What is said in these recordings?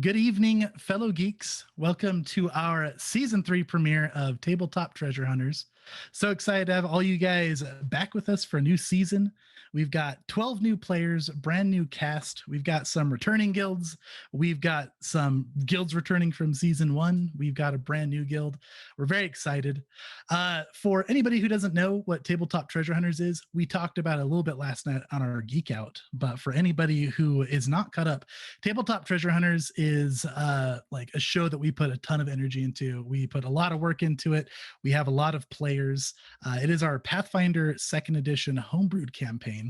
Good evening, fellow geeks. Welcome to our season 3 premiere of Tabletop Treasure Hunters. So excited to have all you guys back with us for a new season. We've got 12 new players, brand new cast. We've got some returning guilds. We've got some guilds returning from season 1. We've got a brand new guild. We're very excited. For anybody who doesn't know what Tabletop Treasure Hunters is, we talked about it a little bit last night on our Geek Out. But for anybody who is not caught up, Tabletop Treasure Hunters is like a show that we put a ton of energy into. We put a lot of work into it. We have a lot of players. It is our Pathfinder 2nd Edition homebrewed campaign.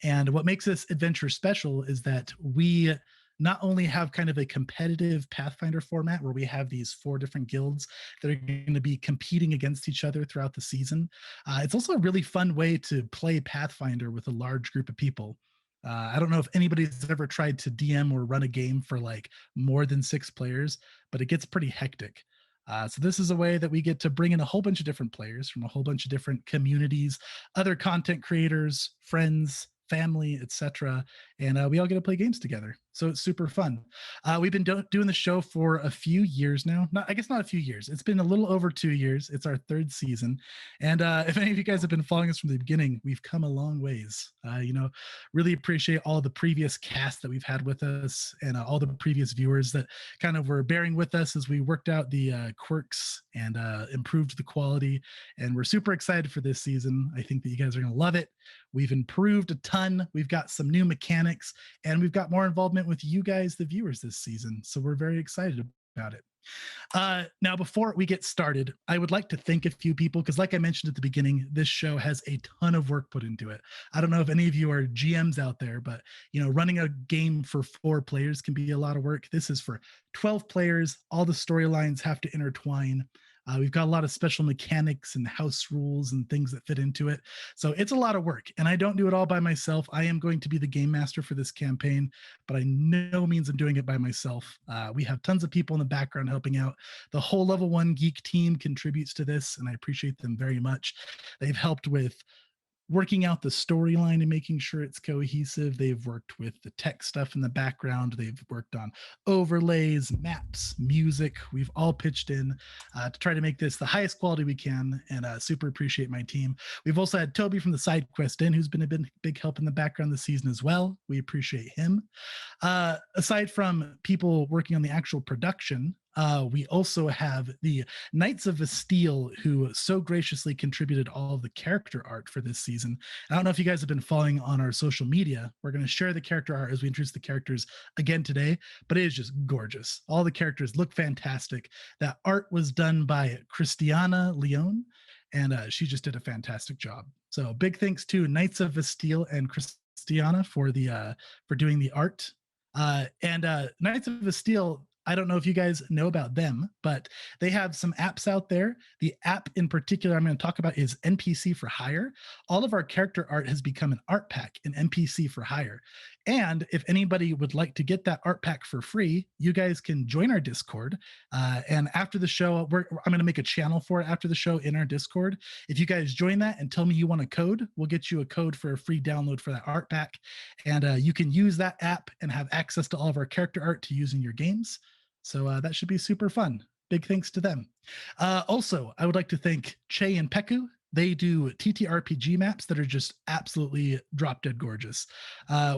And what makes this adventure special is that we not only have kind of a competitive Pathfinder format where we have these 4 different guilds that are going to be competing against each other throughout the season. It's also a really fun way to play Pathfinder with a large group of people. I don't know if anybody's ever tried to DM or run a game for like more than 6 players, but it gets pretty hectic. So this is a way that we get to bring in a whole bunch of different players from a whole bunch of different communities, other content creators, friends, family, etc. And we all get to play games together. So it's super fun. We've been doing the show for a few years now. I guess not a few years. It's been a little over 2 years. It's our 3rd season. And if any of you guys have been following us from the beginning, we've come a long ways. Really appreciate all the previous cast that we've had with us and all the previous viewers that kind of were bearing with us as we worked out the quirks and improved the quality. And we're super excited for this season. I think that you guys are going to love it. We've improved a ton. We've got some new mechanics, and we've got more involvement with you guys, the viewers, this season. So we're very excited about it. Now, before we get started, I would like to thank a few people because, like I mentioned at the beginning, this show has a ton of work put into it. I don't know if any of you are GMs out there, but running a game for 4 players can be a lot of work. This is for 12 players. All the storylines have to intertwine. We've got a lot of special mechanics and house rules and things that fit into it. So it's a lot of work, and I don't do it all by myself. I am going to be the game master for this campaign, but I no means I'm doing it by myself. We have tons of people in the background helping out. The whole level 1 Geek team contributes to this, and I appreciate them very much. They've helped with working out the storyline and making sure it's cohesive. They've worked with the tech stuff in the background. They've worked on overlays, maps, music. We've all pitched in to try to make this the highest quality we can, and super appreciate my team. We've also had Toby from the Side Quest Inn, who's been a big help in the background this season as well. We appreciate him. Aside from people working on the actual production, we also have the Knights of Bastille, who so graciously contributed all of the character art for this season. I don't know if you guys have been following on our social media. We're going to share the character art as we introduce the characters again today, but it is just gorgeous. All the characters look fantastic. That art was done by Christiana Leone, and she just did a fantastic job. So big thanks to Knights of Bastille and Christiana for doing the art. Knights of Bastille, I don't know if you guys know about them, but they have some apps out there. The app in particular I'm going to talk about is NPC for Hire. All of our character art has become an art pack, an NPC for Hire. And if anybody would like to get that art pack for free, you guys can join our Discord. And after the show, I'm going to make a channel for it after the show in our Discord. If you guys join that and tell me you want a code, we'll get you a code for a free download for that art pack. And you can use that app and have access to all of our character art to use in your games. So that should be super fun. Big thanks to them. Also, I would like to thank Che and Peku. They do TTRPG maps that are just absolutely drop dead gorgeous.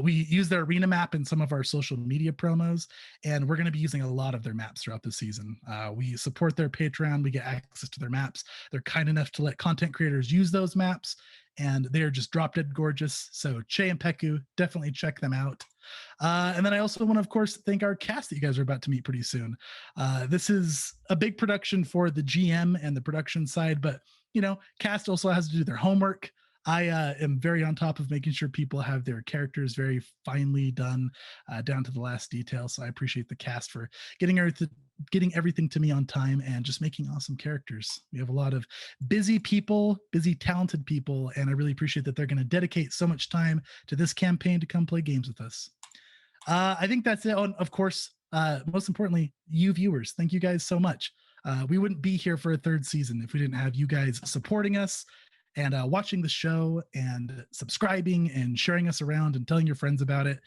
We use their arena map in some of our social media promos, and we're going to be using a lot of their maps throughout the season. We support their Patreon. We get access to their maps. They're kind enough to let content creators use those maps, and they're just drop dead gorgeous. So Che and Peku, definitely check them out. And then I also want to, of course, thank our cast that you guys are about to meet pretty soon. This is a big production for the GM and the production side, but cast also has to do their homework. I am very on top of making sure people have their characters very finely done, down to the last detail. So I appreciate the cast for getting everything to me on time and just making awesome characters. We have a lot of busy people, busy, talented people, and I really appreciate that they're going to dedicate so much time to this campaign to come play games with us. I think that's it. Oh, and of course, most importantly, you viewers, thank you guys so much. We wouldn't be here for a 3rd season if we didn't have you guys supporting us and watching the show and subscribing and sharing us around and telling your friends about it.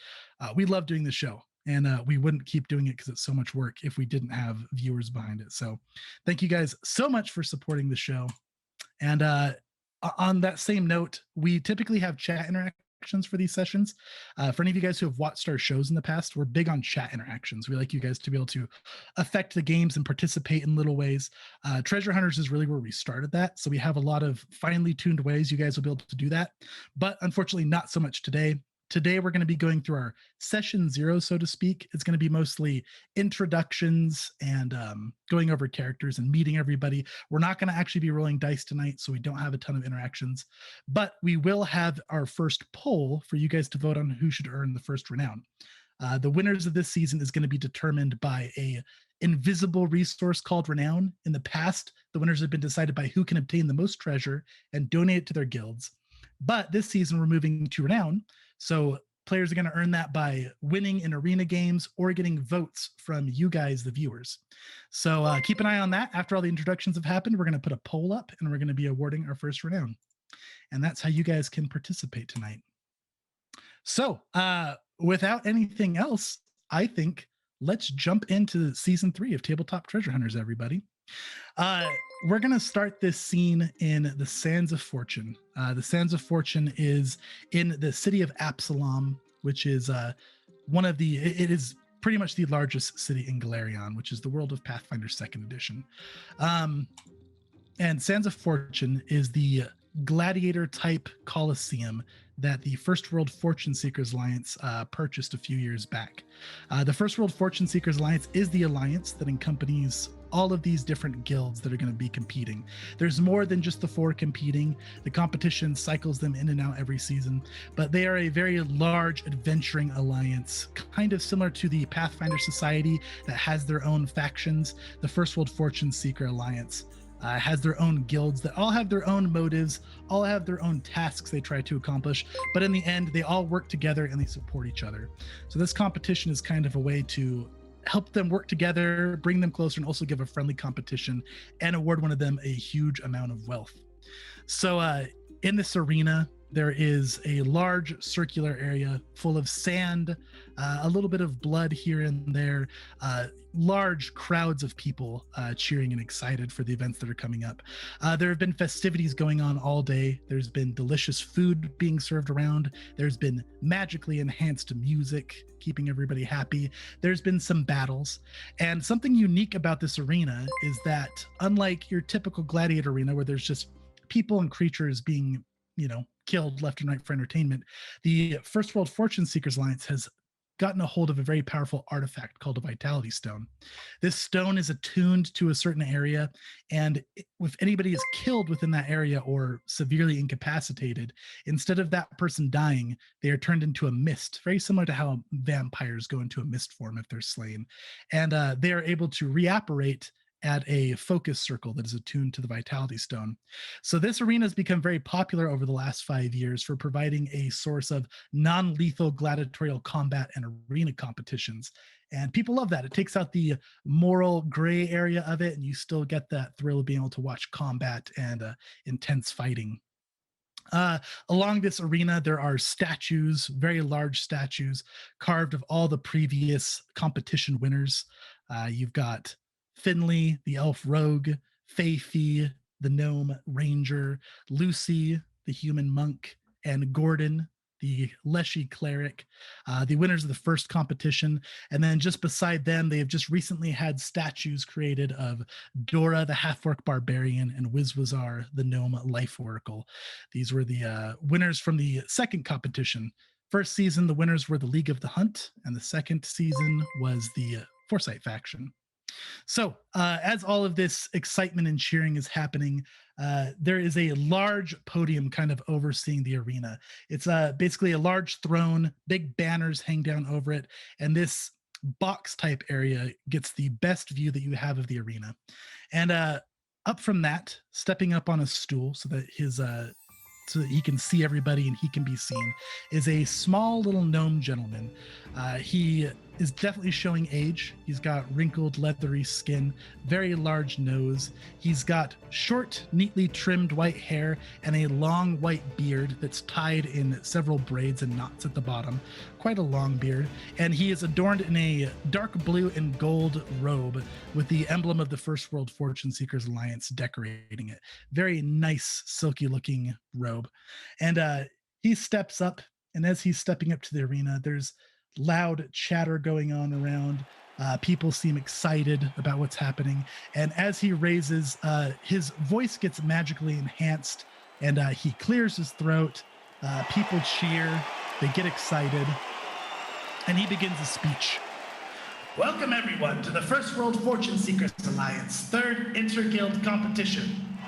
We love doing the show. and we wouldn't keep doing it because it's so much work if we didn't have viewers behind it. So thank you guys so much for supporting the show. And on that same note, we typically have chat interactions for these sessions. For any of you guys who have watched our shows in the past, we're big on chat interactions. We like you guys to be able to affect the games and participate in little ways. Treasure Hunters is really where we started that. So we have a lot of finely tuned ways you guys will be able to do that. But unfortunately, not so much today. Today, we're going to be going through our session 0, so to speak. It's going to be mostly introductions and going over characters and meeting everybody. We're not going to actually be rolling dice tonight, so we don't have a ton of interactions. But we will have our first poll for you guys to vote on who should earn the first renown. The winners of this season is going to be determined by a invisible resource called renown. In the past, the winners have been decided by who can obtain the most treasure and donate it to their guilds. But this season, we're moving to renown. So players are going to earn that by winning in arena games or getting votes from you guys, the viewers. So keep an eye on that. After all the introductions have happened, we're going to put a poll up and we're going to be awarding our first renown. And that's how you guys can participate tonight. So without anything else, I think let's jump into season 3 of Tabletop Treasure Hunters, everybody. We're going to start this scene in the Sands of Fortune. The Sands of Fortune is in the city of Absalom, which is it is pretty much the largest city in Galarion, which is the world of Pathfinder 2nd edition. And Sands of Fortune is the gladiator type coliseum that the First World Fortune Seekers Alliance purchased a few years back. The First World Fortune Seekers Alliance is the alliance that accompanies all of these different guilds that are going to be competing. There's more than just the 4 competing. The competition cycles them in and out every season, but they are a very large adventuring alliance, kind of similar to the Pathfinder Society that has their own factions. The First World Fortune Seeker Alliance has their own guilds that all have their own motives, all have their own tasks they try to accomplish, but in the end, they all work together and they support each other. So this competition is kind of a way to help them work together, bring them closer, and also give a friendly competition and award one of them a huge amount of wealth. So in this arena, there is a large circular area full of sand, a little bit of blood here and there, large crowds of people cheering and excited for the events that are coming up. There have been festivities going on all day. There's been delicious food being served around. There's been magically enhanced music, keeping everybody happy. There's been some battles. And something unique about this arena is that unlike your typical gladiator arena where there's just people and creatures being, killed left and right for entertainment, the First World Fortune Seekers Alliance has gotten a hold of a very powerful artifact called a Vitality Stone. This stone is attuned to a certain area, and if anybody is killed within that area or severely incapacitated, instead of that person dying, they are turned into a mist, very similar to how vampires go into a mist form if they're slain. And they are able to reapparate at a focus circle that is attuned to the Vitality Stone. So this arena has become very popular over the last 5 years for providing a source of non-lethal gladiatorial combat and arena competitions. And people love that. It takes out the moral gray area of it, and you still get that thrill of being able to watch combat and intense fighting. Along this arena, there are statues, very large statues, carved of all the previous competition winners. You've got Finley, the elf rogue, Faithy, the gnome ranger, Lucy, the human monk, and Gordon, the Leshy cleric, the winners of the first competition. And then just beside them, they have just recently had statues created of Dora, the half-orc barbarian, and Wizwazar, the gnome life oracle. These were the winners from the second competition. First season, the winners were the League of the Hunt, and the second season was the Foresight faction. So as all of this excitement and cheering is happening, there is a large podium kind of overseeing the arena. It's basically a large throne, big banners hang down over it, and this box type area gets the best view that you have of the arena. And up from that, stepping up on a stool so that he can see everybody and he can be seen, is a small little gnome gentleman. He is definitely showing age. He's got wrinkled, leathery skin, very large nose. He's got short, neatly trimmed white hair and a long white beard that's tied in several braids and knots at the bottom. Quite a long beard. And he is adorned in a dark blue and gold robe with the emblem of the First World Fortune Seekers Alliance decorating it. Very nice, silky looking robe. And he steps up, and as he's stepping up to the arena, there's loud chatter going on around. People seem excited about what's happening. And as he raises, his voice gets magically enhanced, and he clears his throat. People cheer, they get excited, and he begins a speech. Welcome, everyone, to the First World Fortune Seekers Alliance, third interguild competition.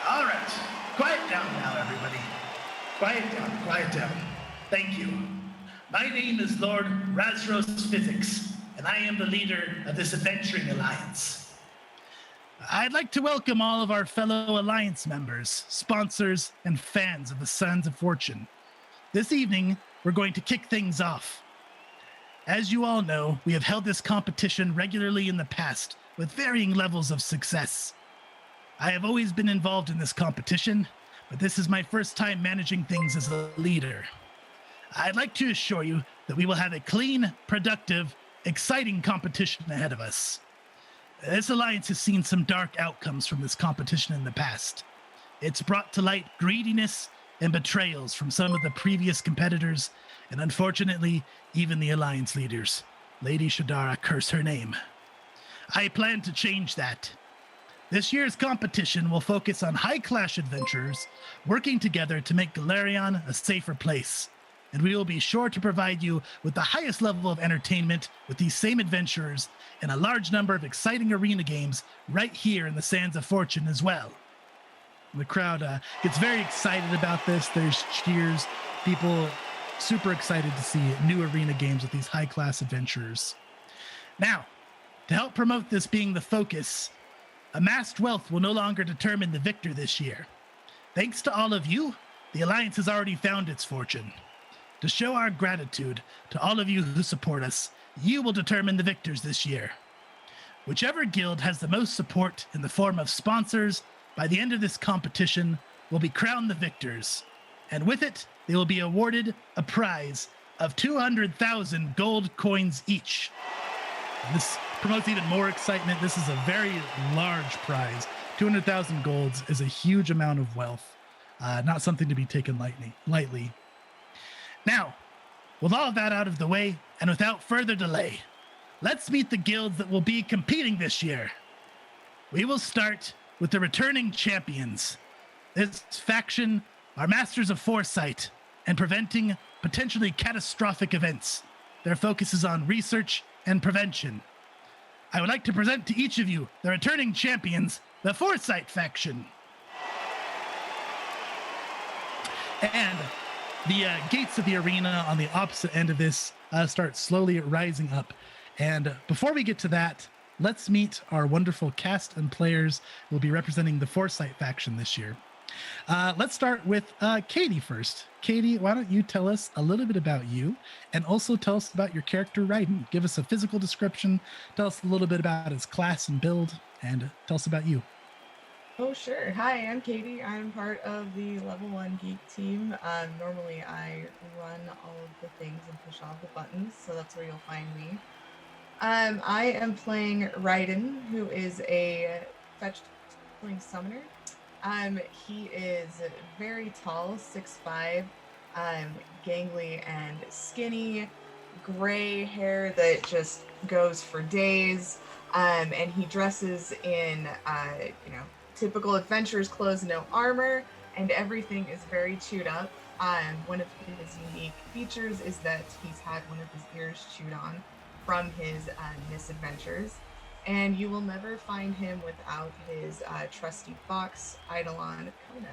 All right, quiet down now, everybody. Quiet down. Thank you. My name is Lord Rasros Fizzix, and I am the leader of this adventuring alliance. I'd like to welcome all of our fellow alliance members, sponsors, and fans of the Sons of Fortune. This evening, we're going to kick things off. As you all know, we have held this competition regularly in the past with varying levels of success. I have always been involved in this competition, but this is my first time managing things as a leader. I'd like to assure you that we will have a clean, productive, exciting competition ahead of us. This alliance has seen some dark outcomes from this competition in the past. It's brought to light greediness and betrayals from some of the previous competitors, and unfortunately, even the alliance leaders. Lady Shadara, curse her name. I plan to change that. This year's competition will focus on high-class adventurers working together to make Galarion a safer place. And we will be sure to provide you with the highest level of entertainment with these same adventurers and a large number of exciting arena games right here in the Sands of Fortune as well. The crowd gets very excited about this. There's cheers. People super excited to see new arena games with these high-class adventurers. Now, to help promote this being the focus, amassed wealth will no longer determine the victor this year. Thanks to all of you, the Alliance has already found its fortune. To show our gratitude to all of you who support us, you will determine the victors this year. Whichever guild has the most support in the form of sponsors by the end of this competition will be crowned the victors, and with it, they will be awarded a prize of 200,000 gold coins each. And this promotes even more excitement. This is a very large prize. 200,000 golds is a huge amount of wealth, not something to be taken lightly. Now, with all of that out of the way, and without further delay, let's meet the guilds that will be competing this year. We will start with the returning champions. This faction are masters of foresight and preventing potentially catastrophic events. Their focus is on research and prevention. I would like to present to each of you the returning champions, the Foresight faction. And the gates of the arena on the opposite end of this start slowly rising up. And before we get to that, let's meet our wonderful cast and players who will be representing the Foresight faction this year. Let's start with Katie first. Katie, why don't you tell us a little bit about you and also tell us about your character, Raiden. Give us a physical description, tell us a little bit about his class and build, and tell us about you. Oh, sure. Hi, I'm Katie. I'm part of the Level 1 Geek team. Normally, I run all of the things and push all the buttons, so that's where you'll find me. I am playing Raiden, who is a fetch-pulling summoner. He is very tall, 6'5", gangly and skinny, gray hair that just goes for days, and he dresses in, typical adventurer's clothes, no armor, and everything is very chewed up. One of his unique features is that he's had one of his ears chewed on from his misadventures, and you will never find him without his trusty fox, Eidolon Kona.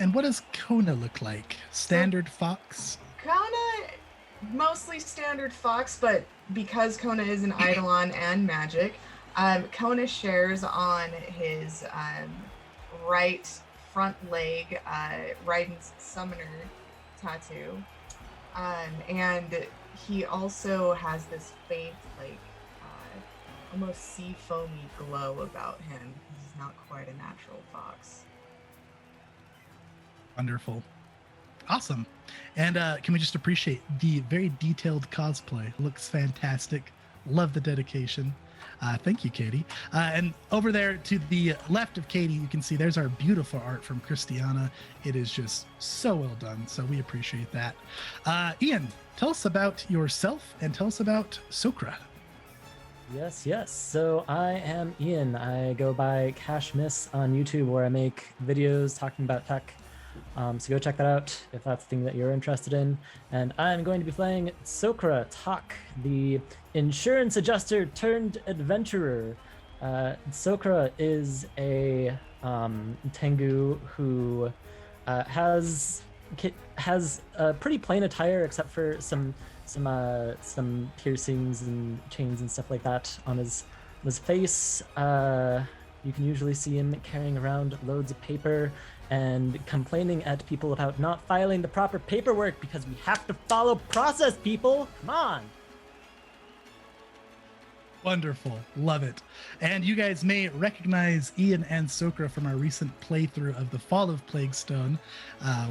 And what does Kona look like? Standard fox? Kona, mostly standard fox, but because Kona is an Eidolon and magic, Kona shares on his right front leg Raiden's summoner tattoo, and he also has this faint, like, almost sea foamy glow about him. He's not quite a natural fox. Wonderful. Awesome. And can we just appreciate the very detailed cosplay? Looks fantastic. Love the dedication. Thank you, Katie. And over there to the left of Katie, you can see there's our beautiful art from Christiana. It is just so well done. So we appreciate that. Ian, tell us about yourself and tell us about Sokra. Yes. So I am Ian. I go by Cash Miss on YouTube, where I make videos talking about tech. So go check that out if that's the thing that you're interested in. And I'm going to be playing Sokra Tak, the insurance adjuster turned adventurer. Sokra is a Tengu who has pretty plain attire, except for some piercings and chains and stuff like that on his face. You can usually see him carrying around loads of paper and complaining at people about not filing the proper paperwork because we have to follow process, people. Come on. Wonderful. Love it. And you guys may recognize Ian and Sokra from our recent playthrough of the Fall of Plaguestone.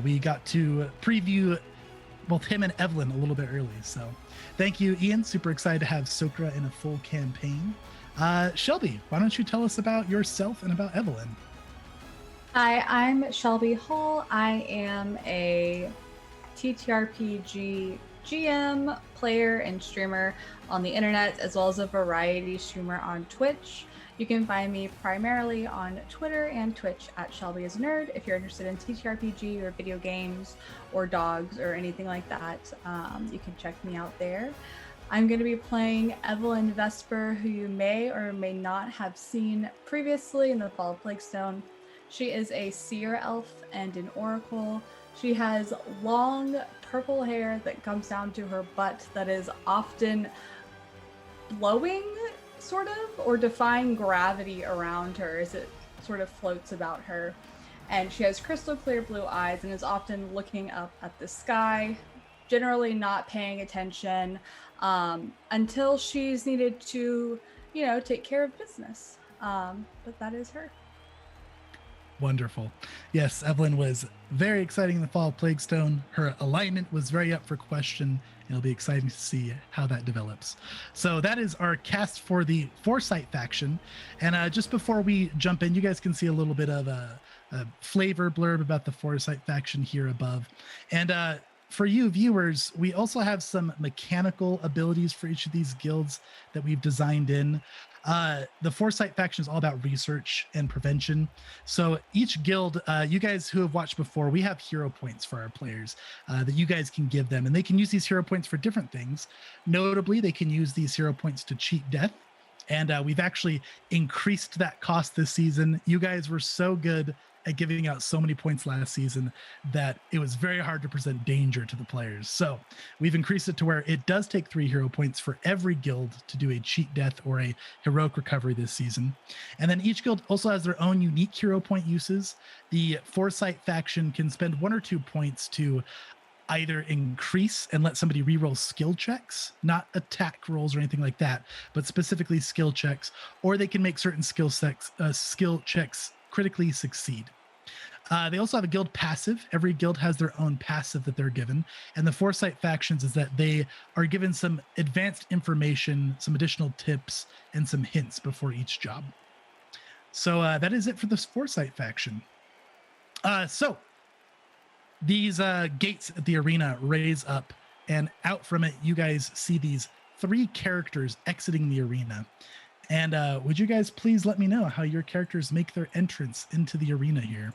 We got to preview both him and Evelyn a little bit early. So thank you, Ian. Super excited to have Sokra in a full campaign. Shelby, why don't you tell us about yourself and about Evelyn? Hi, I'm Shelby Hull. I am a TTRPG GM, player, and streamer on the internet, as well as a variety streamer on Twitch. You can find me primarily on Twitter and Twitch at Shelby is a Nerd. If you're interested in TTRPG or video games or dogs or anything like that, you can check me out there. I'm going to be playing Evelyn Vesper, who you may or may not have seen previously in the Fall of Plaguestone. She is a seer elf and an oracle. She has long purple hair that comes down to her butt that is often blowing, sort of, or defying gravity around her as it sort of floats about her. And she has crystal clear blue eyes and is often looking up at the sky, generally not paying attention until she's needed to, take care of business. But that is her. Wonderful. Yes, Evelyn was very exciting in the Fall of Plaguestone. Her alignment was very up for question. It'll be exciting to see how that develops. So that is our cast for the Foresight faction. And just before we jump in, you guys can see a little bit of a flavor blurb about the Foresight faction here above. And for you viewers, we also have some mechanical abilities for each of these guilds that we've designed in. The Foresight faction is all about research and prevention. So each guild, you guys who have watched before, we have hero points for our players that you guys can give them. And they can use these hero points for different things. Notably, they can use these hero points to cheat death. And we've actually increased that cost this season. You guys were so good at giving out so many points last season that it was very hard to present danger to the players. So we've increased it to where it does take 3 hero points for every guild to do a cheat death or a heroic recovery this season. And then each guild also has their own unique hero point uses. The Foresight faction can spend 1 or 2 points to either increase and let somebody reroll skill checks, not attack rolls or anything like that, but specifically skill checks, or they can make certain skill checks critically succeed. They also have a guild passive. Every guild has their own passive that they're given. And the Foresight factions is that they are given some advanced information, some additional tips, and some hints before each job. So that is it for this Foresight faction. So these gates at the arena raise up, and out from it, you guys see these 3 characters exiting the arena. And would you guys please let me know how your characters make their entrance into the arena here?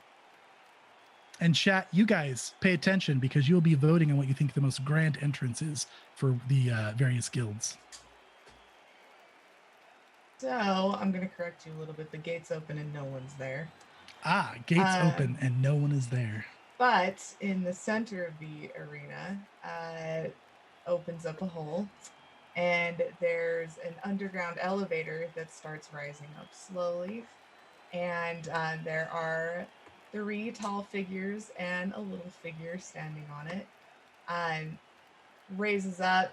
And chat, you guys pay attention because you'll be voting on what you think the most grand entrance is for the various guilds. So I'm going to correct you a little bit. The gate's open and no one's there. Gates open and no one is there. But in the center of the arena opens up a hole. And there's an underground elevator that starts rising up slowly. And there are 3 tall figures and a little figure standing on it. Raises up,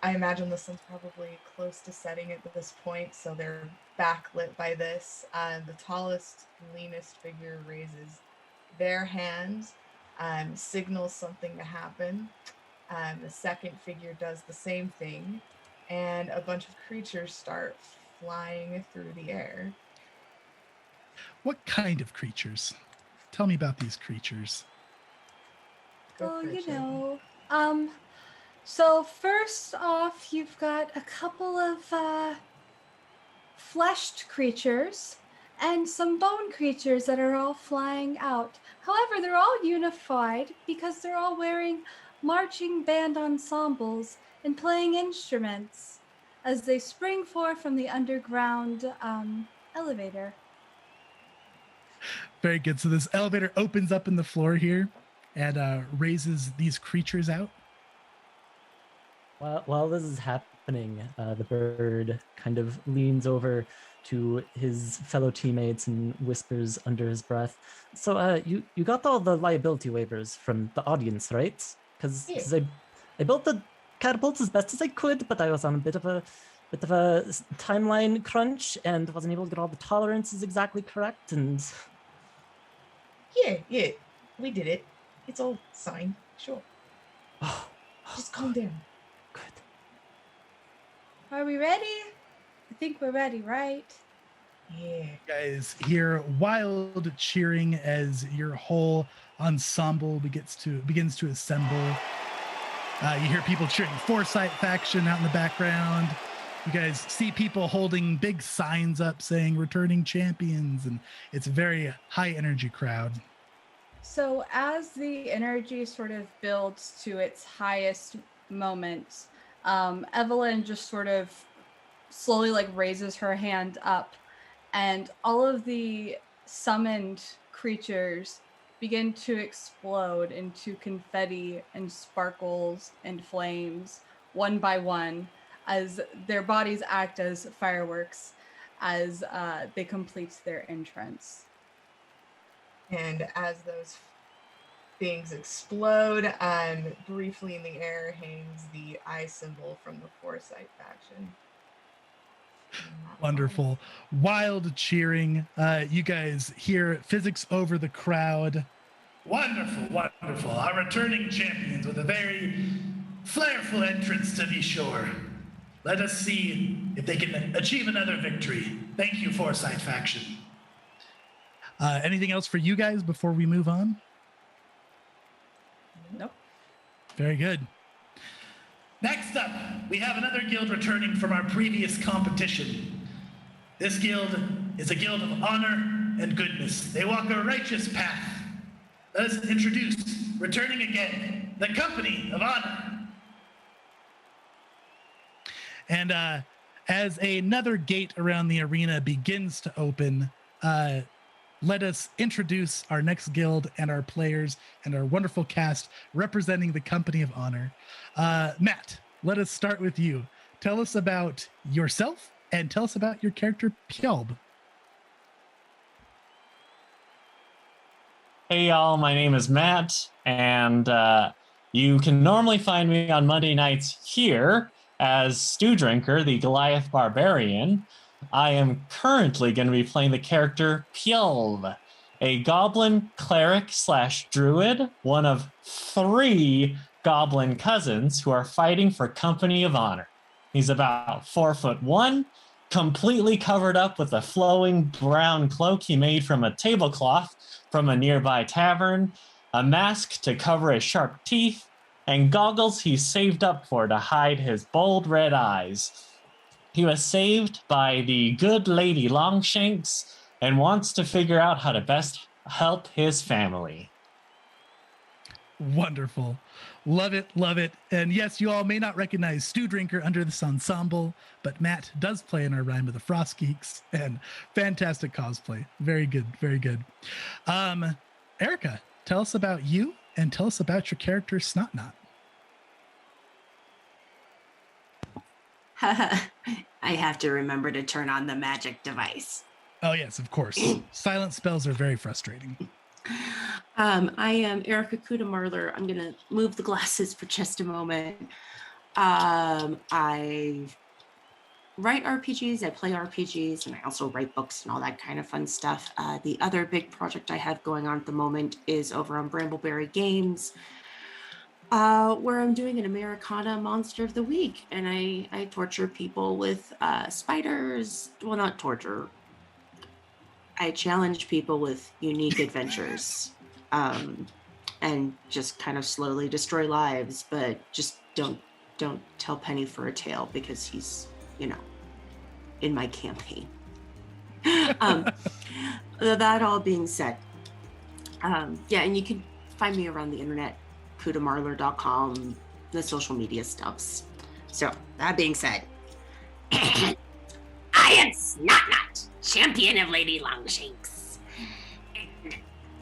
I imagine the sun's probably close to setting at this point, so they're backlit by this. The tallest, leanest figure raises their hand, signals something to happen. The second figure does the same thing, and a bunch of creatures start flying through the air. What kind of creatures? Tell me about these creatures. Go Well, for it, you Shay. know, so first off, you've got a couple of fleshed creatures and some bone creatures that are all flying out. However, they're all unified because they're all wearing marching band ensembles and playing instruments as they spring forth from the underground elevator. Very good. So this elevator opens up in the floor here and raises these creatures out. While this is happening, the bird kind of leans over to his fellow teammates and whispers under his breath. So you got all the liability waivers from the audience, right? Because Yeah. I built the catapults as best as I could, but I was on a bit of a timeline crunch and wasn't able to get all the tolerances exactly correct. And Yeah, we did it. It's all signed. Sure. Just calm down. good. Are we ready? I think we're ready, right? Yeah. You guys hear wild cheering as your whole ensemble begins to assemble. You hear people cheering Foresight faction out in the background. You guys see people holding big signs up saying returning champions, and it's a very high energy crowd. So as the energy sort of builds to its highest moment, Evelyn just sort of slowly like raises her hand up, and all of the summoned creatures begin to explode into confetti and sparkles and flames one by one as their bodies act as fireworks as they complete their entrance. And as those things explode, briefly in the air hangs the eye symbol from the Foresight faction. Wonderful. Wild cheering. You guys hear Fizzix over the crowd. Wonderful, wonderful. Our returning champions with a very flairful entrance, to be sure. Let us see if they can achieve another victory. Thank you, Foresight faction. Anything else for you guys before we move on? Nope. Very good. Next up, we have another guild returning from our previous competition. This guild is a guild of honor and goodness. They walk a righteous path. Let us introduce, returning again, the Company of Honor. And as another gate around the arena begins to open, let us introduce our next guild and our players and our wonderful cast representing the Company of Honor. Matt, let us start with you. Tell us about yourself and tell us about your character, Pjelb. Hey y'all, my name is Matt, and you can normally find me on Monday nights here as Stew Drinker, the Goliath Barbarian. I am currently going to be playing the character Pjelb, a goblin cleric / druid, one of 3 goblin cousins who are fighting for Company of Honor. He's about 4'1", completely covered up with a flowing brown cloak he made from a tablecloth from a nearby tavern, a mask to cover his sharp teeth, and goggles he saved up for to hide his bold red eyes. He was saved by the good lady Longshanks and wants to figure out how to best help his family. Wonderful. Love it, love it. And yes, you all may not recognize Stew Drinker under this ensemble, but Matt does play in our Rhyme of the Frost Geeks, and fantastic cosplay. Very good, very good. Erica, tell us about you and tell us about your character, Snotknot. I have to remember to turn on the magic device. Oh, yes, of course. Silent spells are very frustrating. I am Erica Kudamarler. I'm going to move the glasses for just a moment. I write RPGs, I play RPGs, and I also write books and all that kind of fun stuff. The other big project I have going on at the moment is over on Brambleberry Games, where I'm doing an Americana Monster of the Week, and I torture people with spiders. Well, not torture. I challenge people with unique adventures, and just kind of slowly destroy lives, but just don't tell Penny for a tale because he's, in my campaign. That all being said, yeah, and you can find me around the internet, kudamarler.com, the social media stuffs. So that being said, I am Snotnut, champion of Lady Longshanks. And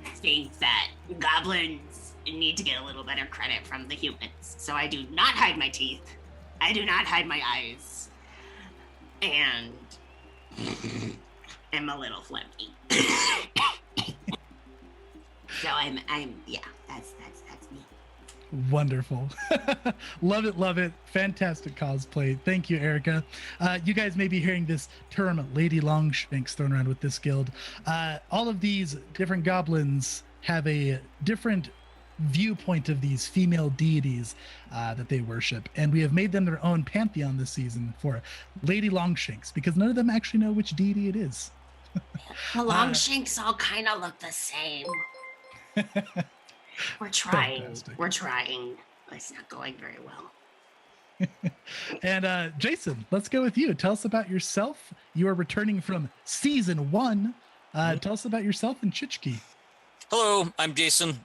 I think that goblins need to get a little better credit from the humans. So I do not hide my teeth. I do not hide my eyes. And I'm a little flimsy. So I'm yeah, that's me. Wonderful. Love it. Fantastic cosplay. Thank you, Erica. You guys may be hearing this term Lady Longshanks thrown around with this guild. All of these different goblins have a different viewpoint of these female deities that they worship, and we have made them their own pantheon this season for Lady Longshanks, because none of them actually know which deity it is. The Longshanks all kind of look the same. We're trying. Fantastic. We're trying. It's not going very well. And Jason, let's go with you. Tell us about yourself. You are returning from season 1. Tell us about yourself and Chichki. Hello, I'm Jason.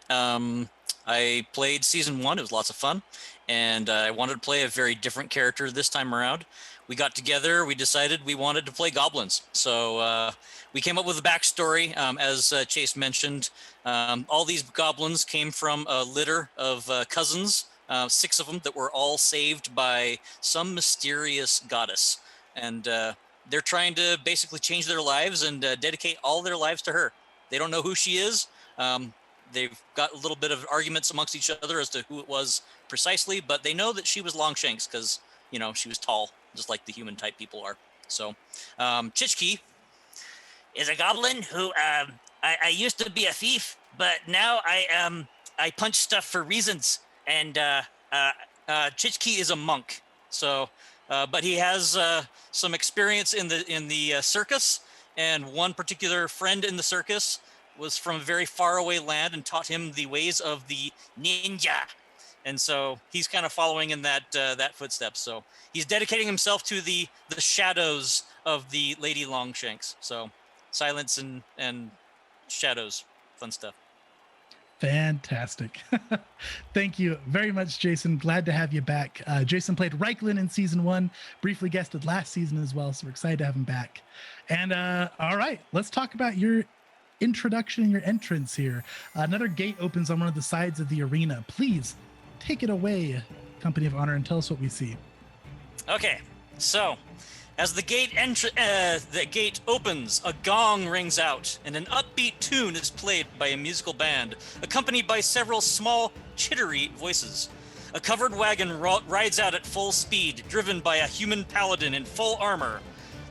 I played season 1. It was lots of fun, and I wanted to play a very different character this time around. We got together, we decided we wanted to play goblins. So we came up with a backstory. As Chase mentioned, all these goblins came from a litter of cousins, 6 of them that were all saved by some mysterious goddess. And they're trying to basically change their lives and dedicate all their lives to her. They don't know who she is. They've got a little bit of arguments amongst each other as to who it was precisely, but they know that she was Longshanks because, she was tall, just like the human type people are. So, Chichki Is a goblin who I used to be a thief, but now I punch stuff for reasons. And Chichki is a monk. So, but he has some experience in the circus, and one particular friend in the circus was from a very faraway land and taught him the ways of the ninja. And so he's kind of following in that footsteps. So he's dedicating himself to the shadows of the Lady Longshanks. So silence and shadows, fun stuff. Fantastic. Thank you very much, Jason. Glad to have you back. Jason played Reiklin in season 1, briefly guested last season as well. So we're excited to have him back. And all right, let's talk about your introduction and your entrance here. Another gate opens on one of the sides of the arena. Please take it away, Company of Honor, and tell us what we see. Okay, so as the gate opens, a gong rings out, and an upbeat tune is played by a musical band, accompanied by several small, chittery voices. A covered wagon rides out at full speed, driven by a human paladin in full armor.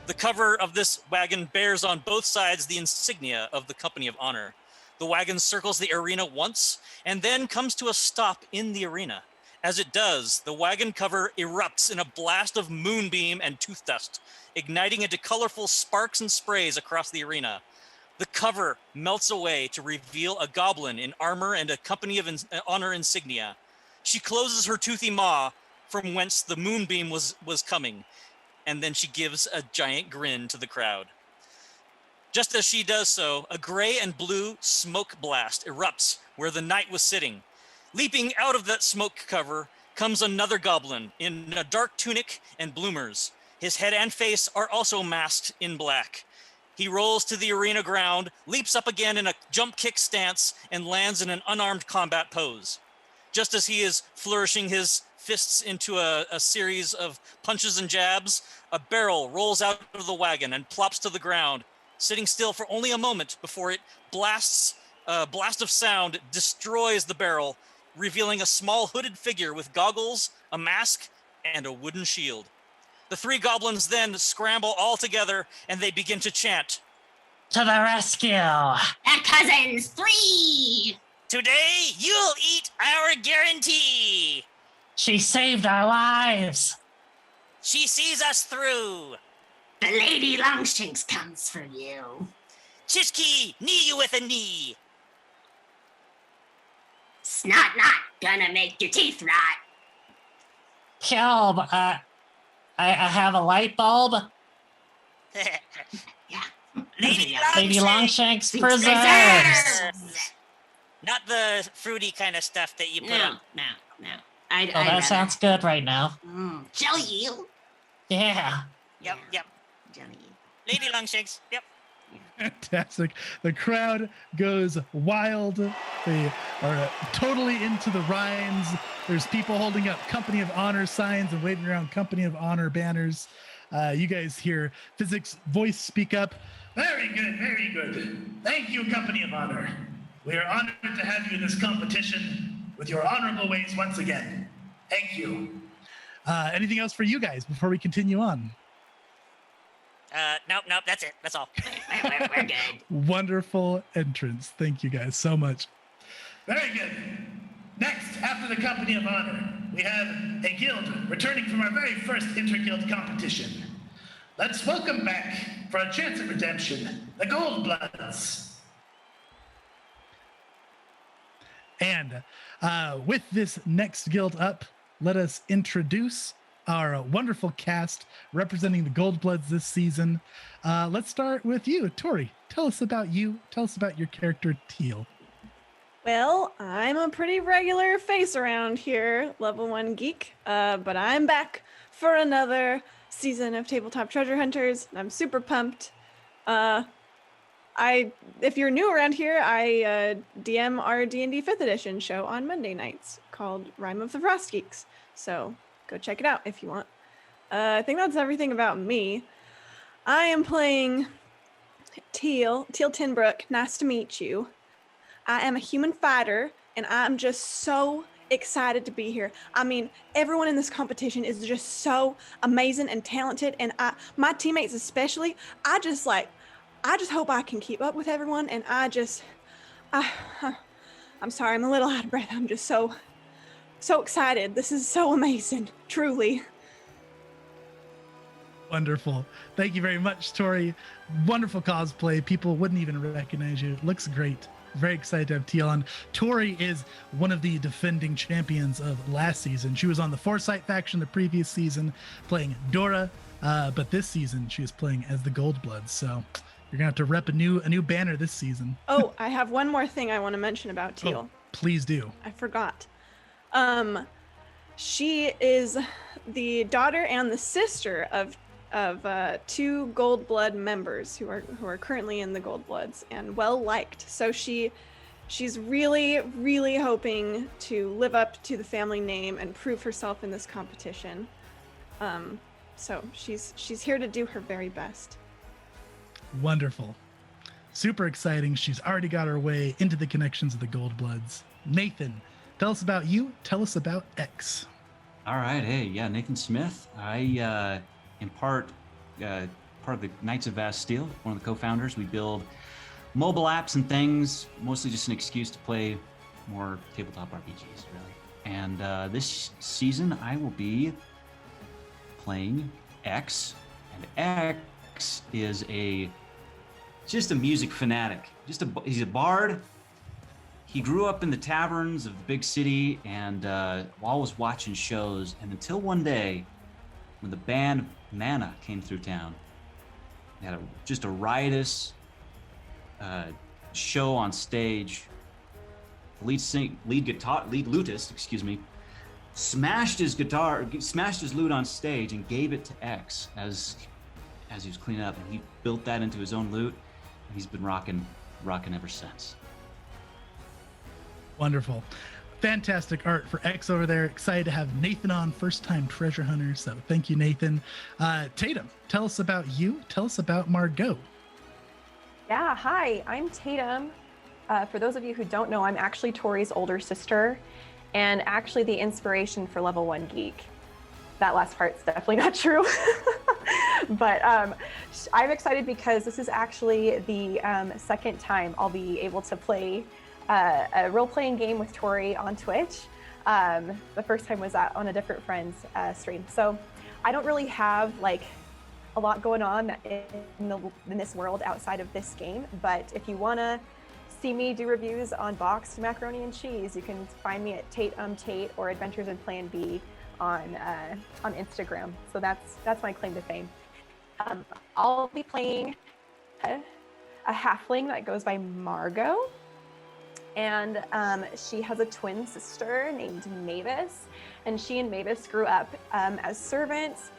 The cover of this wagon bears on both sides the insignia of the Company of Honor. The wagon circles the arena once, and then comes to a stop in the arena. As it does, the wagon cover erupts in a blast of moonbeam and tooth dust, igniting into colorful sparks and sprays across the arena. The cover melts away to reveal a goblin in armor and a Company of Honor insignia. She closes her toothy maw from whence the moonbeam was coming, and then she gives a giant grin to the crowd. Just as she does so, a gray and blue smoke blast erupts where the knight was sitting. Leaping out of that smoke cover comes another goblin in a dark tunic and bloomers. His head and face are also masked in black. He rolls to the arena ground, leaps up again in a jump kick stance, and lands in an unarmed combat pose. Just as he is flourishing his fists into a series of punches and jabs, a barrel rolls out of the wagon and plops to the ground, sitting still for only a moment before it blasts. A blast of sound destroys the barrel, revealing a small hooded figure with goggles, a mask, and a wooden shield. The three goblins then scramble all together and they begin to chant, To the rescue! That cousins, 3! "Today you'll eat our guarantee! She saved our lives! She sees us through! The Lady Longshanks comes for you. Chishki, knee you with a knee! Snot not gonna make your teeth rot. Kilb, I have a light bulb. Yeah. Lady Lady Longshanks Preserves. preserves! Not the fruity kind of stuff that you put No, on. no. Oh, I'd that rather- sounds good right now. Jelly eel. Yeah. Yep, yep. Jelly eel. Lady Longshanks, yep. Fantastic. The crowd goes wild. They are totally into the rhymes. There's people holding up Company of Honor signs and waving around Company of Honor banners. You guys hear Fizzix voice speak up. Very good, very good. Thank you, Company of Honor. We are honored to have you in this competition with your honorable ways once again. Thank you. Anything else for you guys before we continue on? Nope, that's it. That's all. We're good. Wonderful entrance. Thank you guys so much. Very good. Next, after the Company of Honor, we have a guild returning from our very first interguild competition. Let's welcome back, for a chance at redemption, the Gold Bloods. And with this next guild up, let us introduce our wonderful cast representing the Gold Bloods this season. Let's start with you, Tori. Tell us about you. Tell us about your character, Teal. Well, I'm a pretty regular face around here, level 1 geek, but I'm back for another season of Tabletop Treasure Hunters. I'm super pumped. If you're new around here, I DM our D&D 5th edition show on Monday nights called Rime of the Frost Geeks. So go check it out if you want. I think that's everything about me. I am playing Teal Tinbrook. Nice to meet you. I am a human fighter, and I'm just so excited to be here. I mean, everyone in this competition is just so amazing and talented, and my teammates especially. I just hope I can keep up with everyone, and I'm sorry, I'm a little out of breath. I'm just so excited. This is so amazing, truly. Wonderful. Thank you very much, Tori. Wonderful cosplay. People wouldn't even recognize you. It looks great. Very excited to have Teal on. Tori is one of the defending champions of last season. She was on the Foresight faction the previous season, playing Dora, but this season she is playing as the Gold Bloods. So you're gonna have to rep a new banner this season. Oh, I have one more thing I want to mention about Teal. Oh, please do. I forgot. She is the daughter and the sister of two Gold Blood members who are currently in the Gold Bloods and well liked. So she's really, really hoping to live up to the family name and prove herself in this competition. So she's here to do her very best. Wonderful. Super exciting. She's already got her way into the connections of the Gold Bloods. Nathan, tell us about you. Tell us about X. All right. Hey, yeah, Nathan Smith. I am part of the Knights of Vast Steel, one of the co-founders. We build mobile apps and things, mostly just an excuse to play more tabletop RPGs, really. And this season, I will be playing X, and X is just a music fanatic. He's a bard. He grew up in the taverns of the big city and always watching shows. And until one day, when the band Mana came through town, they had just a riotous show on stage. The lead lutist, smashed his lute on stage and gave it to X as he was cleaning up, and he built that into his own lute, and he's been rocking ever since. Wonderful. Fantastic art for X over there. Excited to have Nathan on, first time treasure hunter. So thank you, Nathan. Tatum, tell us about you. Tell us about Margot. Yeah, hi, I'm Tatum. For those of you who don't know, I'm actually Tori's older sister and actually the inspiration for Level 1 Geek. that last part's definitely not true. But I'm excited because this is actually the second time I'll be able to play a role-playing game with Tori on Twitch. The first time was on a different friend's stream. So I don't really have like a lot going on in this world outside of this game. But if you want to see me do reviews on boxed macaroni and cheese, you can find me at Tate or Adventures in Plan B on Instagram. So that's my claim to fame. I'll be playing a halfling that goes by Margot, and she has a twin sister named Mavis, and she and Mavis grew up as servants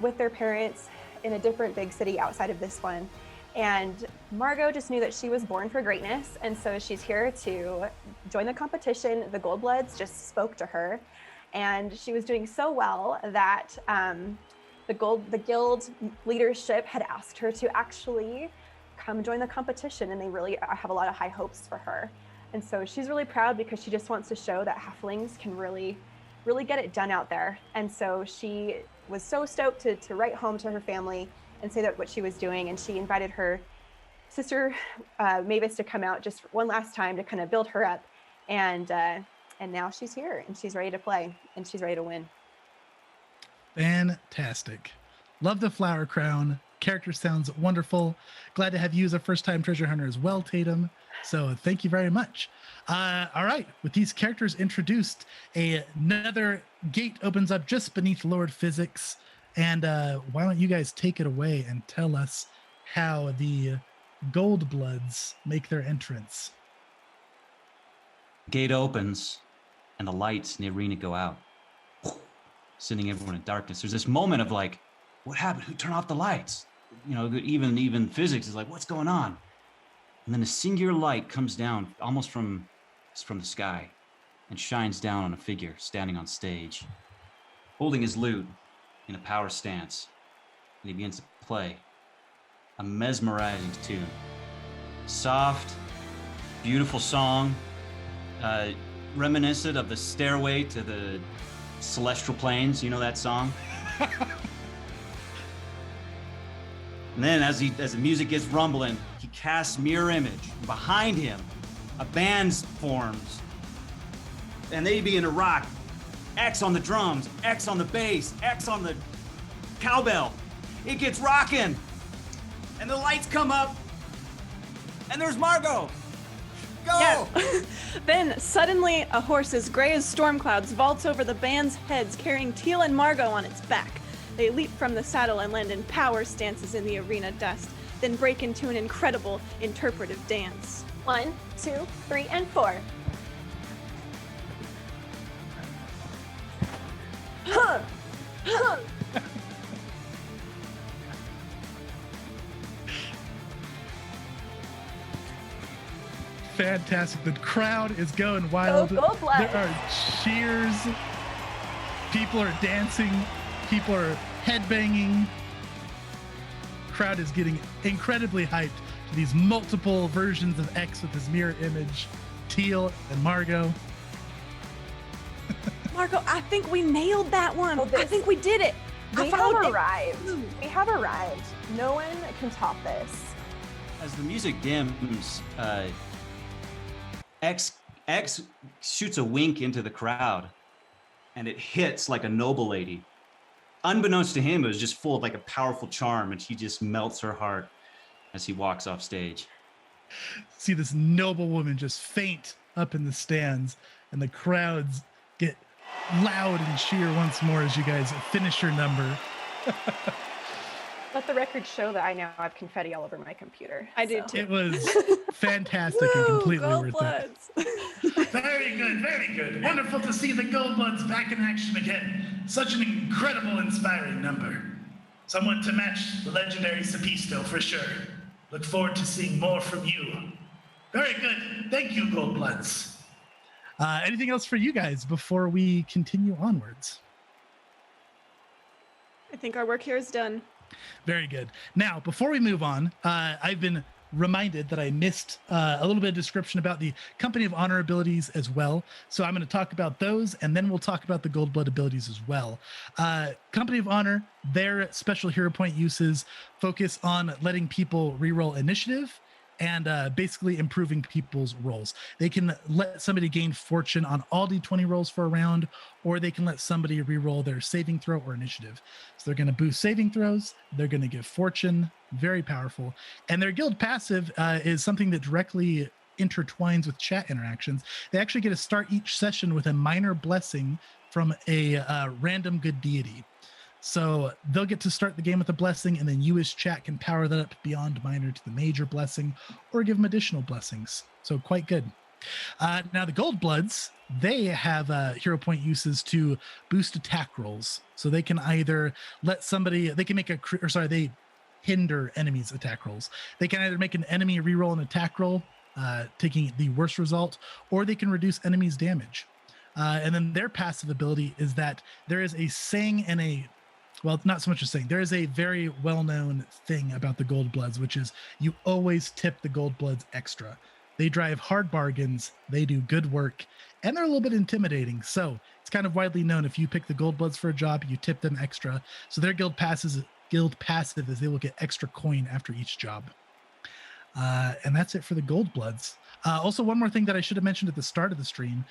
with their parents in a different big city outside of this one. And Margot just knew that she was born for greatness, and so she's here to join the competition. The Goldbloods just spoke to her, and she was doing so well that the guild leadership had asked her to actually come join the competition, and they really have a lot of high hopes for her. And so she's really proud because she just wants to show that halflings can really get it done out there. And so she was so stoked to write home to her family and say that what she was doing, and she invited her sister Mavis to come out just one last time to kind of build her up, and now she's here and she's ready to play and she's ready to win. Fantastic. Love the flower crown. Character sounds wonderful. Glad to have you as a first-time treasure hunter as well, Tatum. So thank you very much. All right, with these characters introduced, another gate opens up just beneath Lord Fizzix. And why don't you guys take it away and tell us how the Goldbloods make their entrance? Gate opens and the lights in the arena go out, sending everyone in darkness. There's this moment of like, what happened? Who turned off the lights? You know, even Fizzix is like, what's going on? And then a singular light comes down almost from the sky and shines down on a figure standing on stage, holding his lute in a power stance, and he begins to play a mesmerizing tune. Soft, beautiful song, reminiscent of the Stairway to the Celestial Plains. You know that song? And then as the music gets rumbling, he casts mirror image. Behind him, a band forms, and they begin to rock. X on the drums, X on the bass, X on the cowbell. It gets rocking, and the lights come up, and there's Margot. Go! Yeah. Then suddenly a horse as gray as storm clouds vaults over the band's heads, carrying Teal and Margot on its back. They leap from the saddle and land in power stances in the arena dust, then break into an incredible interpretive dance. 1, 2, 3, and 4. Huh. Huh. Fantastic. The crowd is going wild. Go Goldbloods. There are cheers. People are dancing. People are headbanging. Crowd is getting incredibly hyped to these multiple versions of X with his mirror image, Teal and Margot. Margot, I think we nailed that one. Oh, I think we did it. We have arrived. We have arrived. No one can top this. As the music dims, X shoots a wink into the crowd, and it hits like a noble lady. Unbeknownst to him, it was just full of like a powerful charm, and she just melts her heart as he walks off stage. See this noble woman just faint up in the stands, and the crowds get loud and cheer once more as you guys finish your number. Let the record show that I now have confetti all over my computer. I did too. It was fantastic and completely worth it. Very good, very good. Wonderful to see the Goldbloods back in action again. Such an incredible, inspiring number. Someone to match the legendary Sapisto for sure. Look forward to seeing more from you. Very good. Thank you, Goldbloods. Anything else for you guys before we continue onwards? I think our work here is done. Very good. Now, before we move on, I've been reminded that I missed a little bit of description about the Company of Honor abilities as well. So I'm going to talk about those, and then we'll talk about the Gold Blood abilities as well. Company of Honor, their special hero point uses focus on letting people reroll initiative and basically improving people's rolls. They can let somebody gain fortune on all d20 rolls for a round, or they can let somebody reroll their saving throw or initiative. So they're going to boost saving throws, they're going to give fortune, very powerful. And their guild passive is something that directly intertwines with chat interactions. They actually get to start each session with a minor blessing from a random good deity. So they'll get to start the game with a blessing, and then you as chat can power that up beyond minor to the major blessing, or give them additional blessings. So quite good. Now the Gold Bloods, they have hero point uses to boost attack rolls. So they can either let somebody, they can make they hinder enemies' attack rolls. They can either make an enemy reroll an attack roll, taking the worst result, or they can reduce enemies' damage. And then their passive ability is that there is a saying and well, not so much a saying. There is a very well-known thing about the Gold Bloods, which is you always tip the Gold Bloods extra. They drive hard bargains, they do good work, and they're a little bit intimidating. So it's kind of widely known if you pick the Gold Bloods for a job, you tip them extra. So their guild passive is they will get extra coin after each job. And that's it for the Gold Bloods. Also, one more thing that I should have mentioned at the start of the stream,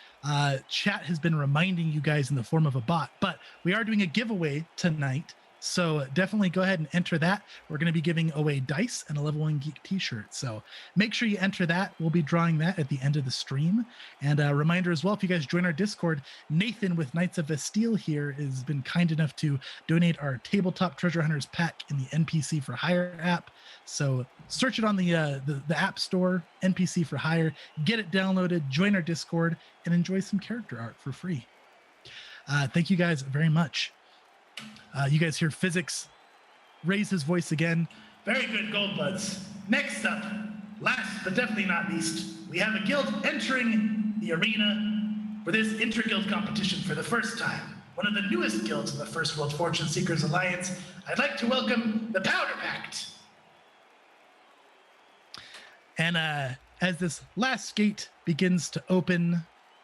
chat has been reminding you guys in the form of a bot, but we are doing a giveaway tonight. So definitely go ahead and enter that. We're going to be giving away dice and a Level 1 Geek t-shirt. So make sure you enter that. We'll be drawing that at the end of the stream. And a reminder as well, if you guys join our Discord, Nathan with Knights of Bastille here has been kind enough to donate our Tabletop Treasure Hunters pack in the NPC for Hire app. So search it on the App Store, NPC for Hire, get it downloaded, join our Discord, and enjoy some character art for free. Thank you guys very much. You guys hear Fizzix raise his voice again. Very good, Gold Bloods. Next up, last but definitely not least, we have a guild entering the arena for this interguild competition for the first time. One of the newest guilds in the First World Fortune Seekers Alliance. I'd like to welcome the Powder Pact. And as this last gate begins to open,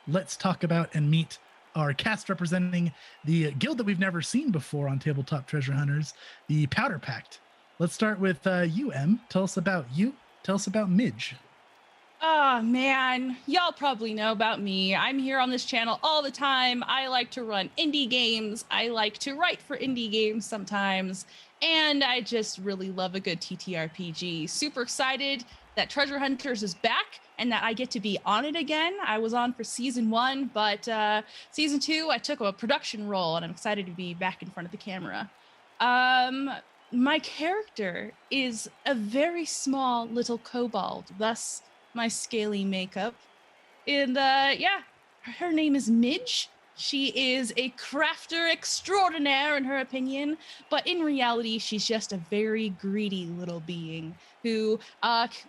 let's talk about and meet our cast representing the guild that we've never seen before on Tabletop Treasure Hunters, the Powder Pact. Let's start with you, Em. Tell us about you. Tell us about Midge. Oh, man. Y'all probably know about me. I'm here on this channel all the time. I like to run indie games. I like to write for indie games sometimes. And I just really love a good TTRPG. Super excited that Treasure Hunters is back and that I get to be on it again. I was on for season 1, but season 2, I took a production role, and I'm excited to be back in front of the camera. My character is a very small little kobold, thus my scaly makeup. And yeah, her name is Midge. She is a crafter extraordinaire in her opinion, but in reality, she's just a very greedy little being who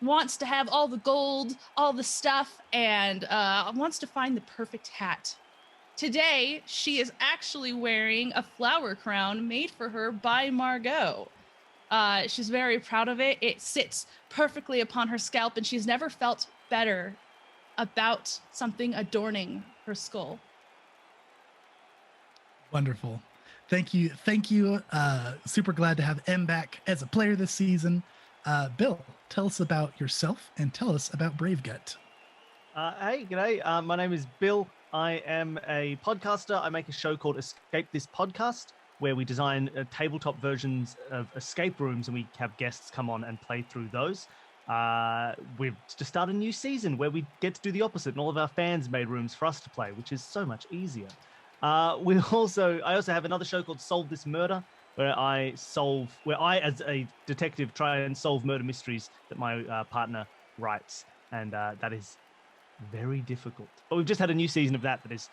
wants to have all the gold, all the stuff, and wants to find the perfect hat. Today, she is actually wearing a flower crown made for her by Margot. She's very proud of it. It sits perfectly upon her scalp, and she's never felt better about something adorning her skull. Wonderful. Thank you. Super glad to have Em back as a player this season. Bill, tell us about yourself and tell us about Brave Gut. Hey, g'day. My name is Bill. I am a podcaster. I make a show called Escape This Podcast, where we design tabletop versions of escape rooms, and we have guests come on and play through those. We've just started a new season where we get to do the opposite, and all of our fans made rooms for us to play, which is so much easier. I also have another show called Solve This Murder, where I, as a detective, try and solve murder mysteries that my partner writes, and that is very difficult. But we've just had a new season of that is,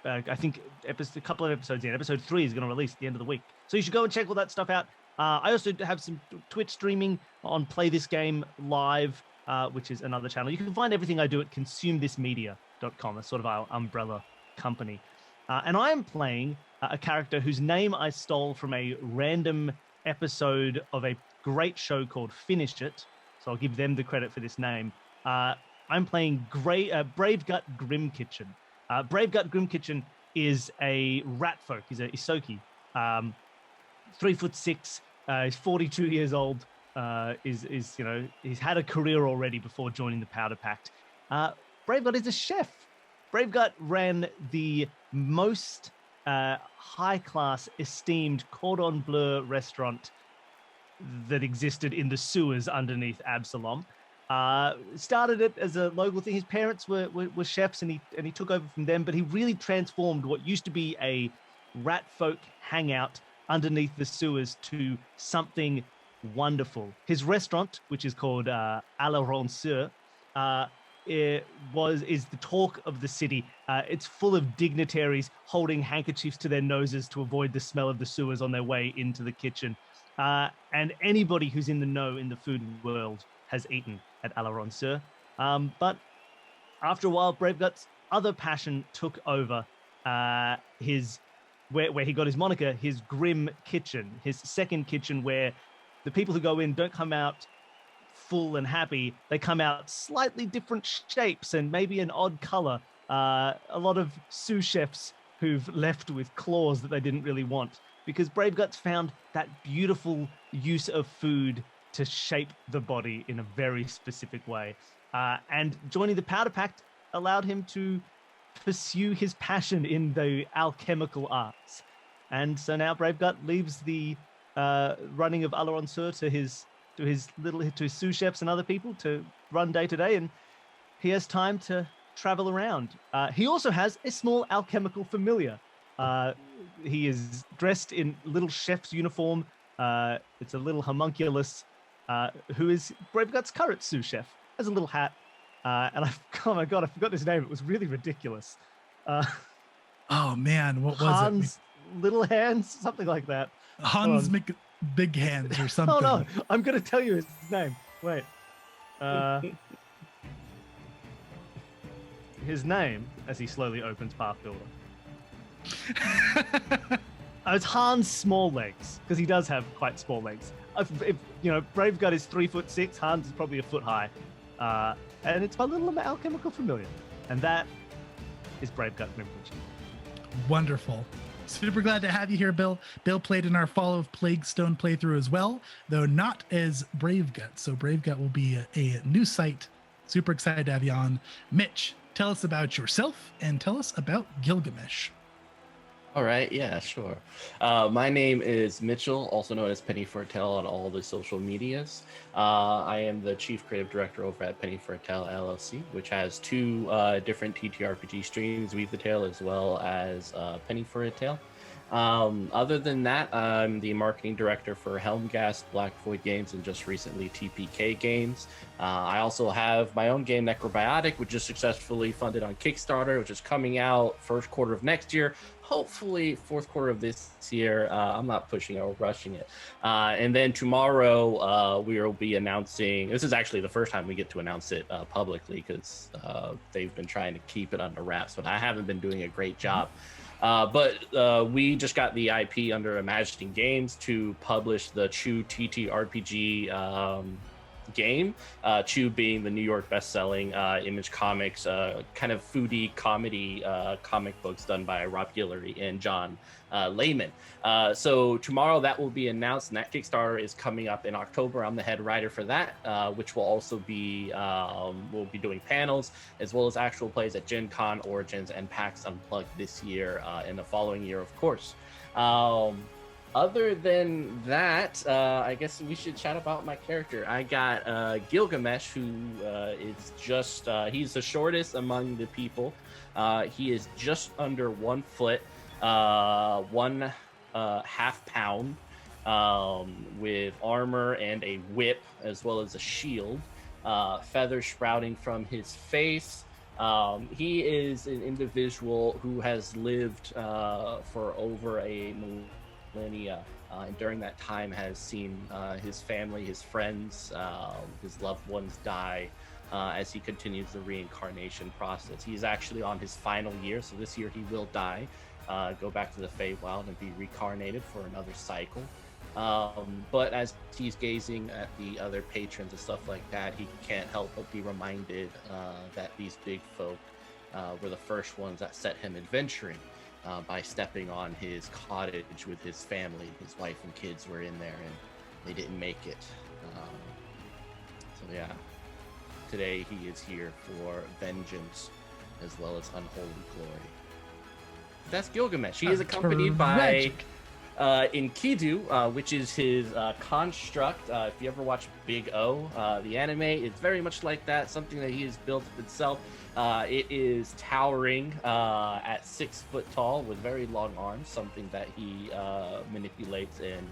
I think, a couple of episodes in. Episode 3 is going to release at the end of the week, so you should go and check all that stuff out. I also have some Twitch streaming on Play This Game Live, which is another channel. You can find everything I do at consumethismedia.com. That's sort of our umbrella company. And I am playing a character whose name I stole from a random episode of a great show called Finish It. so I'll give them the credit for this name. I'm playing Bravegut Grim Kitchen. Bravegut Grim Kitchen is a rat folk. He's a Isoki, 3'6". He's 42 years old. He's had a career already before joining the Powder Pact. Bravegut is a chef. Bravegut ran the most high-class, esteemed cordon bleu restaurant that existed in the sewers underneath Absalom. Started it as a local thing. His parents were chefs, and he took over from them. But he really transformed what used to be a rat folk hangout underneath the sewers to something wonderful. His restaurant, which is called À la Ronceur, is the talk of the city. It's full of dignitaries holding handkerchiefs to their noses to avoid the smell of the sewers on their way into the kitchen. And anybody who's in the know in the food world has eaten at À la Ronceur. But after a while, Bravegut's other passion took over. Where he got his moniker, his Grim Kitchen, his second kitchen, where the people who go in don't come out full and happy. They come out slightly different shapes and maybe an odd color. A lot of sous chefs who've left with claws that they didn't really want, because Bravegut's found that beautiful use of food to shape the body in a very specific way. And joining the Powder Pact allowed him to pursue his passion in the alchemical arts. And so now Bravegut leaves the running of À la Ronceur to his sous chefs and other people to run day to day, and he has time to travel around. He also has a small alchemical familiar. He is dressed in little chef's uniform. It's a little homunculus who is Bravegut's current sous chef. Has a little hat. And oh my god, I forgot his name. It was really ridiculous. Oh man, what was Hans Little Hands, something like that. Hans Big Hands or something. Oh no, I'm gonna tell you his name. Wait. His name, as he slowly opens Path Builder. It's Hans Small Legs, because he does have quite small legs. If Bravegut is 3'6", Hans is probably a foot high. And it's my little alchemical familiar. And that is Bravegut Grim Kitchen. Wonderful. Super glad to have you here, Bill. Bill played in our Fall of Plaguestone playthrough as well, though not as Bravegut. So Bravegut will be a new site. Super excited to have you on. Mitch, tell us about yourself and tell us about Gilgamesh. All right, yeah, sure. My name is Mitchell, also known as Penny for a Tale on all the social medias. I am the Chief Creative Director over at Penny for a Tale LLC, which has two different TTRPG streams, Weave the Tale as well as Penny for a Tale. Other than that, I'm the marketing director for Helmgast, Black Void Games, and just recently TPK Games. I also have my own game, Necrobiotic, which is successfully funded on Kickstarter, which is coming out first quarter of next year. Hopefully fourth quarter of this year. I'm not pushing or rushing it. And then tomorrow we will be announcing, this is actually the first time we get to announce it publicly, because they've been trying to keep it under wraps, but I haven't been doing a great job. But we just got the IP under Imagining Games to publish the Chew TTRPG game. Chew being the New York best-selling Image Comics kind of foodie comedy comic books done by Rob Guillory and John Layman. So tomorrow that will be announced, and that Kickstarter is coming up in October. I'm the head writer for that, which will also be we'll be doing panels as well as actual plays at Gen Con, Origins, and PAX Unplugged this year, and the following year, of course. Other than that, I guess we should chat about my character. I got Gilgamesh, who is just, he's the shortest among the people. He is just under 1 foot, 1.5 pound, with armor and a whip, as well as a shield, feathers sprouting from his face. He is an individual who has lived for over a millennia, and during that time has seen his family, his friends, his loved ones die as he continues the reincarnation process. He's actually on his final year, so this year he will die, go back to the Feywild and be reincarnated for another cycle. But as he's gazing at the other patrons and stuff like that, he can't help but be reminded that these big folk were the first ones that set him adventuring by stepping on his cottage with his family. His wife and kids were in there, and they didn't make it. So yeah, today he is here for vengeance as well as unholy glory. That's Gilgamesh. He is accompanied by Enkidu, which is his construct. If you ever watch Big O, the anime, it's very much like that, something that he has built himself. It is towering at 6 foot tall with very long arms, something that he manipulates and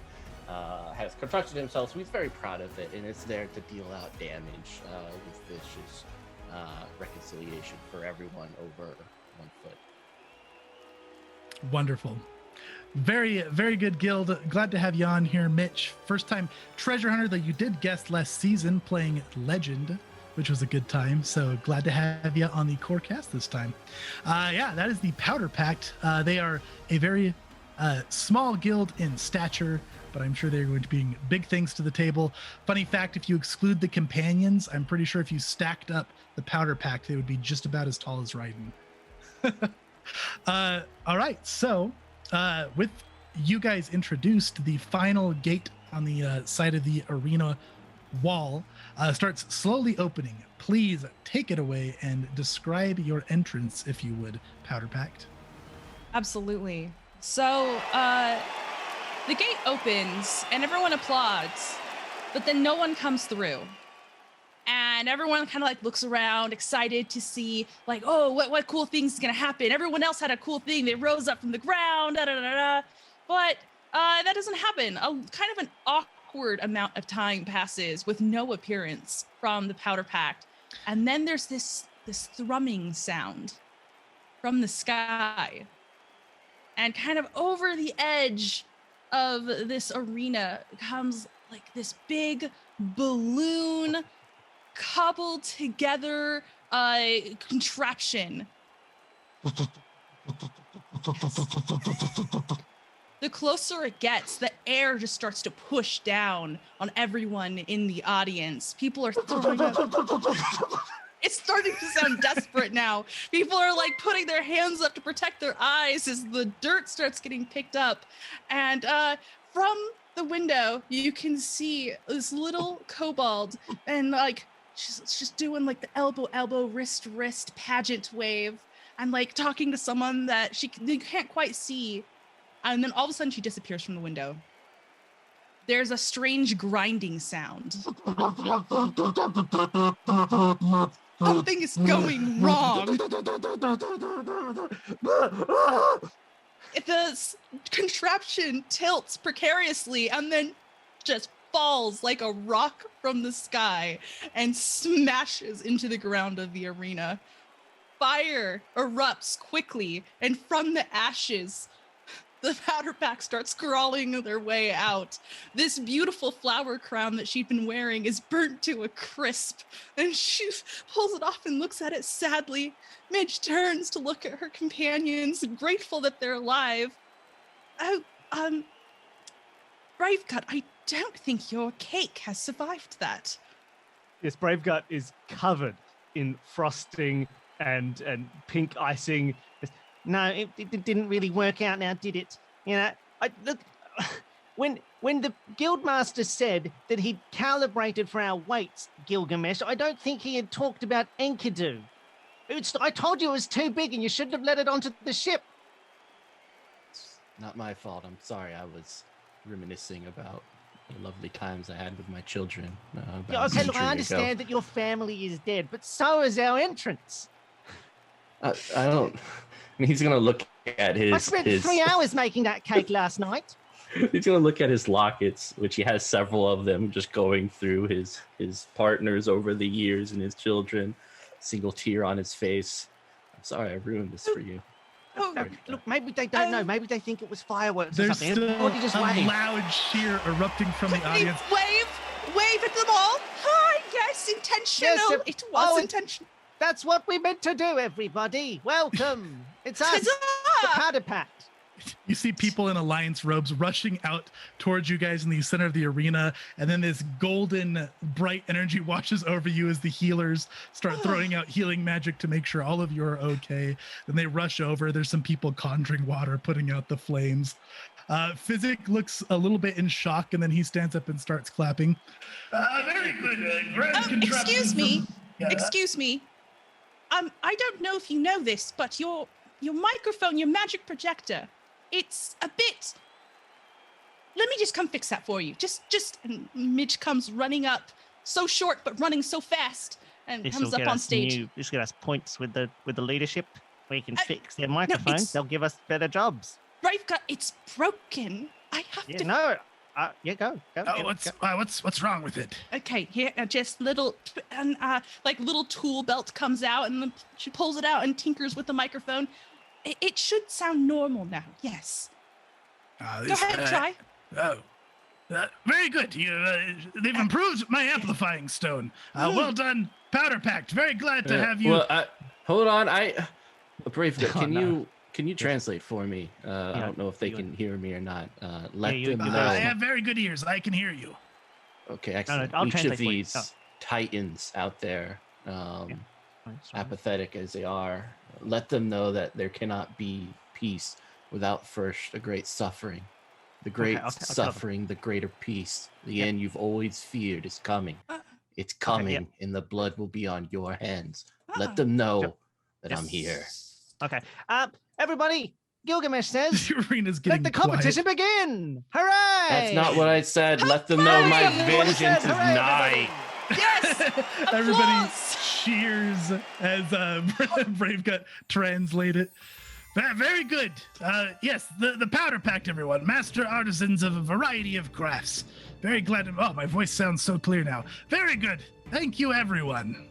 has constructed himself. So he's very proud of it, and it's there to deal out damage with vicious reconciliation for everyone over 1 foot. Wonderful. Very, very good guild. Glad to have you on here, Mitch. First time treasure hunter that you did guest last season playing Legend, which was a good time. So glad to have you on the core cast this time. Yeah, that is the Powder Pact. They are a very small guild in stature, but I'm sure they're going to bring big things to the table. Funny fact, if you exclude the companions, I'm pretty sure if you stacked up the Powder Pact, they would be just about as tall as Raiden. All right, so with you guys introduced, the final gate on the side of the arena wall starts slowly opening. Please take it away and describe your entrance, if you would, Powder Pact. Absolutely. So the gate opens and everyone applauds, but then no one comes through. And everyone kind of like looks around, excited to see like, oh, what cool things is gonna happen. Everyone else had a cool thing. They rose up from the ground, but that doesn't happen. Kind of an awkward amount of time passes with no appearance from the Powder Pact. And then there's this thrumming sound from the sky. And kind of over the edge of this arena comes like this big balloon cobbled together contraption. The closer it gets, the air just starts to push down on everyone in the audience. People are throwing up. It's starting to sound desperate now. People are like putting their hands up to protect their eyes as the dirt starts getting picked up. And from the window, you can see this little kobold, and like she's doing like the elbow, wrist pageant wave, and like talking to someone that you can't quite see. And then all of a sudden she disappears from the window. There's a strange grinding sound. Something is going wrong. The contraption tilts precariously and then just falls like a rock from the sky and smashes into the ground of the arena. Fire erupts quickly, and from the ashes, the Powder Pack starts crawling their way out. This beautiful flower crown that she'd been wearing is burnt to a crisp, and she pulls it off and looks at it sadly. Midge turns to look at her companions, grateful that they're alive. Bravegut, I don't think your cake has survived that. Yes, Bravegut is covered in frosting and pink icing. No, it didn't really work out now, did it? You know, look, when the guildmaster said that he'd calibrated for our weights, Gilgamesh, I don't think he had talked about Enkidu. I told you it was too big and you shouldn't have let it onto the ship. It's not my fault. I'm sorry. I was reminiscing about the lovely times I had with my children. Yeah, okay, look, I understand that your family is dead, but so is our entrance. I don't... I mean, he's going to look at his... I spent 3 hours making that cake last night. He's going to look at his lockets, which he has several of them, just going through his partners over the years and his children. Single tear on his face. I'm sorry I ruined this for you. Look, maybe they don't know. Maybe they think it was fireworks or There's something. still Everybody just wave. a loud cheer erupting from the audience. Wave at them all. Hi, yes, intentional. Yes, it was intentional. That's what we meant to do, everybody. Welcome. It's us, the Powder Pact. You see people in alliance robes rushing out towards you guys in the center of the arena, and then this golden bright energy washes over you as the healers start throwing out healing magic to make sure all of you are okay. Then they rush over. There's some people conjuring water, putting out the flames. Fizzix looks a little bit in shock, and then he stands up and starts clapping. Very good. Grand contraption Excuse me. from- Yeah. Excuse me. I don't know if you know this, but your microphone, your magic projector, it's a bit. Let me just come fix that for you. Just. And Midge comes running up, so short but running so fast, and comes up on stage. This will get us points with the leadership. We can fix their microphones. They'll give us better jobs. Bravegut, it's broken. I have to. No. Go. What's wrong with it? Okay, here, just little, and like little tool belt comes out, and then she pulls it out and tinkers with the microphone. It should sound normal now. Yes. Go ahead, try. Very good. They've improved my amplifying stone. Well done, Powder Pact. Very glad to have you. Well, hold on. Bravegut, can you translate for me? I don't know if they can hear me or not. Let them know. I have very good ears. I can hear you. Okay, excellent. I'll Each translate of for you. these titans out there, apathetic as they are, let them know that there cannot be peace without first a great suffering. The great suffering, the greater peace. The end you've always feared is coming. It's coming, and the blood will be on your hands. Let them know that I'm here. Okay. Everybody, Gilgamesh says, The arena's getting let the competition begin. Hooray! That's not what I said. Let them know my vengeance is nigh. Yes! Everybody cheers as Bravegut translate it. Very good. Yes, the Powder Pact, everyone. Master artisans of a variety of crafts. Very glad to... Oh, my voice sounds so clear now. Very good. Thank you, everyone.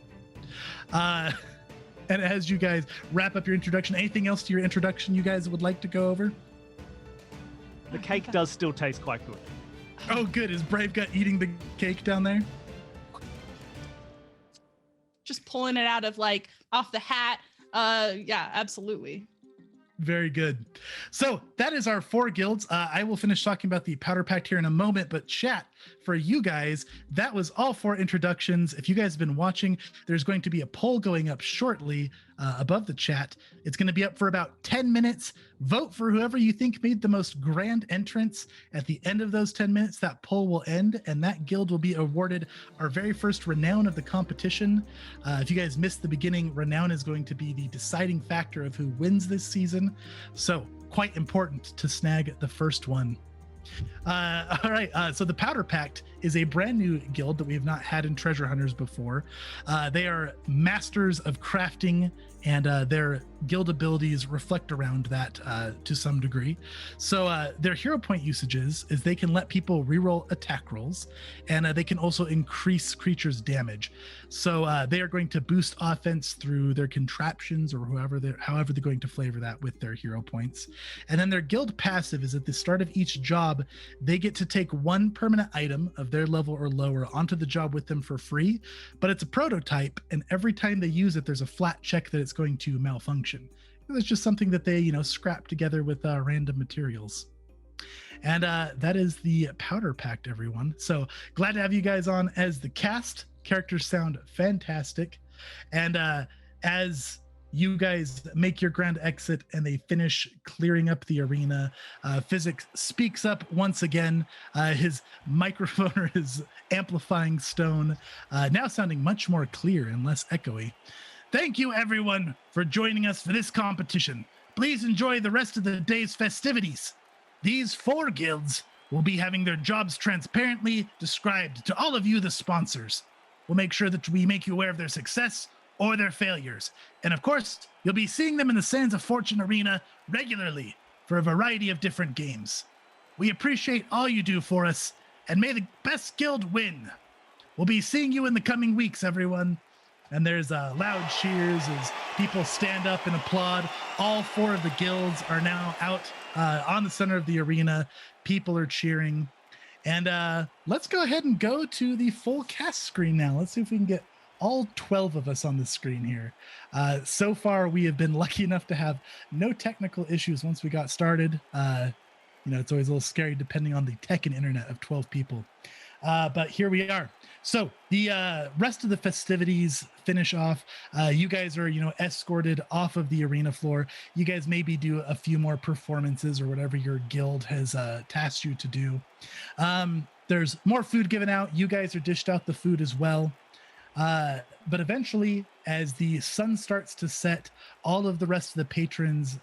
And as you guys wrap up your introduction, anything else to your introduction you guys would like to go over? The cake does still taste quite good. Oh, good. Is Bravegut eating the cake down there? Just pulling it out of off the hat. Yeah, absolutely. Very good. So that is our 4 guilds. I will finish talking about the Powder Pact here in a moment, but chat, for you guys, that was all 4 introductions. If you guys have been watching, there's going to be a poll going up shortly above the chat. It's going to be up for about 10 minutes. Vote for whoever you think made the most grand entrance. At the end of those 10 minutes, that poll will end, and that guild will be awarded our very first renown of the competition. If you guys missed the beginning, renown is going to be the deciding factor of who wins this season. So quite important to snag the first one. All right, so the Powder Pact is a brand new guild that we have not had in Treasure Hunters before. They are masters of crafting, and their guild abilities reflect around that to some degree. So their hero point usages is they can let people reroll attack rolls, and they can also increase creatures' damage. So they are going to boost offense through their contraptions or however they're going to flavor that with their hero points. And then their guild passive is at the start of each job, they get to take 1 permanent item of their level or lower onto the job with them for free, but it's a prototype, and every time they use it, there's a flat check that it's going to malfunction. It's just something that they, scrap together with random materials. And that is the Powder Pact, everyone. So glad to have you guys on as the cast. Characters sound fantastic. And as you guys make your grand exit and they finish clearing up the arena, Fizzix speaks up once again. His microphone or his amplifying stone now sounding much more clear and less echoey. Thank you, everyone, for joining us for this competition. Please enjoy the rest of the day's festivities. These 4 guilds will be having their jobs transparently described to all of you, the sponsors. We'll make sure that we make you aware of their success or their failures. And of course, you'll be seeing them in the Sands of Fortune Arena regularly for a variety of different games. We appreciate all you do for us, and may the best guild win. We'll be seeing you in the coming weeks, everyone. And there's loud cheers as people stand up and applaud. All 4 of the guilds are now out on the center of the arena. People are cheering. And let's go ahead and go to the full cast screen now. Let's see if we can get all 12 of us on the screen here. So far, we have been lucky enough to have no technical issues once we got started. It's always a little scary depending on the tech and internet of 12 people. But here we are. So the rest of the festivities finish off. You guys are, escorted off of the arena floor. You guys maybe do a few more performances or whatever your guild has tasked you to do. There's more food given out. You guys are dished out the food as well. But eventually, as the sun starts to set, all of the rest of the patrons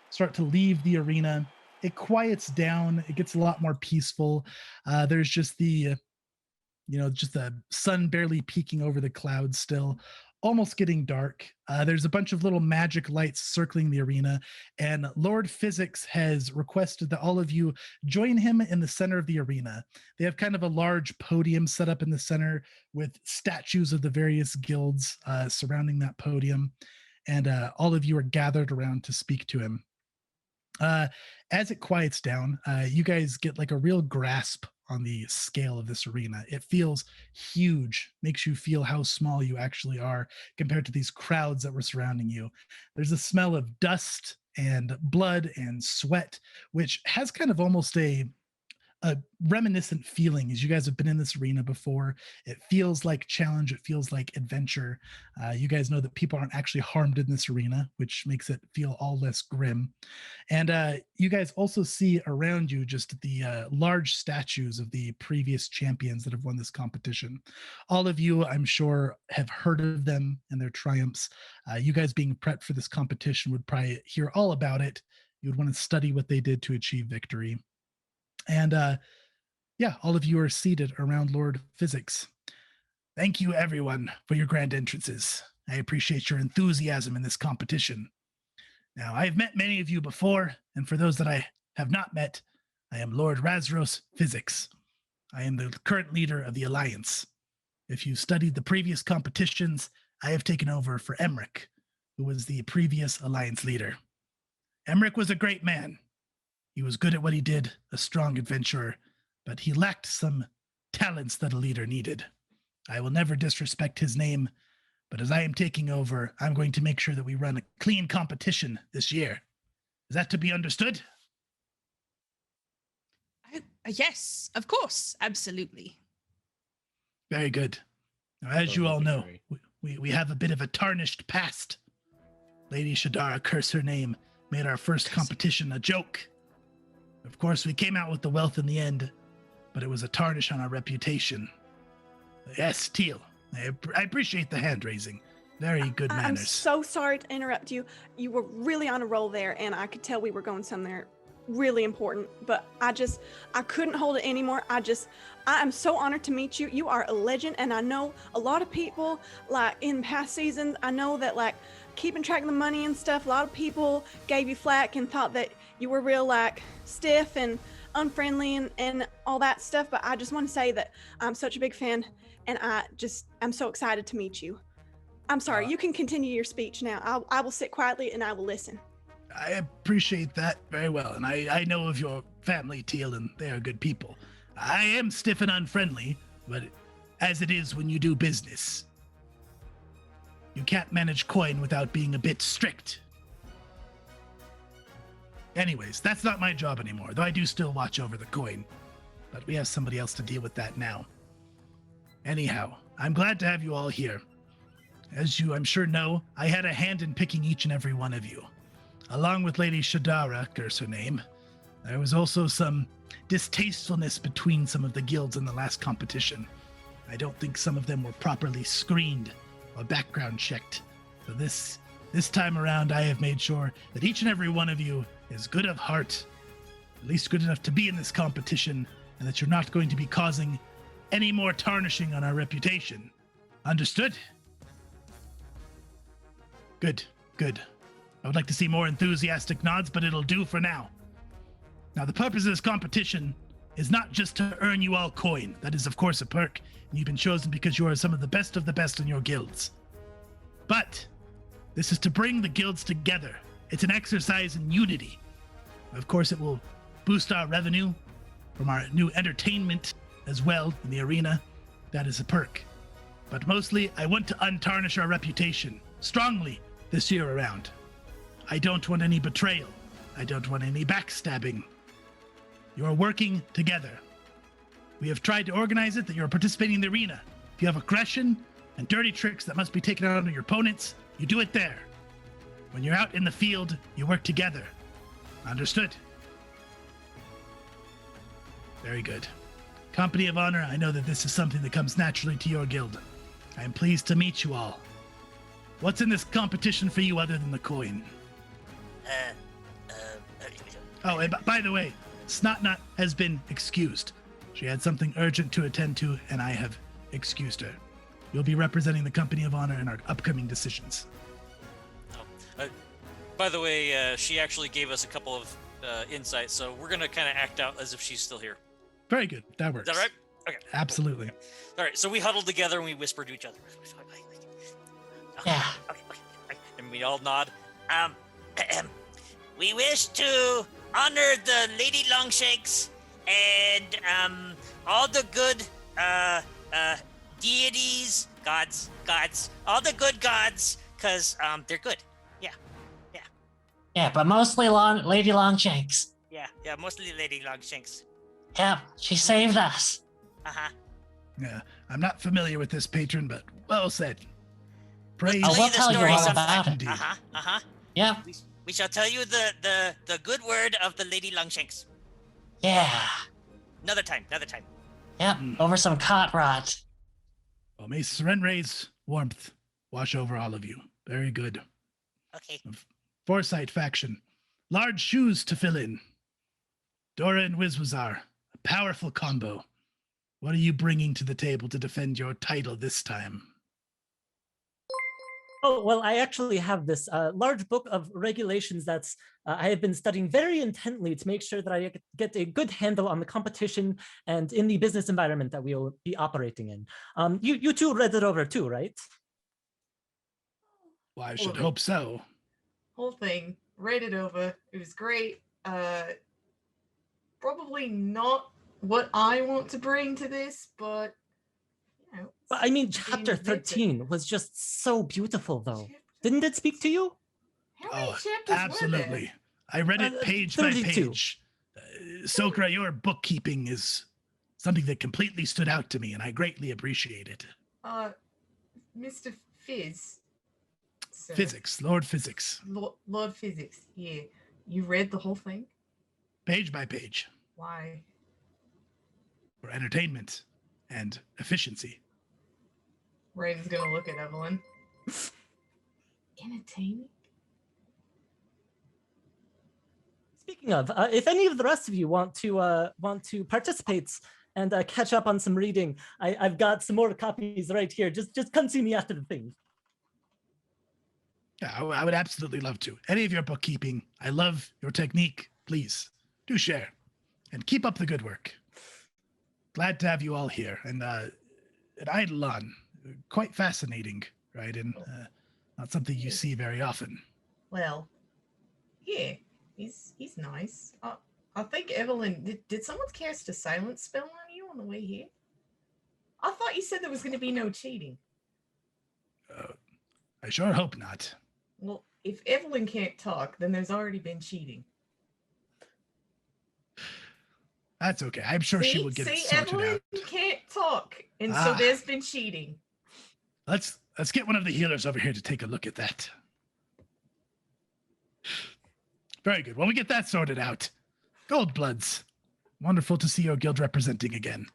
start to leave the arena. It quiets down. It gets a lot more peaceful. There's just the sun barely peeking over the clouds still, almost getting dark. There's a bunch of little magic lights circling the arena, and Lord Fizzix has requested that all of you join him in the center of the arena. They have kind of a large podium set up in the center with statues of the various guilds surrounding that podium, and all of you are gathered around to speak to him. As it quiets down, you guys get like a real grasp on the scale of this arena. It feels huge, makes you feel how small you actually are compared to these crowds that were surrounding you. There's a smell of dust and blood and sweat, which has kind of almost a reminiscent feeling, as you guys have been in this arena before. It feels like challenge. It feels like adventure. You guys know that people aren't actually harmed in this arena, which makes it feel all less grim. And you guys also see around you just the large statues of the previous champions that have won this competition. All of you, I'm sure, have heard of them and their triumphs. You guys being prepped for this competition would probably hear all about it. You would want to study what they did to achieve victory. And all of you are seated around Lord Fizzix. Thank you, everyone, for your grand entrances. I appreciate your enthusiasm in this competition. Now, I've met many of you before, and for those that I have not met, I am Lord Rasros Fizzix. I am the current leader of the Alliance. If you studied the previous competitions, I have taken over for Emmerick, who was the previous Alliance leader. Emmerick was a great man. He was good at what he did, a strong adventurer, but he lacked some talents that a leader needed. I will never disrespect his name, but as I am taking over, I'm going to make sure that we run a clean competition this year. Is that to be understood? Yes, of course, absolutely. Very good. Now, as you all know, we have a bit of a tarnished past. Lady Shadara, curse her name, made our first competition a joke. Of course, we came out with the wealth in the end, but it was a tarnish on our reputation. Yes, Teal, I appreciate the hand raising. Very good manners. I'm so sorry to interrupt you. You were really on a roll there, and I could tell we were going somewhere really important, but I couldn't hold it anymore. I am so honored to meet you. You are a legend, and I know a lot of people, like in past seasons, I know that like keeping track of the money and stuff, a lot of people gave you flack and thought that you were real like stiff and unfriendly and all that stuff, but I just want to say that I'm such a big fan, and I'm so excited to meet you. I'm sorry, you can continue your speech now. I will sit quietly and I will listen. I appreciate that very well, and I know of your family, Teal, and they are good people. I am stiff and unfriendly, but as it is when you do business, you can't manage coin without being a bit strict. Anyways, that's not my job anymore, though I do still watch over the coin, but we have somebody else to deal with that now. Anyhow, I'm glad to have you all here. As you, I'm sure, know, I had a hand in picking each and every one of you. Along with Lady Shadara, curse her name, there was also some distastefulness between some of the guilds in the last competition. I don't think some of them were properly screened or background checked. So this time around, I have made sure that each and every one of you is good of heart, at least good enough to be in this competition, and that you're not going to be causing any more tarnishing on our reputation. Understood? Good. I would like to see more enthusiastic nods, but it'll do for now. Now, the purpose of this competition is not just to earn you all coin. That is, of course, a perk, and you've been chosen because you are some of the best in your guilds. But this is to bring the guilds together. It's an exercise in unity. Of course, it will boost our revenue from our new entertainment as well in the arena. That is a perk. But mostly, I want to untarnish our reputation strongly this year around. I don't want any betrayal. I don't want any backstabbing. You're working together. We have tried to organize it that you're participating in the arena. If you have aggression and dirty tricks that must be taken out on your opponents, you do it there. When you're out in the field, you work together. Understood? Very good. Company of Honor, I know that this is something that comes naturally to your guild. I am pleased to meet you all. What's in this competition for you other than the coin? Oh, and by the way, Snotnut has been excused. She had something urgent to attend to, and I have excused her. You'll be representing the Company of Honor in our upcoming decisions. By the way, she actually gave us a couple of insights, so we're going to kind of act out as if she's still here. Very good. That works. Is that right? Okay. Absolutely. All right, so we huddled together and we whispered to each other. Yeah. Okay. And we all nod. We wish to honor the Lady Longshanks and all the good deities, gods, all the good gods, because they're good. Yeah, but mostly Lady Longshanks. Yeah, mostly Lady Longshanks. Yeah, she saved us. Yeah, I'm not familiar with this patron, but well said. Praise. I will tell you all about it. Yeah. We shall tell you the good word of the Lady Longshanks. Yeah. Another time. Yep, over some cot rot. Well, may Serenray's warmth wash over all of you. Very good. Okay. Foresight faction. Large shoes to fill in. Dora and Wizwazar. A powerful combo. What are you bringing to the table to defend your title this time? Oh, well, I actually have this large book of regulations that's I have been studying very intently to make sure that I get a good handle on the competition and in the business environment that we will be operating in. You two read it over too, right? Well, I should hope so. Whole thing, read it over. It was great. Probably not what I want to bring to this, but you know. But I mean, chapter 13 was just so beautiful, though. Didn't it speak to you? How many chapters absolutely. were there? I read it page 32. by page. Sokra, your bookkeeping is something that completely stood out to me, and I greatly appreciate it. Mr. Fizz. Sir. Fizzix, Lord Fizzix. Lord Fizzix, yeah. You read the whole thing? Page by page. Why? For entertainment and efficiency. Raven's gonna look at Evelyn. Entertainment? Speaking of, if any of the rest of you want to participate and catch up on some reading, I've got some more copies right here. Just come see me after the thing. Yeah, I would absolutely love to. Any of your bookkeeping. I love your technique. Please do share and keep up the good work. Glad to have you all here. And Eidolon, quite fascinating, right? And not something you see very often. Well, yeah, he's nice. I think Evelyn, did someone cast a silence spell on you on the way here? I thought you said there was going to be no cheating. I sure hope not. Well, if Evelyn can't talk, then there's already been cheating. That's okay. I'm sure she will get it sorted Evelyn out. Can't talk, and so there's been cheating. Let's get one of the healers over here to take a look at that. Very good. Well, we get that sorted out. Goldbloods. Wonderful to see your guild representing again.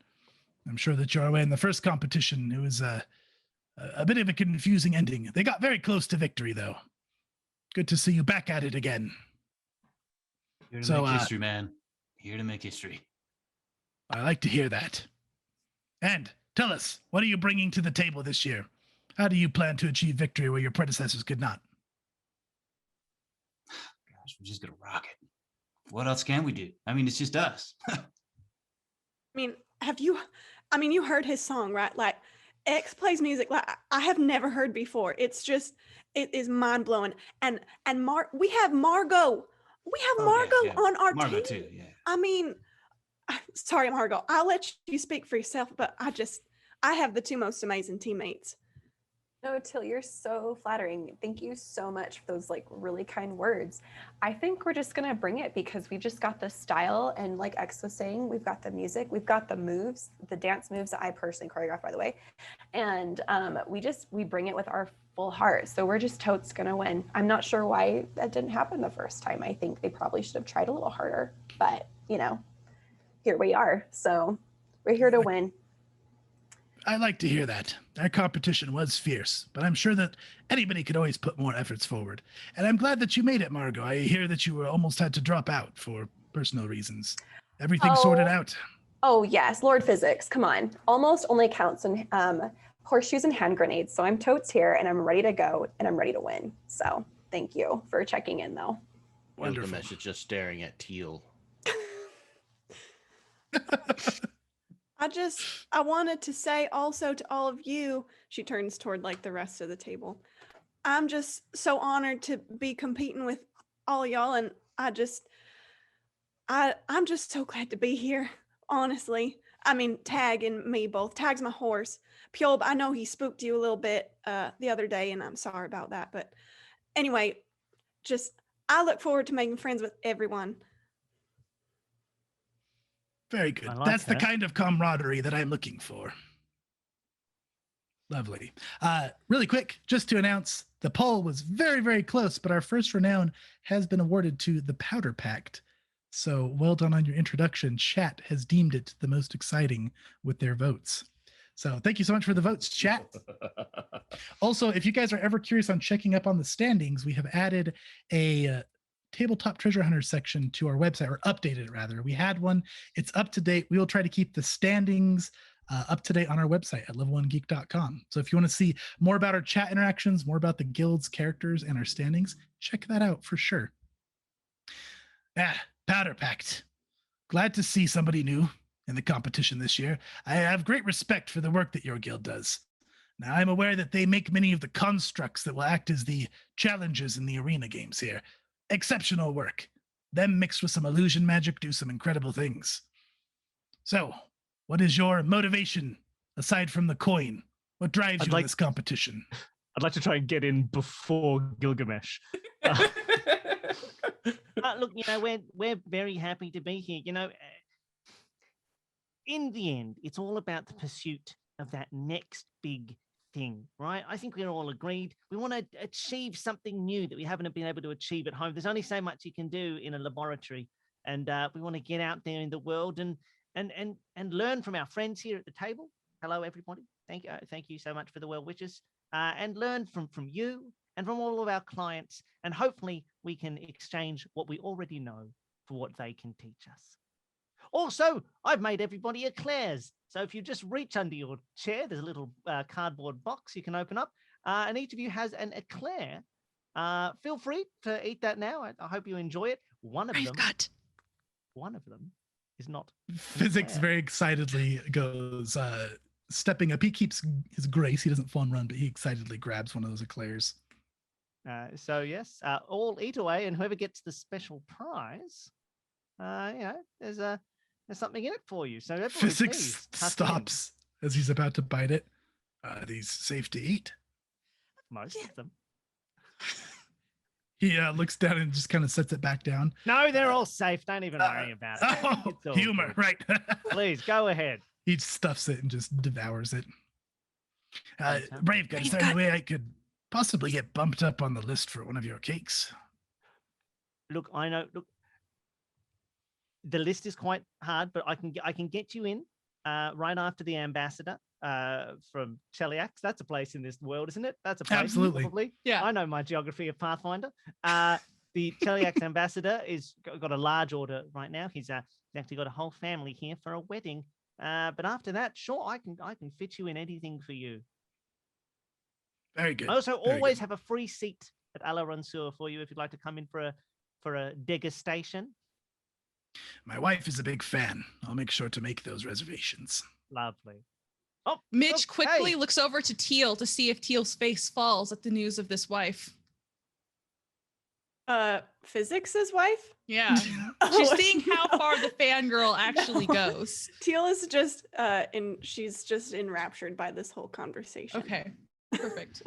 I'm sure that you're away in the first competition. It was a bit of a confusing ending. They got very close to victory, though. Good to see you back at it again. Here to make history, man. Here to make history. I like to hear that. And tell us, what are you bringing to the table this year? How do you plan to achieve victory where your predecessors could not? Gosh, we're just gonna rock it. What else can we do? I mean, it's just us. You heard his song, right? Like, X plays music like I have never heard before. It is mind blowing. And we have Margot. We have Margot on our Margot team. too, yeah. I mean, sorry, Margot. I'll let you speak for yourself, but I have the two most amazing teammates. No, Till, you're so flattering. Thank you so much for those like really kind words. I think we're just gonna bring it because we just got the style, and like X was saying, we've got the music, we've got the moves, the dance moves that I personally choreographed, by the way, and we bring it with our full heart. So we're just totes gonna win. I'm not sure why that didn't happen the first time. I think they probably should have tried a little harder, but here we are. So we're here to win. I like to hear that. Our competition was fierce, but I'm sure that anybody could always put more efforts forward. And I'm glad that you made it, Margot. I hear that you almost had to drop out for personal reasons. Everything sorted out. Oh yes, Lord Fizzix, come on. Almost only counts in horseshoes and hand grenades. So I'm totes here and I'm ready to go and I'm ready to win. So thank you for checking in though. Wonderful. Gilgamesh is just staring at Teal. I wanted to say also to all of you, she turns toward like the rest of the table. I'm just so honored to be competing with all y'all, and I'm just so glad to be here, honestly. I mean, Tag and me both. Tag's my horse. Pjob, I know he spooked you a little bit the other day, and I'm sorry about that. But anyway, I look forward to making friends with everyone. Very good. That's the kind of camaraderie that I'm looking for. Lovely. Really quick, just to announce, the poll was very, very close, but our first renown has been awarded to the Powder Pact. So well done on your introduction. Chat has deemed it the most exciting with their votes. So thank you so much for the votes, chat. Also, if you guys are ever curious on checking up on the standings, we have added a Tabletop Treasure Hunters section to our website, or updated it rather. We had one. It's up to date. We will try to keep the standings up to date on our website at level1geek.com. So if you want to see more about our chat interactions, more about the guild's characters and our standings, check that out for sure. Powder Pact. Glad to see somebody new in the competition this year. I have great respect for the work that your guild does. Now, I'm aware that they make many of the constructs that will act as the challenges in the arena games here. Exceptional work. Them mixed with some illusion magic do some incredible things. So, what is your motivation aside from the coin? What drives you in this competition? I'd like to try and get in before Gilgamesh. Look, we're very happy to be here. In the end, it's all about the pursuit of that next big thing, right? I think we're all agreed. We want to achieve something new that we haven't been able to achieve at home. There's only so much you can do in a laboratory, and we want to get out there in the world and learn from our friends here at the table. Hello, everybody. Thank you so much for the well wishes, and learn from you and from all of our clients, and hopefully we can exchange what we already know for what they can teach us. Also, I've made everybody eclairs. So if you just reach under your chair, there's a little cardboard box you can open up, and each of you has an eclair. Feel free to eat that now. I hope you enjoy it. One of them is not. Fizzix very excitedly goes, stepping up. He keeps his grace. He doesn't fun run, but he excitedly grabs one of those eclairs. So yes, all eat away, and whoever gets the special prize, there's something in it for you. So Fizzix stops as he's about to bite it. Are these safe to eat? Most of them. He looks down and just kind of sets it back down. No, they're all safe. Don't even worry about it. Oh, humor, right. Please, go ahead. He stuffs it and just devours it. Brave guy, is there any way I could possibly get bumped up on the list for one of your cakes? Look, I know. Look, the list is quite hard, but I can get you in right after the ambassador from Cheliax. That's a place in this world, isn't it? That's a place. Absolutely. Probably. Yeah. I know my geography of Pathfinder. The Cheliax ambassador is got a large order right now. He's actually got a whole family here for a wedding. But after that, sure, I can fit you in anything for you. Very good. I also always have a free seat at Alarunsur for you if you'd like to come in for a degustation. My wife is a big fan. I'll make sure to make those reservations. Lovely. Oh, Mitch quickly looks over to Teal to see if Teal's face falls at the news of this wife. Fizzix's wife? Yeah. She's seeing how far the fangirl actually goes. Teal is just she's just enraptured by this whole conversation. Okay. Perfect.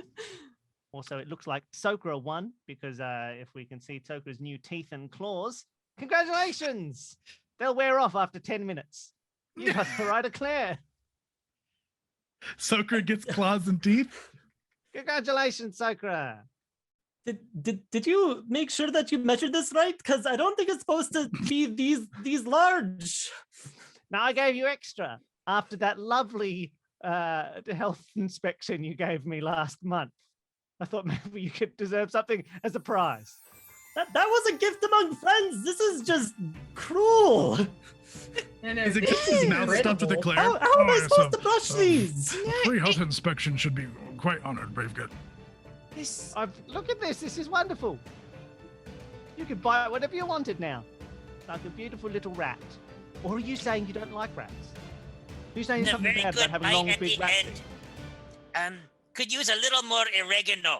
Also, it looks like Sokra won because if we can see Sokra's new teeth and claws, congratulations! They'll wear off after 10 minutes. You got the right of Claire. Sokra gets claws and teeth. Congratulations, Sokra. Did you make sure that you measured this right? Because I don't think it's supposed to be these large. Now I gave you extra after that lovely health inspection you gave me last month. I thought maybe you could deserve something as a prize. That was a gift among friends. This is just cruel. Is it just his mouth stuffed with a Claire? How am I supposed to brush these? A free health inspection should be quite honored, Brave Good. Look at this. This is wonderful. You can buy whatever you wanted now. Like a beautiful little rat. Or are you saying you don't like rats? Are you saying something very bad good about having bite long, at big the rats? end. Could use a little more oregano.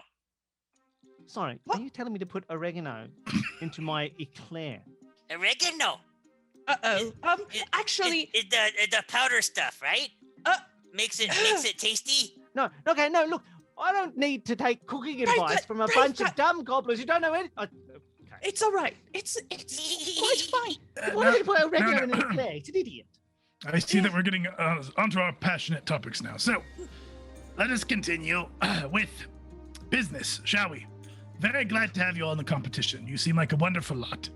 Sorry, are you telling me to put oregano into my eclair? Oregano. Uh-oh. Actually, It's the powder stuff, right? Makes it tasty. No, okay, no, look, I don't need to take cooking advice from a bunch of dumb gobblers who don't know anything. it's all right. It's quite fine. Why do we put oregano in an eclair? It's an idiot. I see that we're getting onto our passionate topics now. So, let us continue with business, shall we? Very glad to have you all in the competition. You seem like a wonderful lot.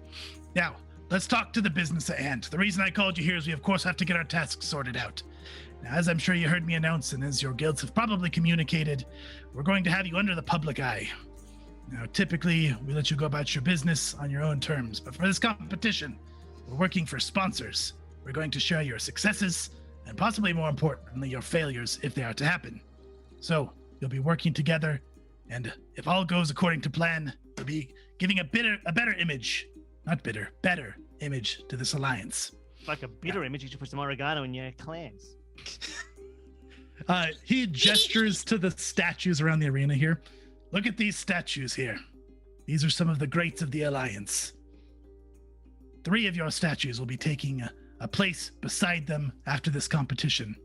Now, let's talk to the business at hand. The reason I called you here is we, of course, have to get our tasks sorted out. Now, as I'm sure you heard me announce, and as your guilds have probably communicated, we're going to have you under the public eye. Now, typically, we let you go about your business on your own terms, but for this competition, we're working for sponsors. We're going to share your successes, and possibly more importantly, your failures if they are to happen. So, you'll be working together, and if all goes according to plan, we'll be giving a better image to this alliance. Like a bitter image, you should put some oregano in your clans. He gestures to the statues around the arena here. Look at these statues here. These are some of the greats of the alliance. 3 of your statues will be taking a place beside them after this competition.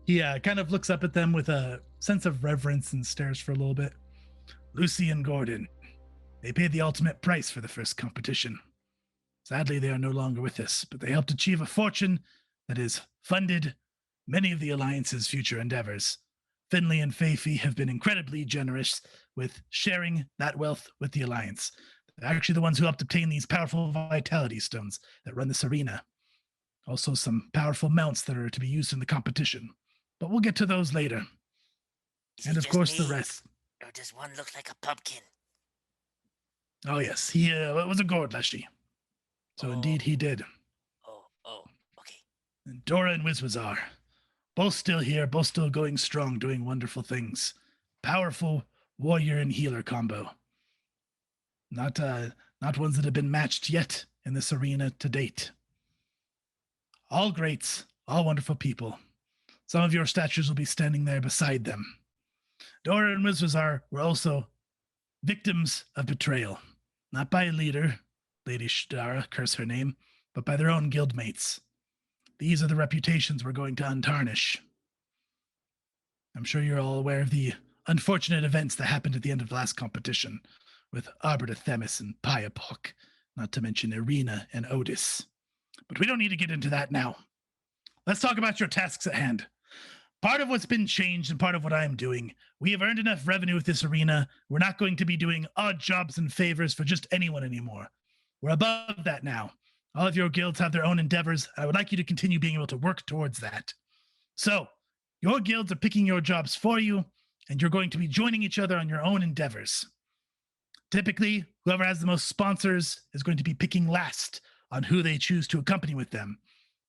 He kind of looks up at them with a sense of reverence and stares for a little bit. Lucy and Gordon, they paid the ultimate price for the first competition. Sadly, they are no longer with us, but they helped achieve a fortune that has funded many of the Alliance's future endeavors. Finley and Faifey have been incredibly generous with sharing that wealth with the Alliance. They're actually the ones who helped obtain these powerful vitality stones that run this arena. Also, some powerful mounts that are to be used in the competition. But we'll get to those later. And of course, the rest. Or does one look like a pumpkin? Oh, yes. He was a Gordlashi. So indeed he did. Oh, okay. And Dora and Wizwazar, both still here, both still going strong, doing wonderful things. Powerful warrior and healer combo. Not ones that have been matched yet in this arena to date. All greats, all wonderful people. Some of your statues will be standing there beside them. Dora and Wizwazar were also victims of betrayal. Not by a leader, Lady Shadara, curse her name, but by their own guildmates. These are the reputations we're going to untarnish. I'm sure you're all aware of the unfortunate events that happened at the end of the last competition with Arbiter Themis and Pyapok, not to mention Irina and Otis. But we don't need to get into that now. Let's talk about your tasks at hand. Part of what's been changed and part of what I'm doing, we have earned enough revenue with this arena. We're not going to be doing odd jobs and favors for just anyone anymore. We're above that now. All of your guilds have their own endeavors. I would like you to continue being able to work towards that. So, your guilds are picking your jobs for you, and you're going to be joining each other on your own endeavors. Typically, whoever has the most sponsors is going to be picking last on who they choose to accompany with them.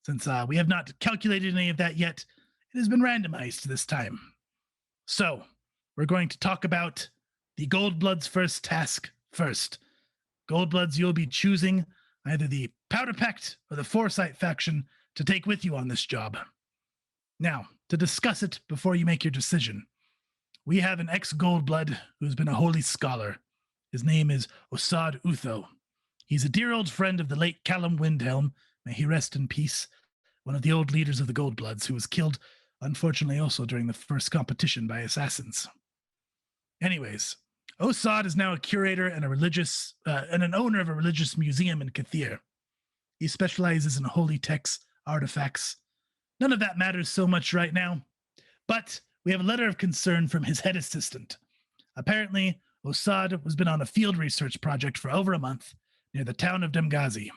Since we have not calculated any of that yet, it has been randomized this time. So, we're going to talk about the Goldbloods' first task first. Goldbloods, you'll be choosing either the Powder Pact or the Foresight faction to take with you on this job. Now, to discuss it before you make your decision, we have an ex-Goldblood who's been a holy scholar. His name is Osad Utho. He's a dear old friend of the late Callum Windhelm, may he rest in peace, one of the old leaders of the Goldbloods, who was killed, unfortunately also during the first competition by assassins. Anyways, Osad is now a curator and an owner of a religious museum in Kathir. He specializes in holy texts, artifacts. None of that matters so much right now, but we have a letter of concern from his head assistant. Apparently, Osad has been on a field research project for over a month near the town of Demghazi.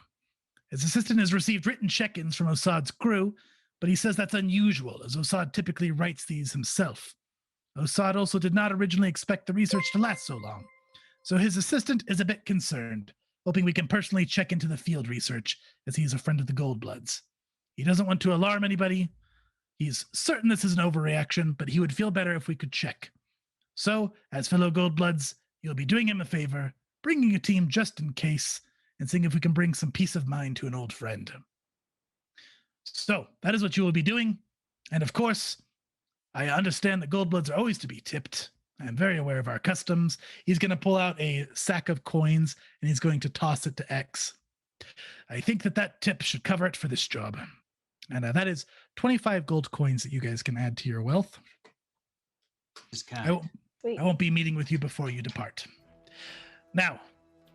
His assistant has received written check-ins from Osad's crew, but he says that's unusual, as Osad typically writes these himself. Osad also did not originally expect the research to last so long, so his assistant is a bit concerned, hoping we can personally check into the field research, as he is a friend of the Goldbloods. He doesn't want to alarm anybody. He's certain this is an overreaction, but he would feel better if we could check. So, as fellow Goldbloods, you'll be doing him a favor, bringing a team just in case, and seeing if we can bring some peace of mind to an old friend. So, that is what you will be doing. And of course, I understand that Goldbloods are always to be tipped. I am very aware of our customs. He's going to pull out a sack of coins, and he's going to toss it to X. I think that tip should cover it for this job. And that is 25 gold coins that you guys can add to your wealth. I won't be meeting with you before you depart. Now,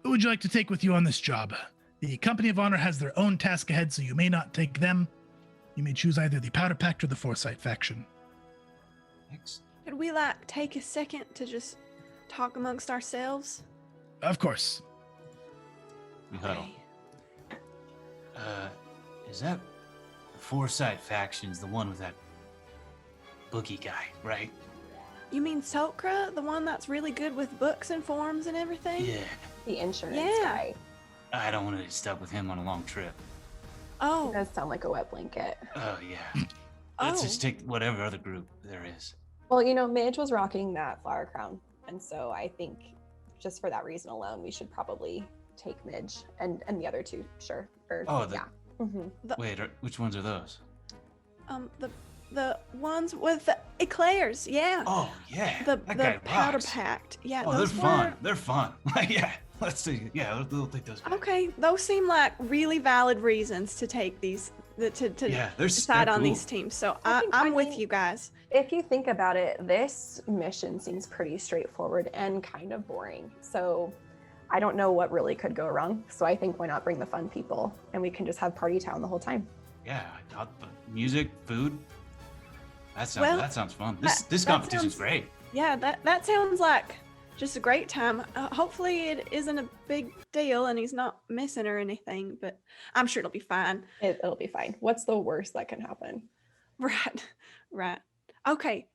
who would you like to take with you on this job? The Company of Honor has their own task ahead, so you may not take them. You may choose either the Powder Pact or the Foresight faction. Thanks. Could we take a second to just talk amongst ourselves? Of course. We huddle. Is that Foresight faction's the one with that bookie guy, right? You mean Sokra, the one that's really good with books and forms and everything? Yeah. The insurance Yeah. guy. I don't want to get stuck with him on a long trip. Oh. It does sound like a wet blanket. Oh, yeah. Let's just take whatever other group there is. Well, Midge was rocking that flower crown. And so I think just for that reason alone, we should probably take Midge and the other two, sure. Yeah. Mm-hmm. Wait, which ones are those? The ones with the eclairs, yeah. Oh, yeah. The that guy Powder rocks. Pact. Yeah, Oh, those they're fun. were- They're fun. Yeah. Let's see. Yeah, we'll take those guys. Okay, those seem like really valid reasons to take these to Yeah, decide they're on cool. these teams. So I'm with you guys. If you think about it, this mission seems pretty straightforward and kind of boring. So I don't know what really could go wrong. So I think why not bring the fun people and we can just have party town the whole time. Yeah, music, food. That sounds fun. This that competition's sounds- great. Yeah, that sounds like just a great time. Hopefully it isn't a big deal and he's not missing or anything, but I'm sure it'll be fine. It'll be fine. What's the worst that can happen? Right. Okay,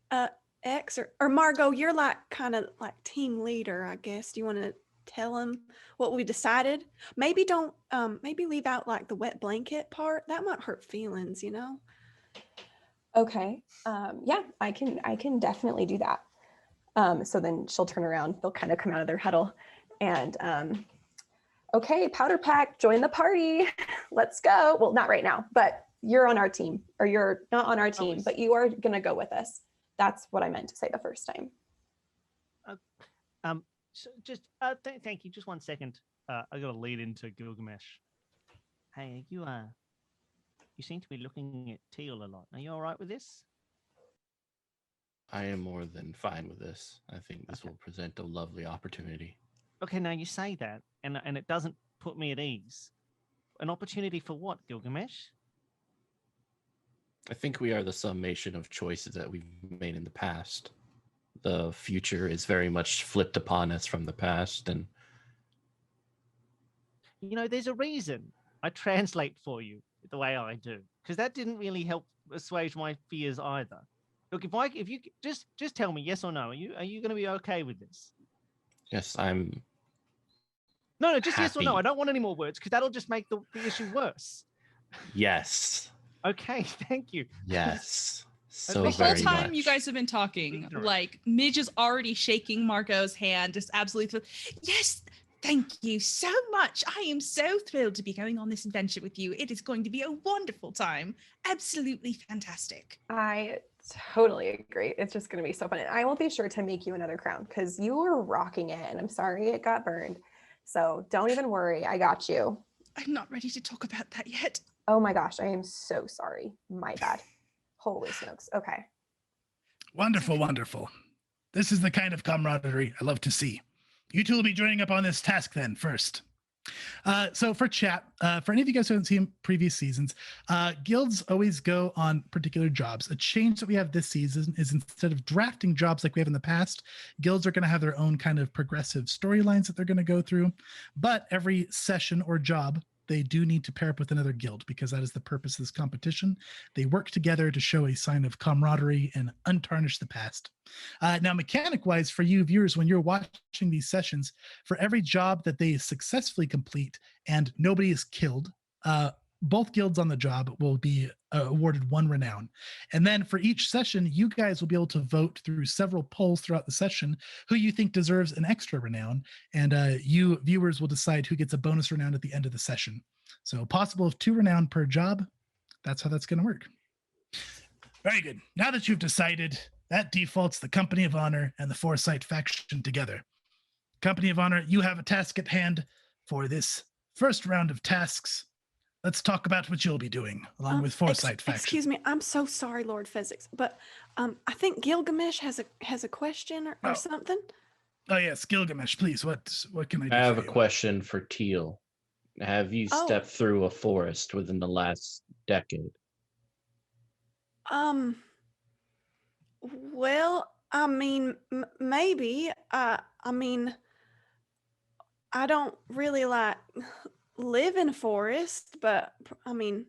X or Margot, you're kind of like team leader, I guess. Do you want to tell him what we decided? Maybe don't maybe leave out the wet blanket part. That might hurt feelings, Okay. Yeah, I can definitely do that. So then she'll turn around. They'll kind of come out of their huddle and okay, Powder Pack, join the party. Let's go. Well, not right now, but you're on our team, or you're not on our team, but you are going to go with us. That's what I meant to say the first time. So just thank you. Just 1 second. I got to lead into Gilgamesh. Hey, you seem to be looking at Teal a lot. Are you all right with this? I am more than fine with this. I think this will present a lovely opportunity. Okay, now you say that, and it doesn't put me at ease. An opportunity for what, Gilgamesh? I think we are the summation of choices that we've made in the past. The future is very much flipped upon us from the past, and There's a reason I translate for you the way I do, because that didn't really help assuage my fears either. Look, if you just tell me yes or no, are you going to be okay with this? yes, I'm. No, just yes or no. Happy. I don't want any more words because that'll just make the issue worse. Yes. Okay, thank you. Yes. So The whole very time much. you guys have been talking, Midge is already shaking Margot's hand, just absolutely. Yes, thank you so much. I am so thrilled to be going on this adventure with you. It is going to be a wonderful time. Absolutely fantastic. I Totally agree. It's just going to be so fun. And I will be sure to make you another crown because you were rocking it. And I'm sorry it got burned. So don't even worry. I got you. I'm not ready to talk about that yet. Oh my gosh. I am so sorry. My bad. Holy smokes. Okay. Wonderful, wonderful. This is the kind of camaraderie I love to see. You two will be joining up on this task then first. So for chat, for any of you guys who haven't seen previous seasons, guilds always go on particular jobs. A change that we have this season is instead of drafting jobs like we have in the past, guilds are going to have their own kind of progressive storylines that they're going to go through. But every session or job, they do need to pair up with another guild because that is the purpose of this competition. They work together to show a sign of camaraderie and untarnish the past. Now, mechanic-wise, for you viewers, when you're watching these sessions, for every job that they successfully complete and nobody is killed, both guilds on the job will be awarded 1 renown. And then for each session, you guys will be able to vote through several polls throughout the session who you think deserves an extra renown. And you viewers will decide who gets a bonus renown at the end of the session. So possible of 2 renown per job. That's how that's going to work. Very good. Now that you've decided, that defaults the Company of Honor and the Foresight faction together. Company of Honor, you have a task at hand for this first round of tasks. Let's talk about what you'll be doing along with Foresight faction. Excuse me, I'm so sorry, Lord Fizzix, but I think Gilgamesh has a question or something. Oh yes, Gilgamesh, please. What can I do? I have for a you? question for Teal. Have you stepped through a forest within the last decade? Well, I mean, maybe. I mean, I don't really live in a forest, but I mean,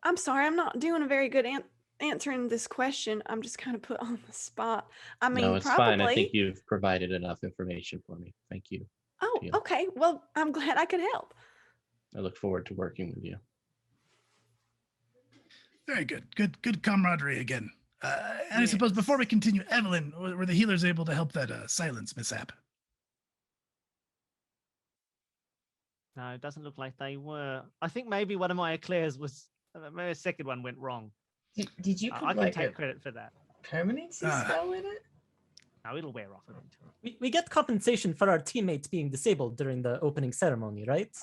I'm sorry, I'm not doing a very good answering this question. I'm just kind of put on the spot. I mean, No, it's probably. fine. I think you've provided enough information for me. Thank you. Oh, Teal. okay. Well, I'm glad I could help. I look forward to working with you. Very good. Good camaraderie again. And I suppose before we continue, Evelyn, were the healers able to help that silence mishap? No, it doesn't look like they were. I think maybe one of my eclairs was. Maybe a second one went wrong. Did you I put can take credit for that. permanency spell in it? No, it'll wear off eventually. We get compensation for our teammates being disabled during the opening ceremony, right?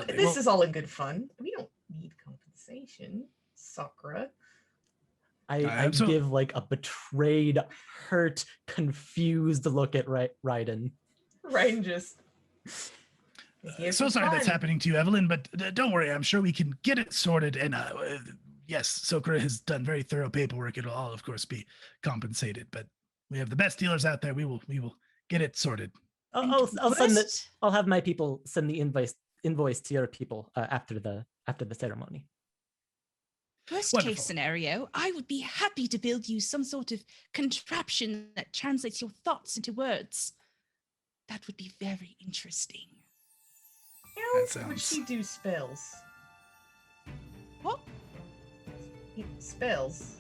This is all in good fun. We don't need compensation, Sakura. I give like a betrayed, hurt, confused look at Raiden. Raiden just... So sorry that's happening to you, Evelyn, but don't worry. I'm sure we can get it sorted. And yes, Sakura has done very thorough paperwork. It'll all, of course, be compensated. But we have the best dealers out there. We will get it sorted. I'll send it. I'll have my people send the invoice to your people after the ceremony. Worst case scenario, I would be happy to build you some sort of contraption that translates your thoughts into words. That would be very interesting. How would she do spells? What? Spells.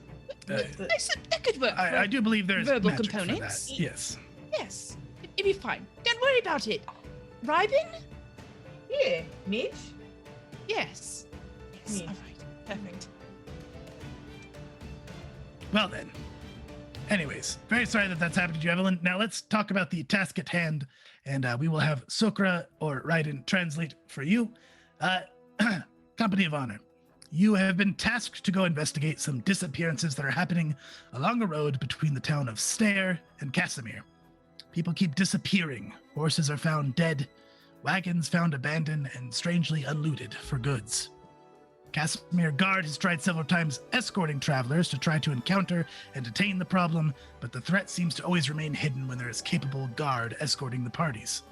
That could work. I do believe there's verbal magic components. for that. Yes. Yes, it'd be fine. Don't worry about it. Rybin? Yeah, Mitch? Yes. Yes, all right. Perfect. Well then. Anyways, very sorry that that's happened to you, Evelyn. Now let's talk about the task at hand, and we will have Sakura or Raiden translate for you. Company of Honor, you have been tasked to go investigate some disappearances that are happening along a road between the town of Stair and Casimir. People keep disappearing. Horses are found dead, wagons found abandoned and strangely unlooted for goods. Casimir Guard has tried several times escorting travelers to try to encounter and detain the problem, but the threat seems to always remain hidden when there is capable guard escorting the parties.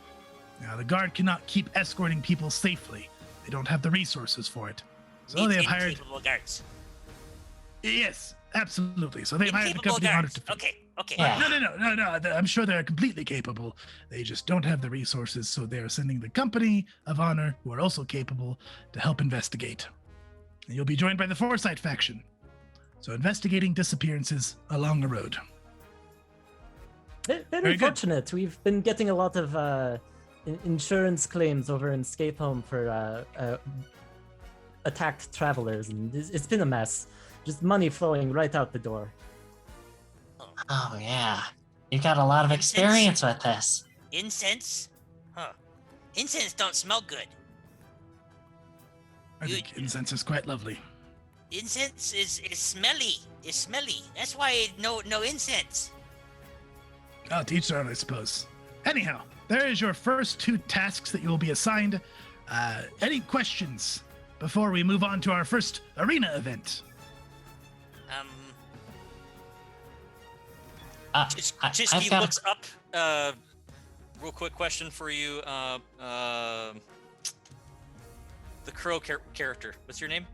Now, the guard cannot keep escorting people safely. They don't have the resources for it. So they have hired... Incapable guards. Yes, absolutely. So they've hired the Company of Honor to... Okay. No. I'm sure they're completely capable. They just don't have the resources, so they are sending the Company of Honor, who are also capable, to help investigate. And you'll be joined by the Foresight faction. So investigating disappearances along the road. Very fortunate. We've been getting a lot of insurance claims over in Scape Home for attacked travelers, and it's been a mess. Just money flowing right out the door. Oh yeah, you got a lot of experience with this. Incense? Huh. Incense don't smell good. I think incense is quite lovely. Incense is smelly. It's smelly. That's why no incense. Oh, to each their own, I suppose. Anyhow, there is your first 2 tasks that you will be assigned. Any questions before we move on to our first arena event? Chishki looks up. Real quick question for you. The crow character. What's your name?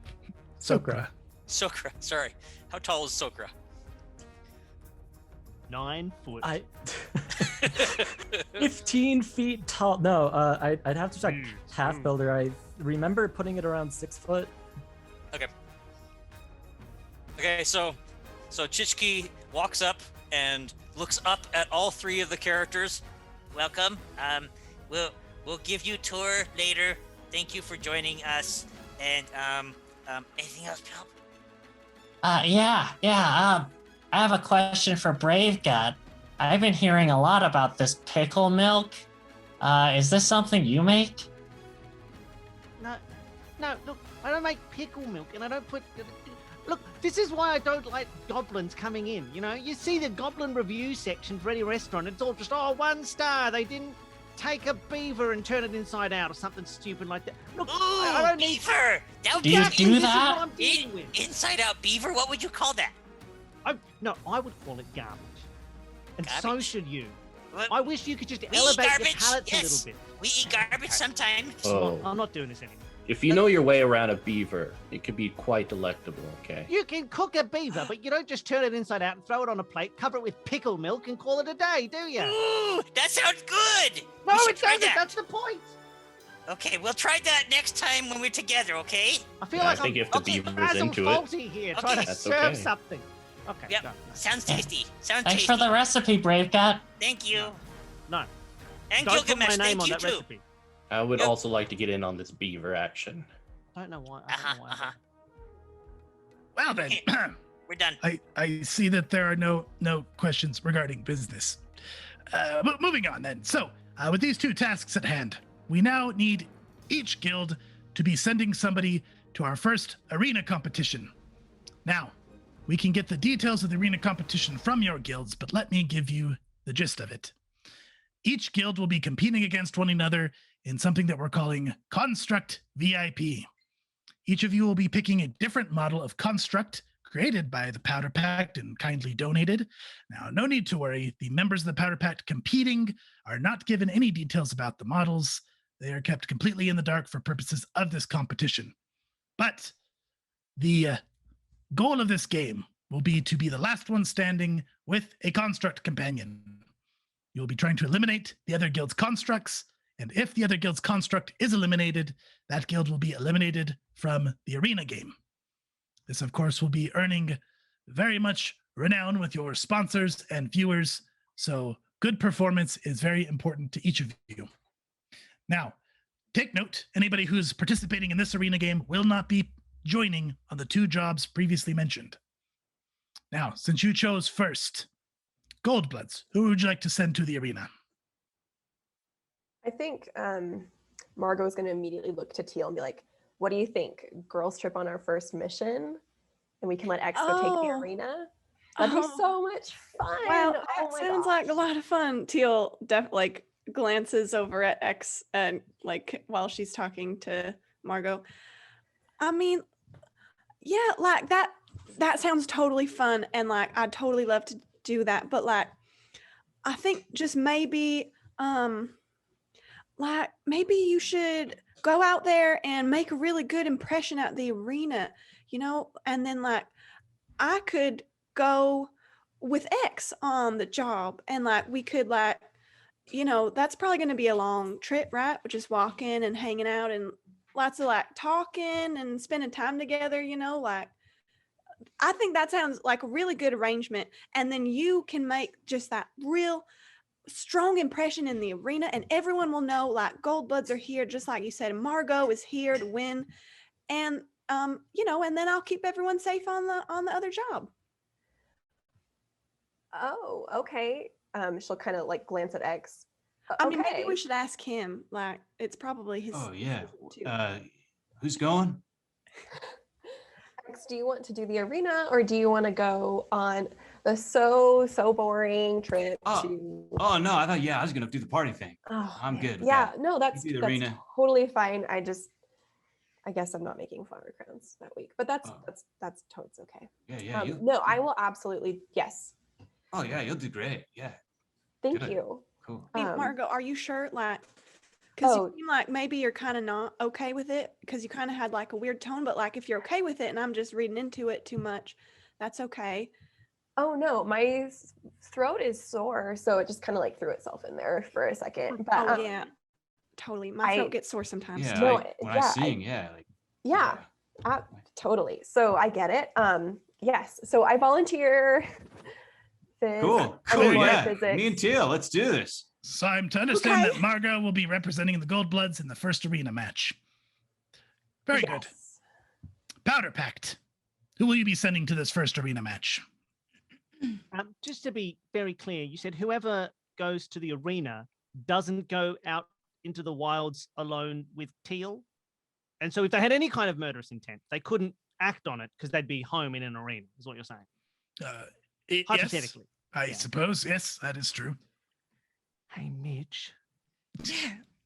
Sokra. Sokra. Sorry. How tall is Sokra? 9 foot. 15 feet tall. No, I'd have to check half builder. I remember putting it around 6 foot. Okay. Okay, so Chishki walks up and looks up at all 3 of the characters. Welcome. We'll give you a tour later. Thank you for joining us. And anything else, Bill? I have a question for Brave Gut. I've been hearing a lot about this pickle milk. Is this something you make? No, look, I don't make pickle milk, and I don't put... Look, this is why I don't like goblins coming in, you know? You see the goblin review section for any restaurant, it's all just, 1 star, they didn't take a beaver and turn it inside out or something stupid like that. Look, I don't need... Beaver! Do you do that? Inside out beaver? What would you call that? No, I would call it garbage. And so Garbage? should you. What? I wish you could just We elevate eat your garbage, palates yes. a little bit. We eat garbage sometimes. Oh. I'm not doing this anymore. If you know your way around a beaver, it could be quite delectable, okay? You can cook a beaver, but you don't just turn it inside out and throw it on a plate, cover it with pickle milk, and call it a day, do you? Ooh, that sounds good! No, We should it try doesn't. that. That's the point. Okay, we'll try that next time when we're together, okay? I feel Yeah, I like think if the beaver's into it, faulty here, trying to that's serve okay. something. Okay. Yep. No. Sounds tasty. Sounds Thanks tasty. for the recipe, Brave Gut. Thank you. No. And Don't put my Gilgamesh, name thank on you that too. recipe. I would Yep. also like to get in on this beaver action. I don't know why. I don't know why. Well then, We're done. I see that there are no questions regarding business. But moving on then. So, with these 2 tasks at hand, we now need each guild to be sending somebody to our first arena competition. Now, we can get the details of the arena competition from your guilds, but let me give you the gist of it. Each guild will be competing against one another in something that we're calling Construct VIP. Each of you will be picking a different model of construct created by the Powder Pact and kindly donated. Now, no need to worry. The members of the Powder Pact competing are not given any details about the models. They are kept completely in the dark for purposes of this competition. But the goal of this game will be to be the last one standing with a construct companion. You'll be trying to eliminate the other guild's constructs, and if the other guild's construct is eliminated, that guild will be eliminated from the arena game. This, of course, will be earning very much renown with your sponsors and viewers, so good performance is very important to each of you. Now, take note, anybody who's participating in this arena game will not be joining on the 2 jobs previously mentioned. Now, since you chose first, Goldbloods, who would you like to send to the arena? I think Margot is going to immediately look to Teal and be like, what do you think? Girls trip on our first mission and we can let X go take the arena? That'd be so much fun. Wow, Oh that my sounds like a lot of fun. Teal glances over at X and while she's talking to Margot. I mean, yeah, that sounds totally fun, and I'd totally love to do that, but I think just maybe maybe you should go out there and make a really good impression at the arena, and then I could go with X on the job, and we could that's probably going to be a long trip, right? We're just walking and hanging out and lots of talking and spending time together, I think that sounds like a really good arrangement. And then you can make just that real strong impression in the arena, and everyone will know Goldbloods are here, just like you said. Margot is here to win. And and then I'll keep everyone safe on the other job. Oh, okay. She'll kind of like glance at X. I mean, maybe we should ask him. Like, it's probably his. Oh yeah. decision, too. Who's going? X, do you want to do the arena, or do you want to go on the so boring trip to? Oh no, I thought I was gonna do the party thing. Oh, I'm good. With yeah, that. no, that's You do the arena. totally fine. I guess I'm not making flower crowns that week, but that's totally okay. Yeah. No, I will absolutely, yes. Oh yeah, you'll do great. Yeah. Thank Good. you. Cool. Hey, Margot, are you sure? Like, because Oh. you seem like maybe you're kind of not okay with it, because you kind of had like a weird tone. But like, if you're okay with it, and I'm just reading into it too much, that's okay. Oh no, my throat is sore, so it just kind of like threw itself in there for a second. But yeah, totally. My throat gets sore sometimes. Yeah. too. When I sing, totally. So I get it. Yes. So I volunteer. Fizz, Cool. Yeah. Fizzix. Me and Teal, let's do this. So I'm to understand that Margot will be representing the Gold Bloods in the first arena match. Very good. Powder Pact. Who will you be sending to this first arena match? Just to be very clear, you said whoever goes to the arena doesn't go out into the wilds alone with Teal. And so if they had any kind of murderous intent, they couldn't act on it because they'd be home in an arena, is what you're saying. Hypothetically. Yes, I suppose. Yes, that is true. Hey, Midge.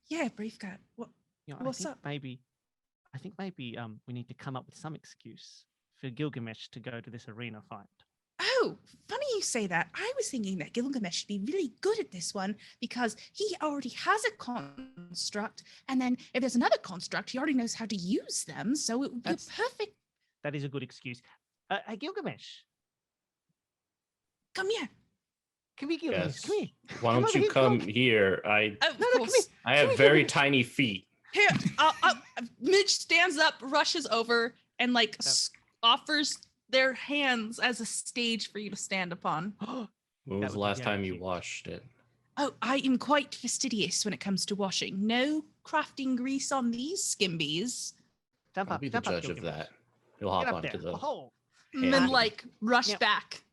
Yeah, Brief Guy. What's up? I think maybe we need to come up with some excuse for Gilgamesh to go to this arena fight. Oh, funny you say that. I was thinking that Gilgamesh should be really good at this one because he already has a construct, and then if there's another construct, he already knows how to use them, so it would be perfect. That is a good excuse. Hey, Gilgamesh. Come here. Come here, Gilgamesh. Yes. Come here. Why don't you come here? I have very tiny feet. Here, Midge stands up, rushes over, and like offers their hands as a stage for you to stand upon. When was the last time you washed it? Oh, I am quite fastidious when it comes to washing. No crafting grease on these skimbies. I'll be the judge of that. He'll hop onto the. And then like rush back.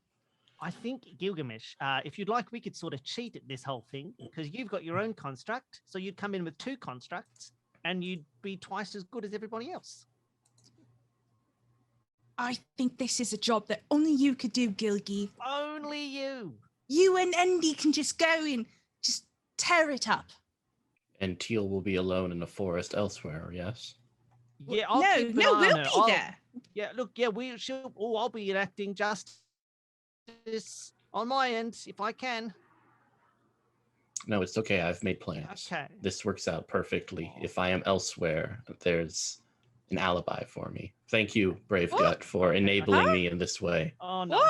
I think Gilgamesh, if you'd like, we could sort of cheat at this whole thing because you've got your own construct. So you'd come in with 2 constructs and you'd be twice as good as everybody else. I think this is a job that only you could do, Gilgy. Only you. You and Andy can just go and just tear it up. And Teal will be alone in the forest elsewhere, yes? Yeah, we'll be there. Yeah, look, I'll be enacting justice on my end if I can. No, it's okay. I've made plans. Okay. This works out perfectly. If I am elsewhere, there's an alibi for me. Thank you, Brave Gut, for enabling me in this way. Oh no!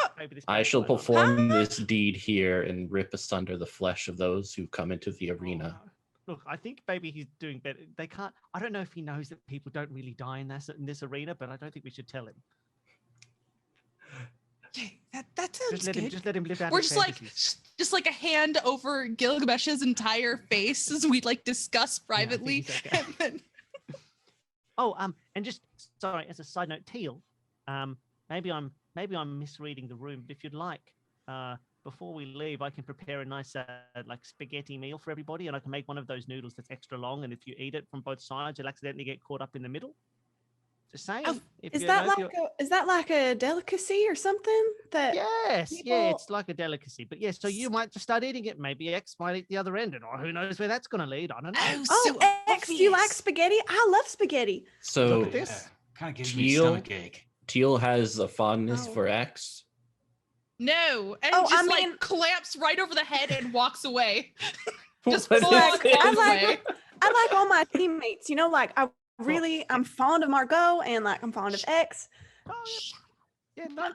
I shall perform this deed here and rip asunder the flesh of those who come into the arena. Look, I think maybe he's doing better. They can't. I don't know if he knows that people don't really die in this arena, but I don't think we should tell him. Yeah, that sounds good. Just let him live out. We're his just like a hand over Gilgamesh's entire face as we like discuss privately. Yeah, and then... and just sorry, as a side note, Teal, maybe I'm misreading the room, but if you'd like, before we leave, I can prepare a nice like spaghetti meal for everybody, and I can make one of those noodles that's extra long, and if you eat it from both sides, you'll accidentally get caught up in the middle. Just saying. Is that like a delicacy or something? That yes, yeah, it's like a delicacy. But yes, so you might just start eating it. Maybe X might eat the other end, and who knows where that's going to lead? I don't know. Oh, X, do you like spaghetti? I love spaghetti. So Look at this. Kind of gives me a stomach ache. Teal has a fondness for X. No, and just like clamps right over the head and walks away. Just full on I like all my teammates. You know, like I'm fond of Margot and like I'm fond of X. Yeah, no,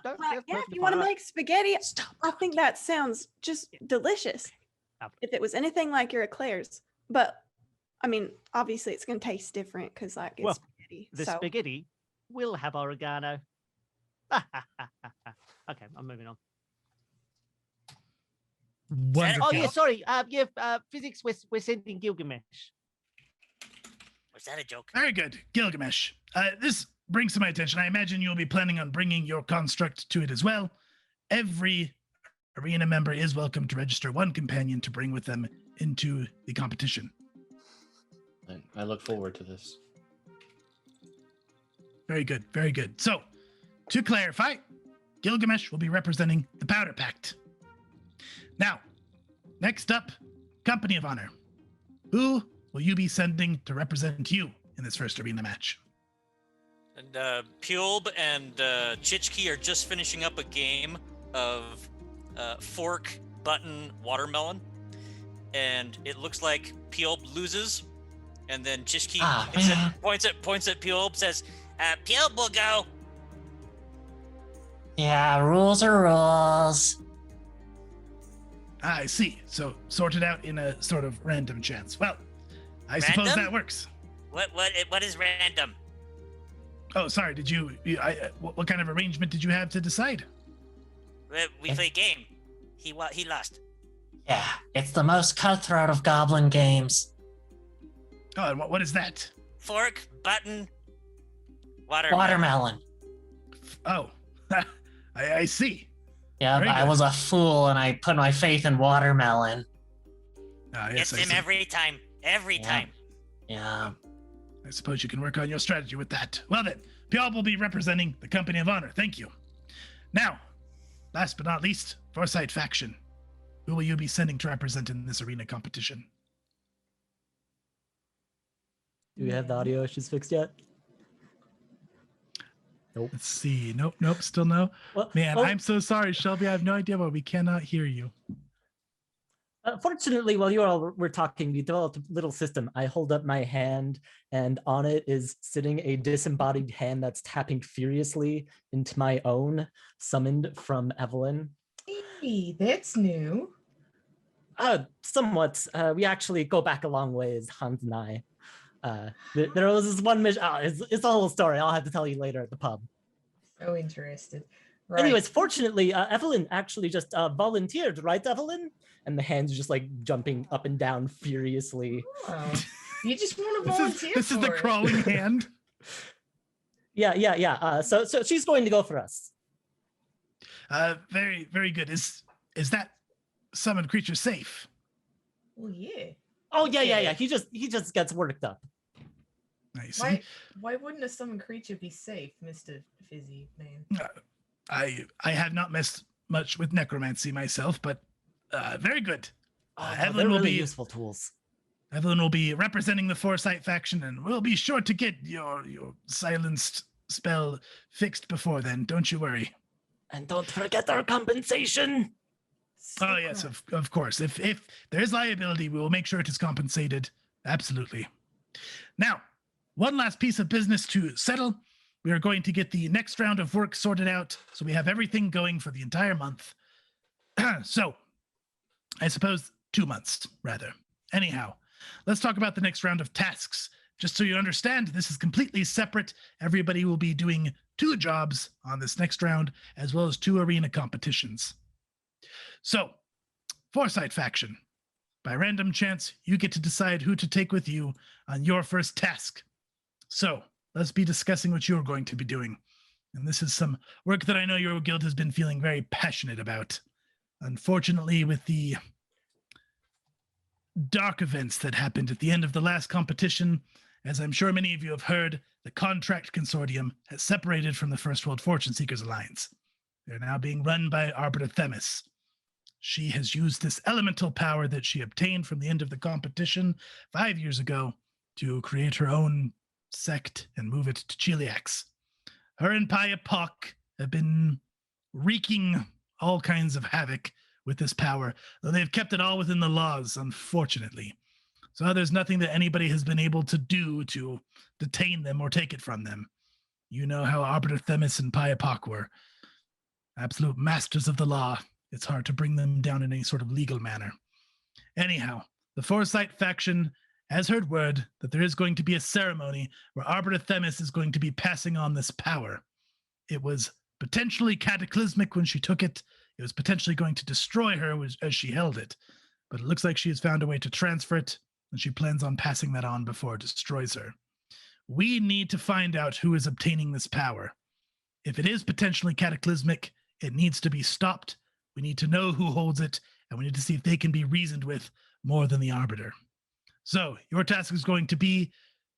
if you want to make spaghetti, I think that sounds just delicious. If it was anything like your eclairs, but I mean, obviously it's going to taste different because like it's spaghetti. The spaghetti will have oregano. Okay, I'm moving on. Wonderful. Oh yeah, sorry. Fizzix. We're sending Gilgamesh. Was that a joke? Very good, Gilgamesh. This brings to my attention, I imagine you'll be planning on bringing your construct to it as well. Every arena member is welcome to register one companion to bring with them into the competition. And I look forward to this. Very good, very good. So, to clarify, Gilgamesh will be representing the Powder Pact. Now, next up, Company of Honor. Who will you be sending to represent you in this first arena match? And Pulb and Chichki are just finishing up a game of fork, button, watermelon. And it looks like Pulb loses. And then Chichki points at Pulb, says, Pulb will go. Yeah, rules are rules. I see. So sorted out in a sort of random chance. Well, I suppose that works. What is random? Oh, sorry. Did you? What kind of arrangement did you have to decide? We play game. He lost. Yeah, it's the most cutthroat of goblin games. Oh, and what is that? Fork, button, watermelon. Oh, I see. Yeah, I was a fool and I put my faith in watermelon. Yes, it's him every time. Every time. Yeah. I suppose you can work on your strategy with that. Well then, Pulb will be representing the Company of Honor. Thank you. Now, last but not least, Foresight Faction. Who will you be sending to represent in this arena competition? Do we have the audio issues fixed yet? Nope. Let's see. Nope. Still no. Man, I'm so sorry, Shelby. I have no idea why we cannot hear you. Fortunately, while you all were talking, we developed a little system. I hold up my hand, and on it is sitting a disembodied hand that's tapping furiously into my own, summoned from Evelyn. Hey, that's new. Somewhat. We actually go back a long ways, Hans and I. There was this one mission. It's a whole story. I'll have to tell you later at the pub. So interested. Right. Anyways, fortunately, Evelyn actually just volunteered, right, Evelyn? And the hand's just like jumping up and down furiously. Oh, you just want to volunteer. This is the crawling hand. Yeah. So she's going to go for us. Very, very good. Is that summoned creature safe? Well, yeah. Oh yeah. He just gets worked up. I see. Why wouldn't a summoned creature be safe, Mr. Fizzy Man? I have not messed much with necromancy myself, but very good. Evelyn will be useful tools. Evelyn will be representing the Foresight Faction, and we'll be sure to get your silenced spell fixed before then. Don't you worry. And don't forget our compensation. Oh yes, of course. If there is liability, we will make sure it is compensated. Absolutely. Now, one last piece of business to settle. We are going to get the next round of work sorted out, so we have everything going for the entire month. So, I suppose 2 months, rather. Anyhow, let's talk about the next round of tasks. Just so you understand, this is completely separate. Everybody will be doing 2 jobs on this next round, as well as 2 arena competitions. So, Foresight Faction. By random chance, you get to decide who to take with you on your first task. So, let's be discussing what you're going to be doing. And this is some work that I know your guild has been feeling very passionate about. Unfortunately, with the dark events that happened at the end of the last competition, as I'm sure many of you have heard, the Contract Consortium has separated from the First World Fortune Seekers Alliance. They're now being run by Arbiter Themis. She has used this elemental power that she obtained from the end of the competition 5 years ago to create her own sect and move it to Chiliax. Her and Paya Pok have been wreaking all kinds of havoc with this power, though they've kept it all within the laws, unfortunately. So there's nothing that anybody has been able to do to detain them or take it from them. You know how Arbiter Themis and Paya Pok were. Absolute masters of the law. It's hard to bring them down in any sort of legal manner. Anyhow, the Foresight Faction has heard word that there is going to be a ceremony where Arbiter Themis is going to be passing on this power. It was potentially cataclysmic when she took it. It was potentially going to destroy her as she held it. But it looks like she has found a way to transfer it, and she plans on passing that on before it destroys her. we need to find out who is obtaining this power. If it is potentially cataclysmic, it needs to be stopped. We need to know who holds it, and we need to see if they can be reasoned with more than the Arbiter. So, your task is going to be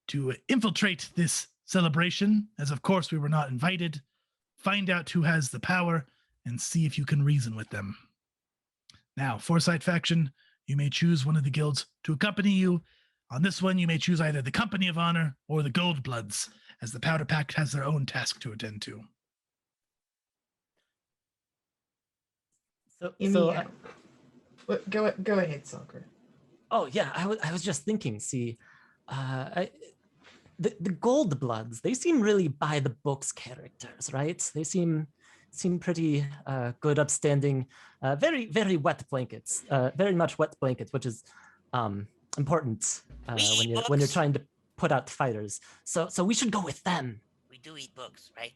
to infiltrate this celebration, as of course we were not invited, find out who has the power, and see if you can reason with them. Now, Foresight faction, you may choose one of the guilds to accompany you. On this one, you may choose either the Company of Honor or the Goldbloods, as the Powder Pact has their own task to attend to. Go ahead, Soccer. Oh yeah, I was just thinking. See, the Goldbloods, they seem really by the books characters, right? They seem pretty good, upstanding, very wet blankets, very much wet blankets, which is important when you're trying to put out fighters. So we should go with them. We do eat books, right?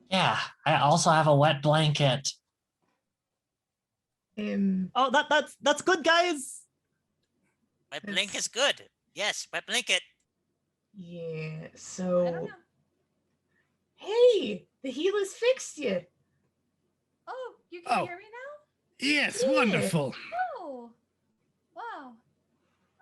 Yeah, I also have a wet blanket. Oh, that's good, guys. My blanket's good. Yes, my blanket. Yeah, so... Hey, the healer's fixed you. Oh, you can hear me now? Yes, wonderful. Oh, wow.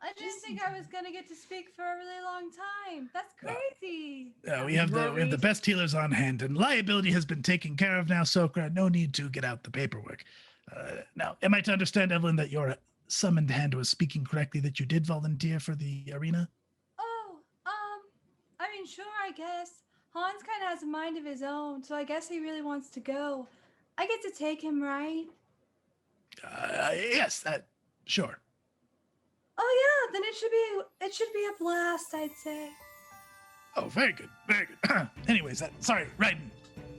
I didn't think I was going to get to speak for a really long time. That's crazy. We have the best healers on hand, and liability has been taken care of now, Sokra. No need to get out the paperwork. Now, am I to understand, Evelyn, that your summoned hand was speaking correctly, that you did volunteer for the arena? Oh, I mean, sure, I guess. Hans kind of has a mind of his own, so I guess he really wants to go. I get to take him, right? Yes, sure. Oh yeah, then it should be a blast, I'd say. Oh, very good, very good. Anyways, sorry, Raiden.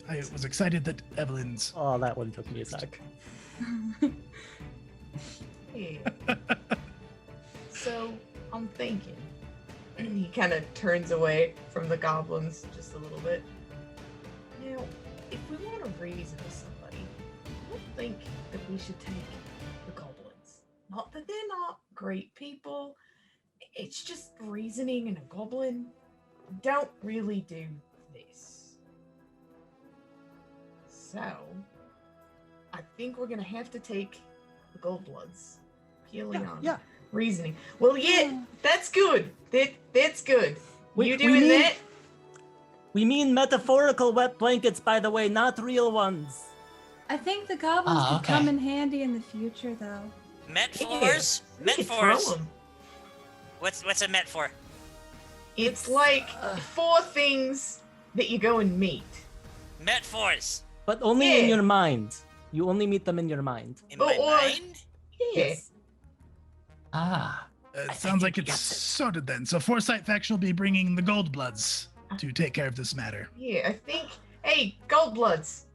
I was excited that Evelyn's... Oh, that one took me a sec. Hey. So, I'm thinking. And he kind of turns away from the goblins just a little bit. Now, if we want to reason with somebody, I don't think that we should take the goblins. Not that they're not great people. It's just reasoning and a goblin don't really do this. So, I think we're going to have to take the Goldbloods. Purely on reasoning. Well, yeah, that's good. That's good. You doing that? We mean metaphorical wet blankets, by the way, not real ones. I think the goblins could come in handy in the future, though. Metaphors? Metaphors? What's a metaphor? It's like 4 things that you go and meet. Metaphors. But only in your mind. You only meet them in your mind. In my mind? Yes. It sounds like it's sorted then. So Foresight faction will be bringing the Goldbloods to take care of this matter. Yeah, I think. Hey, Goldbloods.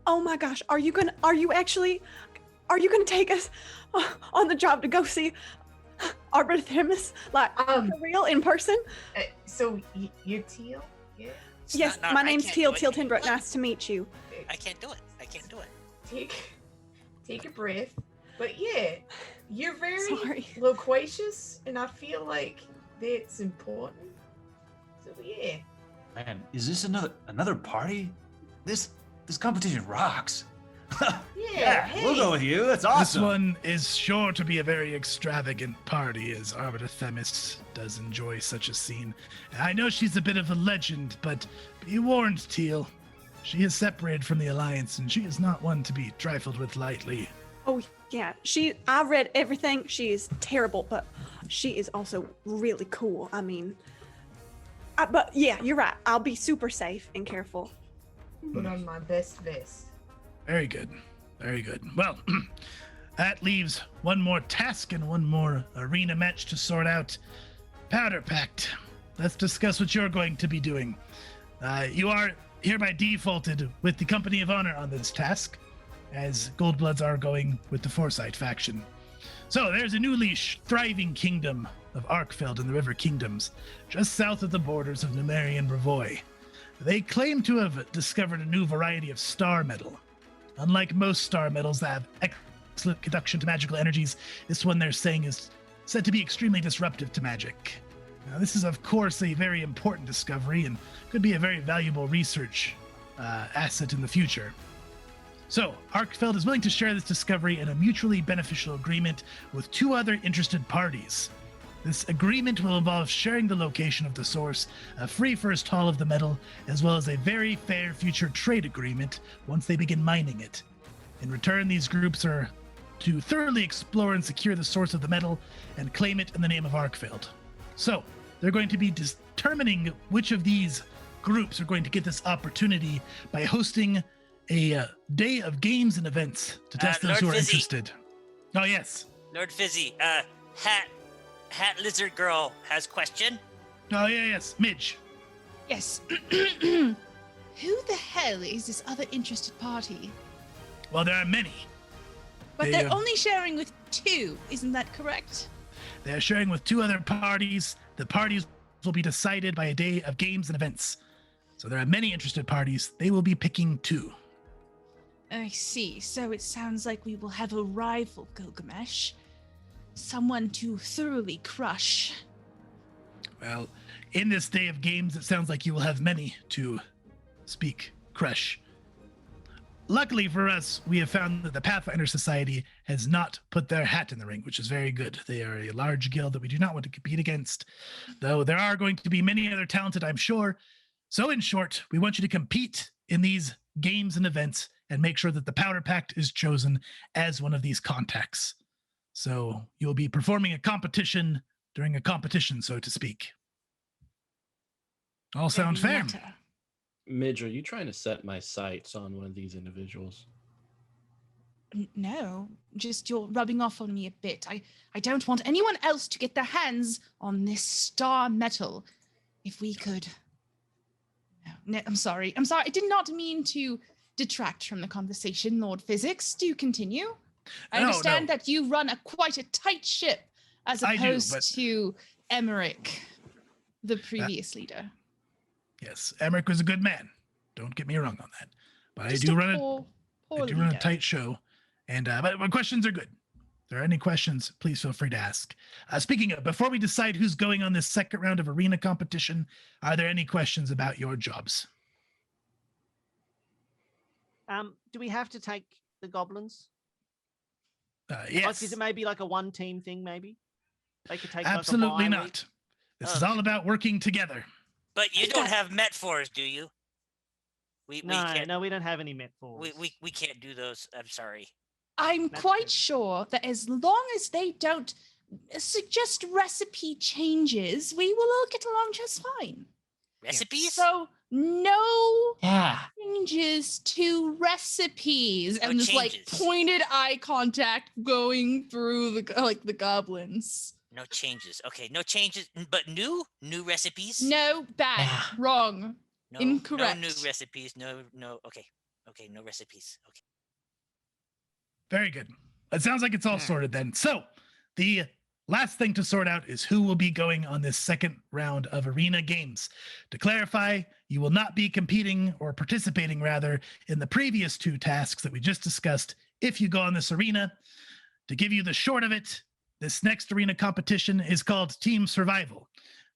Oh my gosh, are you gonna take us on the job to go see Arbiter Themis, like for real in person? So you're Teal? Yeah. Yes, my name's Teal Tinbrook. Nice to meet you. I can't do it. Take a breath. But yeah, you're very loquacious, and I feel like that's important. So yeah. Man, is this another party? This competition rocks. Yeah, we'll go with you. That's awesome. This one is sure to be a very extravagant party, as Arbiter Themis does enjoy such a scene. I know she's a bit of a legend, but be warned, Teal. She is separated from the Alliance, and she is not one to be trifled with lightly. Oh yeah, I read everything. She is terrible, but she is also really cool. I mean, but yeah, you're right. I'll be super safe and careful. Put on my best vest. Very good. Very good. Well, that leaves one more task and one more arena match to sort out. Powder Pact. Let's discuss what you're going to be doing. You are hereby defaulted with the Company of Honor on this task, as Goldbloods are going with the Foresight faction. So there's a new leash, thriving kingdom of Arkfeld and the River Kingdoms, just south of the borders of Numerian Brevoy. They claim to have discovered a new variety of star metal. Unlike most star metals that have excellent conduction to magical energies, this one they're saying is said to be extremely disruptive to magic. Now, this is, of course, a very important discovery and could be a very valuable research asset in the future. So, Arkfeld is willing to share this discovery in a mutually beneficial agreement with 2 other interested parties. This agreement will involve sharing the location of the source, a free first haul of the metal, as well as a very fair future trade agreement once they begin mining it. In return, these groups are to thoroughly explore and secure the source of the metal and claim it in the name of Arkfeld. So, they're going to be determining which of these groups are going to get this opportunity by hosting a day of games and events to test those Lord who are Fizzy. interested. Oh, yes. Lord Fizzy, Hat Lizard Girl has question. Oh, yes. Midge. Yes. Who the hell is this other interested party? Well, there are many. But they're only sharing with 2, isn't that correct? They're sharing with 2 other parties. The parties will be decided by a day of games and events. So there are many interested parties. They will be picking 2. I see. So it sounds like we will have a rival, Gilgamesh. Someone to thoroughly crush. Well, in this day of games, it sounds like you will have many to crush. Luckily for us, we have found that the Pathfinder Society has not put their hat in the ring, which is very good. They are a large guild that we do not want to compete against, though there are going to be many other talented, I'm sure. So in short, we want you to compete in these games and events and make sure that the Powder Pact is chosen as one of these contacts. So you'll be performing a competition during a competition, so to speak. All sound fair? Midge, are you trying to set my sights on one of these individuals? No, just you're rubbing off on me a bit. I don't want anyone else to get their hands on this star metal. If we could... No, I'm sorry. I did not mean to detract from the conversation, Lord Fizzix. Do continue. I understand that you run quite a tight ship as opposed to Emmerick, the previous leader. Yes, Emmerick was a good man. Don't get me wrong on that. But Just I do run leader. a tight show. And but my questions are good. If there are any questions, please feel free to ask. Speaking of, before we decide who's going on this second round of arena competition, are there any questions about your jobs? Do we have to take the goblins? Yes. Is it maybe like a 1-team thing, maybe? They could take Absolutely like a not. This is all about working together. But you don't have Met-4s, do you? We can't. No, we don't have any Met-4s. We can't do those. I'm sorry. I'm quite sure that as long as they don't suggest recipe changes, we will all get along just fine. Recipes? So no Yeah. changes to recipes. No And this changes. like pointed eye contact going through the goblins. No changes. Okay, no changes, but new recipes. No, bad, wrong, No, incorrect. No new recipes. No. Okay, no recipes. Okay. Very good. It sounds like it's all sorted then. So the last thing to sort out is who will be going on this second round of arena games. To clarify, you will not be competing or participating rather in the previous 2 tasks that we just discussed if you go on this arena. To give you the short of it, this next arena competition is called Team Survival.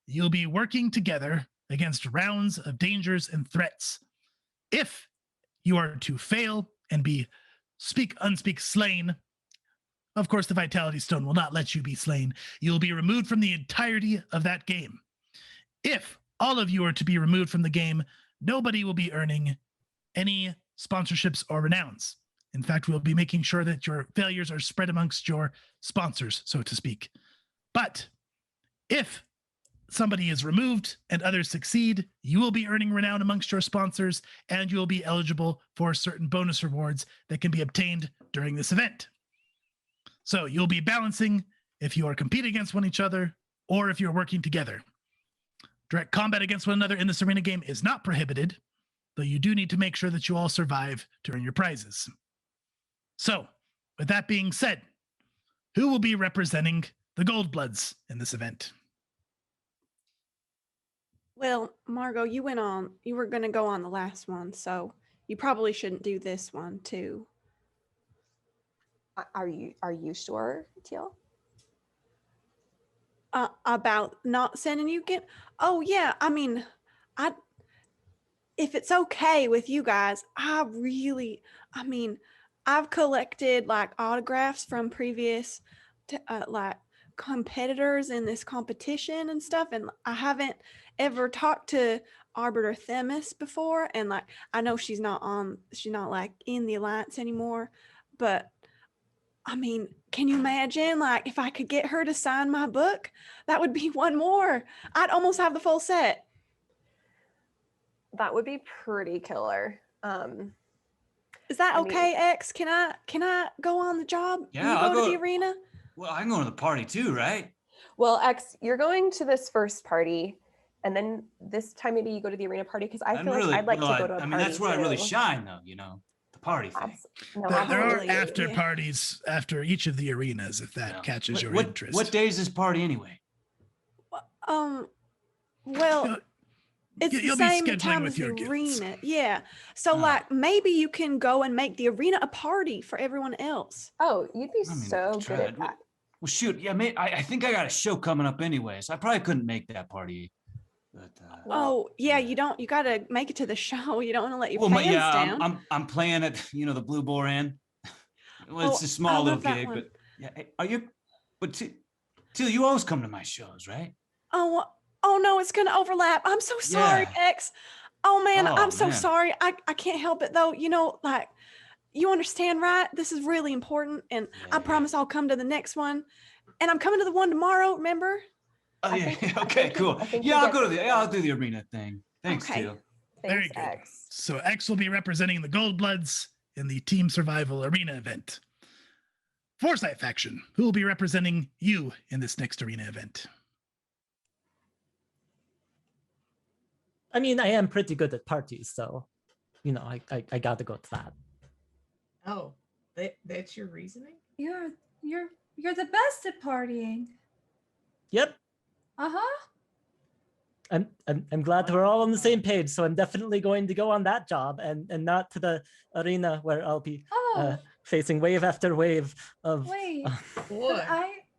You'll be working together against rounds of dangers and threats. If you are to fail and be unspeak slain, of course the Vitality Stone will not let you be slain. You'll be removed from the entirety of that game. If all of you are to be removed from the game, nobody will be earning any sponsorships or renowns. In fact, we'll be making sure that your failures are spread amongst your sponsors, so to speak. But if somebody is removed and others succeed, you will be earning renown amongst your sponsors, and you will be eligible for certain bonus rewards that can be obtained during this event. So you'll be balancing if you are competing against one each other or if you're working together. Direct combat against one another in this arena game is not prohibited, though you do need to make sure that you all survive to earn your prizes. So, with that being said, who will be representing the Goldbloods in this event? Well, Margot, you were going to go on the last one, so you probably shouldn't do this one too. Are you sure, Teal? about not sending you again. Oh yeah, I mean, if it's okay with you guys, I've collected like autographs from previous like competitors in this competition and stuff, and I haven't ever talked to Arbiter Themis before, and like I know she's not like in the Alliance anymore, but I mean, can you imagine like if I could get her to sign my book? That would be one more. I'd almost have the full set. That would be pretty killer. Is that okay, X? Can I go on the job? Yeah, you I'll go to go the arena? Well, I can go to the party too, right? Well, X, you're going to this first party, and then this time maybe you go to the arena party, because I feel like I'd like to go to a party. I mean, that's where I really too. shine, though. The party thing. There are after parties after each of the arenas, if that catches your interest. What day is this party anyway? Well, it's you'll the be same scheduling time with as the your arena. Yeah. So like maybe you can go and make the arena a party for everyone else. Oh, you'd be so good at that. Well, shoot, yeah, I think I got a show coming up anyway, so I probably couldn't make that party. But, you got to make it to the show. You don't want to let your fans down. I'm playing at the Blue Boar Inn. Well, it's a small little gig, but yeah, are you? But Teal, you always come to my shows, right? Oh no, it's gonna overlap. I'm so sorry, X. Oh man, I'm so man. sorry. I can't help it though. Like you understand, right? This is really important, and I promise I'll come to the next one. And I'm coming to the one tomorrow. Remember? Oh yeah. Okay. Cool. Yeah, I'll do the arena thing. Thanks, Okay. Teal. Very good. X. So X will be representing the Gold Bloods in the Team Survival Arena event. Foresight faction, who will be representing you in this next arena event? I mean, I am pretty good at parties, so I got to go to that. Oh, that's your reasoning? You're the best at partying. Yep. I'm glad we're all on the same page, so I'm definitely going to go on that job and not to the arena where I'll be facing wave after wave of. Wait, Boy,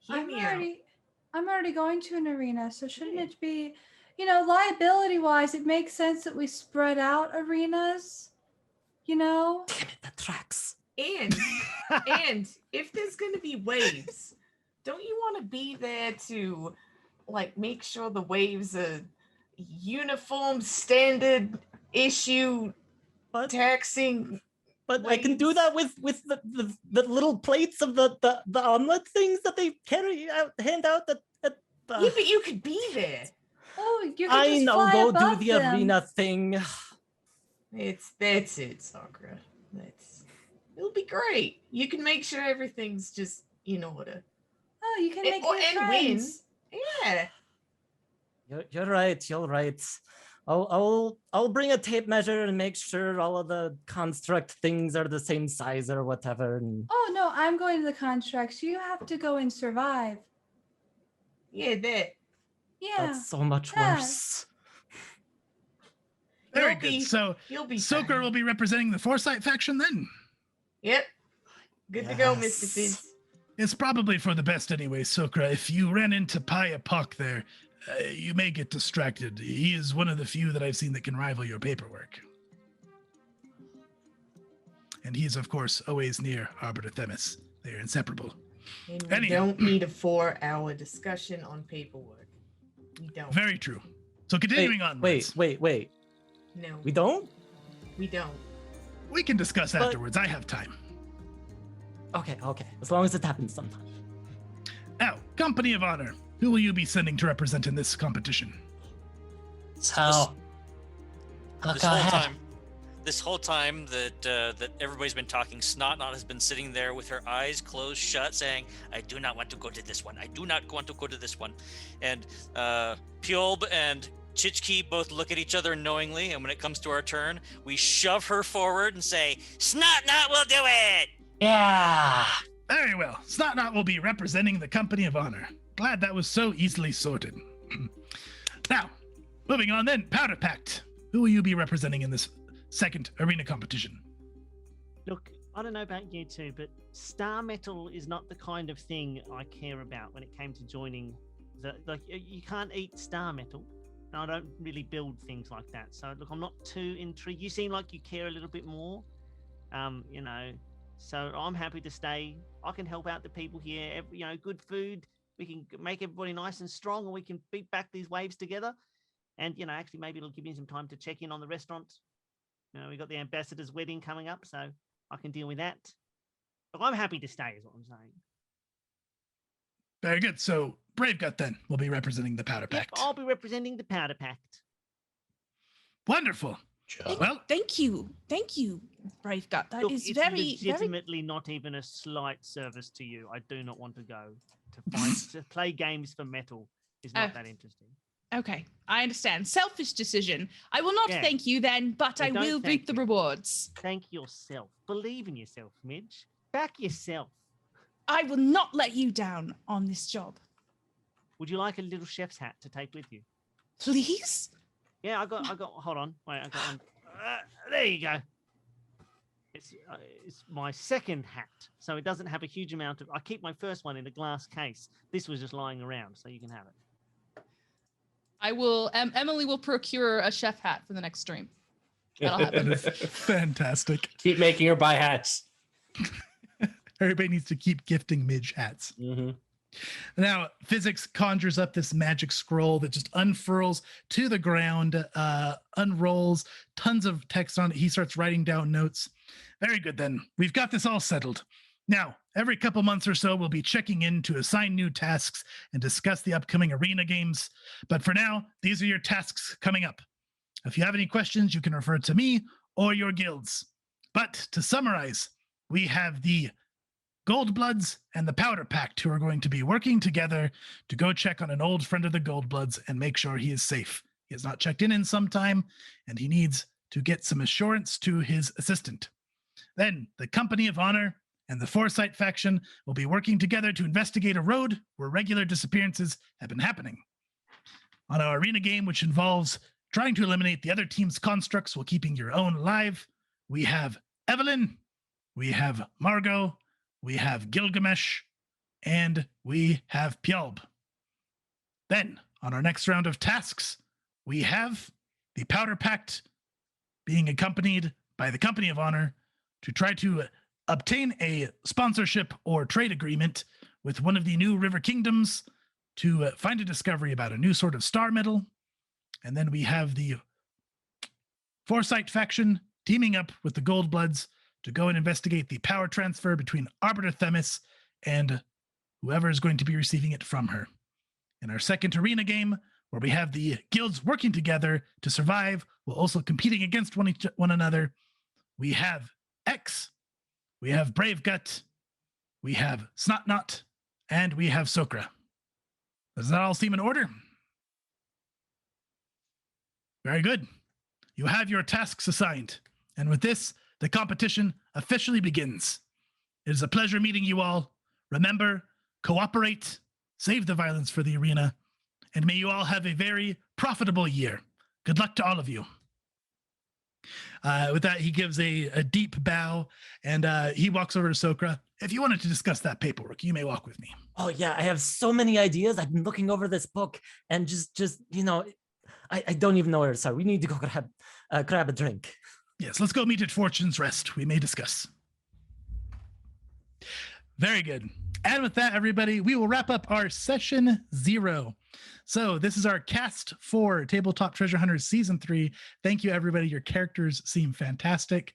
I'm already going to an arena, so shouldn't it be, liability wise, it makes sense that we spread out arenas, Damn it, that tracks. And if there's gonna be waves, don't you want to be there to like make sure the waves are uniform, standard issue, taxing? But waves? I can do that with the little plates of the omelet things that they hand out at Yeah, but you could be there. Oh, you can I just know, fly go above do the them. arena thing. That's it, Sakura. It'll be great. You can make sure everything's just in order. Oh, you can make new and friends. win. Yeah. You're right. You're right. I'll bring a tape measure and make sure all of the construct things are the same size or whatever. And Oh no, I'm going to the constructs. You have to go and survive. Yeah, that. Yeah. that's so much worse. Very good. So you'll be Soker fine. will be representing the Foresight faction then. Yep. Good to go, Mr. Fizz. It's probably for the best anyway, Sokra. If you ran into Paya Puck there, you may get distracted. He is one of the few that I've seen that can rival your paperwork. And he's, of course, always near Arbiter Themis. They are inseparable. And we don't need a 4-hour discussion on paperwork. We don't. Very true. So continuing on. Wait. No. We don't? We don't. We can discuss afterwards. I have time. Okay. As long as it happens sometime. Now, Company of Honor. Who will you be sending to represent in this competition? So, this whole time that everybody's been talking, Snotnot has been sitting there with her eyes closed shut, saying, "I do not want to go to this one. I do not want to go to this one." And Pjolb and Chichki both look at each other knowingly, and when it comes to our turn, we shove her forward and say, "Snotnot will do it." Yeah. Very well. Snotnot will be representing the Company of Honor. Glad that was so easily sorted. Now, moving on then, Powder Pact. Who will you be representing in this second arena competition? Look, I don't know about you two, but Star Metal is not the kind of thing I care about when it came to joining Like you can't eat star metal. And I don't really build things like that. So look, I'm not too intrigued. You seem like you care a little bit more. You know, so I'm happy to stay. I can help out the people here. You know, good food. We can make everybody nice and strong, and we can beat back these waves together. And you know, actually, maybe it'll give me some time to check in on the restaurant. You know, we got the ambassador's wedding coming up, so I can deal with that. But I'm happy to stay, is what I'm saying. Very good. So Bravegut then will be representing the Powder Pact. I'll be representing the Powder Pact. Wonderful. Well, thank you, Bravegut. That is it's very, legitimately not even a slight service to you. I do not want to go to play games for metal. Is not that interesting. Okay, I understand. Selfish decision. I will not thank you then, but I will reap the rewards. Thank yourself. Believe in yourself, Midge. Back yourself. I will not let you down on this job. Would you like a little chef's hat to take with you? Please? Yeah, I got. Hold on, wait, I got one. There you go. It's my second hat, so it doesn't have a huge amount of. I keep my first one in a glass case. This was just lying around, so you can have it. I will. Emily will procure a chef hat for the next stream. That'll happen. Fantastic. Keep making her buy hats. Everybody needs to keep gifting Midge hats. Mm-hmm. Now, Fizzix conjures up this magic scroll that just unfurls to the ground, unrolls, tons of text on it. He starts writing down notes. Very good, then. We've got this all settled. Now, every couple months or so, we'll be checking in to assign new tasks and discuss the upcoming arena games. But for now, these are your tasks coming up. If you have any questions, you can refer to me or your guilds. But to summarize, we have the Goldbloods and the Powder Pact who are going to be working together to go check on an old friend of the Goldbloods and make sure he is safe. He has not checked in some time, and he needs to get some assurance to his assistant. Then the Company of Honor and the Foresight faction will be working together to investigate a road where regular disappearances have been happening. On our arena game, which involves trying to eliminate the other team's constructs while keeping your own alive, we have Evelyn, we have Margot, we have Gilgamesh, and we have Pjalb. Then, on our next round of tasks, we have the Powder Pact being accompanied by the Company of Honor to try to obtain a sponsorship or trade agreement with one of the new River Kingdoms to find a discovery about a new sort of star metal. And then we have the Foresight faction teaming up with the Goldbloods to go and investigate the power transfer between Arbiter Themis and whoever is going to be receiving it from her. In our second arena game, where we have the guilds working together to survive while also competing against one another, we have X, we have Bravegut, we have Snotnot, and we have Sokra. Does that all seem in order? Very good. You have your tasks assigned. And with this, the competition officially begins. It is a pleasure meeting you all. Remember, cooperate, save the violence for the arena, and may you all have a very profitable year. Good luck to all of you. With that, he gives a deep bow, and he walks over to Sokra. If you wanted to discuss that paperwork, you may walk with me. Oh yeah, I have so many ideas. I've been looking over this book and just I don't even know where to start. We need to go grab a drink. Yes, let's go meet at Fortune's Rest. We may discuss. Very good. And with that, everybody, we will wrap up our session 0. So this is our cast for Tabletop Treasure Hunters Season 3. Thank you, everybody. Your characters seem fantastic.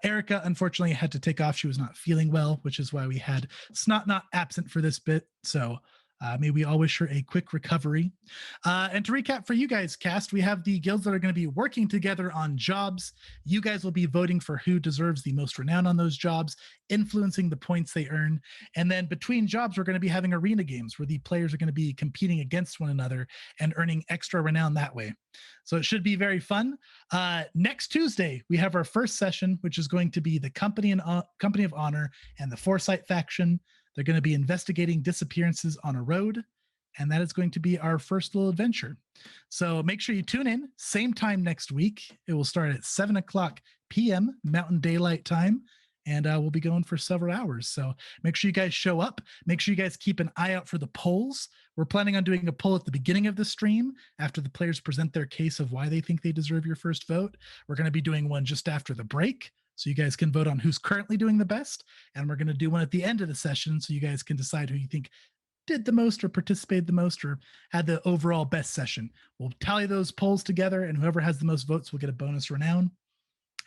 Erica, unfortunately, had to take off. She was not feeling well, which is why we had Snotnot absent for this bit. So may we all wish her a quick recovery. And to recap for you guys, cast, we have the guilds that are going to be working together on jobs. You guys will be voting for who deserves the most renown on those jobs, influencing the points they earn. And then between jobs, we're going to be having arena games where the players are going to be competing against one another and earning extra renown that way. So it should be very fun. Next Tuesday, we have our first session, which is going to be the Company of Honor and the Foresight faction. They're going to be investigating disappearances on a road, and that is going to be our first little adventure. So make sure you tune in, same time next week. It will start at 7:00 p.m. Mountain Daylight Time, and we'll be going for several hours. So make sure you guys show up. Make sure you guys keep an eye out for the polls. We're planning on doing a poll at the beginning of the stream after the players present their case of why they think they deserve your first vote. We're going to be doing one just after the break, so you guys can vote on who's currently doing the best. And we're going to do one at the end of the session, so you guys can decide who you think did the most or participated the most or had the overall best session. We'll tally those polls together, and whoever has the most votes will get a bonus renown.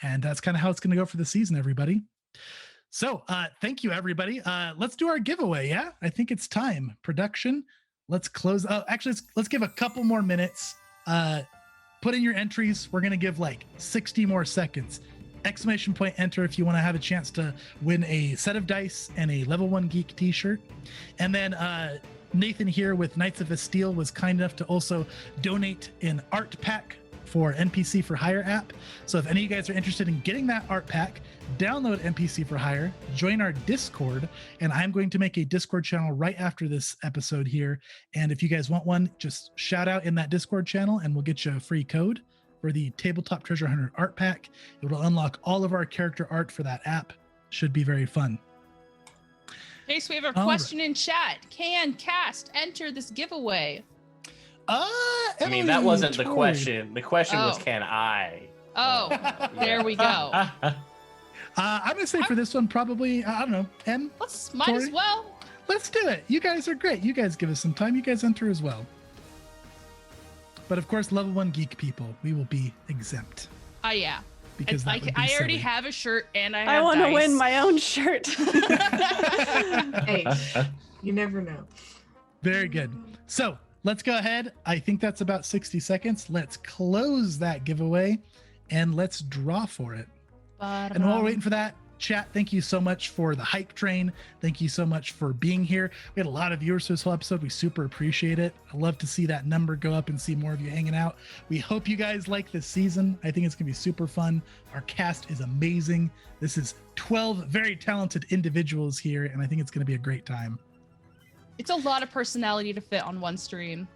And that's kind of how it's going to go for the season, everybody. So thank you, everybody. Let's do our giveaway. Yeah, I think it's time. Production, let's close. Oh, actually, let's give a couple more minutes. Put in your entries. We're going to give like 60 more seconds. Exclamation point enter if you want to have a chance to win a set of dice and a level 1 Geek t-shirt. And then Nathan here with Knights of Estelle was kind enough to also donate an art pack for NPC for Hire app. So if any of you guys are interested in getting that art pack, download NPC for Hire, join our Discord, and I'm going to make a Discord channel right after this episode here. And if you guys want one, just shout out in that Discord channel and we'll get you a free code for the Tabletop Treasure Hunter art pack. It will unlock all of our character art for that app. Should be very fun. Okay, so we have a question in chat. Can Cast enter this giveaway? I mean, that wasn't the question. The question was, can I? Oh, there we go. I'm going to say for this one, probably, I don't know, M? Might as well. Let's do it. You guys are great. You guys give us some time. You guys enter as well. But of course, level 1 Geek people, we will be exempt. Oh, yeah. Because I already have a shirt and I want to win my own shirt. Hey, you never know. Very good. So let's go ahead. I think that's about 60 seconds. Let's close that giveaway and let's draw for it. And while we're waiting for that, chat, thank you so much for the hype train. Thank you so much for being here. We had a lot of viewers for this whole episode. We super appreciate it. I love to see that number go up and see more of you hanging out. We hope you guys like this season. I think it's gonna be super fun. Our cast is amazing. This is 12 very talented individuals here, and I think it's gonna be a great time. It's a lot of personality to fit on one stream.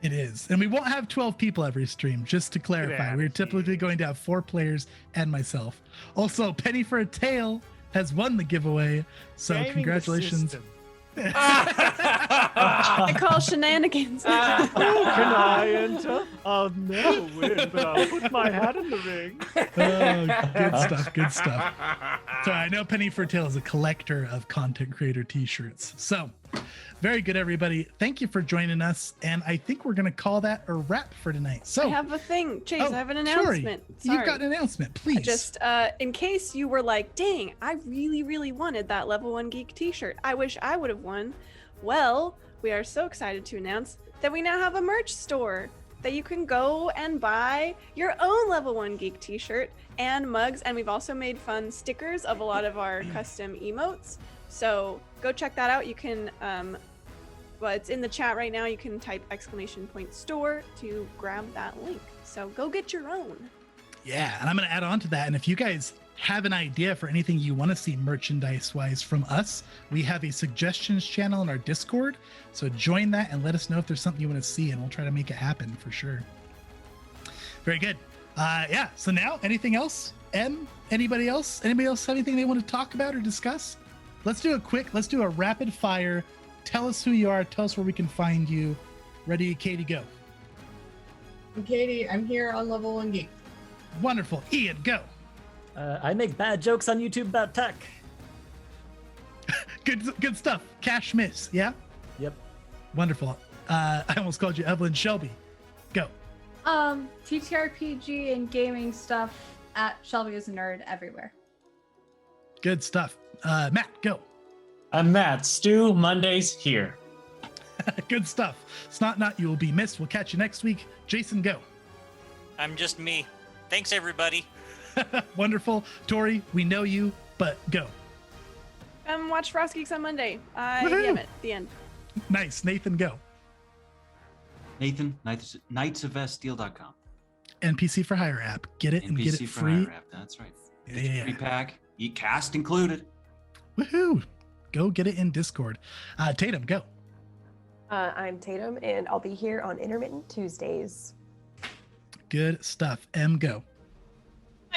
It is. And we won't have 12 people every stream, just to clarify. We're typically going to have 4 players and myself. Also, Penny for a Tail has won the giveaway. So congratulations. I call shenanigans. Can I enter? I'll never win, but I'll put my hat in the ring. Oh, good stuff. Good stuff. So I know Penny for a Tail is a collector of content creator t-shirts. So very good, everybody. Thank you for joining us. And I think we're going to call that a wrap for tonight. So I have a thing. Chase, I have an sorry. announcement. You've got an announcement, please. Just in case you were like, dang, I really, really wanted that level 1 Geek t-shirt. I wish I would have won. Well, we are so excited to announce that we now have a merch store that you can go and buy your own level 1 Geek t-shirt and mugs. And we've also made fun stickers of a lot of our custom emotes. So go check that out. You can, well, it's in the chat right now. You can type !store to grab that link. So go get your own. Yeah, and I'm going to add on to that. And if you guys have an idea for anything you want to see merchandise-wise from us, we have a suggestions channel in our Discord. So join that and let us know if there's something you want to see, and we'll try to make it happen for sure. Very good. Yeah, so now, anything else? Anybody else? Anybody else have anything they want to talk about or discuss? Let's do a rapid fire. Tell us who you are. Tell us where we can find you. Ready, Katie, go. I'm Katie. I'm here on Level 1 Geek. Wonderful. Ian, go. I make bad jokes on YouTube about tech. Good stuff. Cash Miss, yeah? Yep. Wonderful. I almost called you Evelyn Shelby. Go. TTRPG and gaming stuff at Shelby is a Nerd everywhere. Good stuff. Matt, go. I'm Matt. Stu, Mondays here. Good stuff. Snot Not, you will be missed. We'll catch you next week. Jason, go. I'm just me. Thanks, everybody. Wonderful. Tori, we know you, but go. Watch Frost Geeks on Monday. Woohoo! Damn it, the end. Nice. Nathan, go. Nathan, knightsofesteel.com. NPC for Hire app. Get it and get it NPC for free. Hire app. That's right. Yeah. Free pack. Eat cast included. Woohoo. Go get it in Discord. Tatum, go. I'm Tatum, and I'll be here on Intermittent Tuesdays. Good stuff. M, go.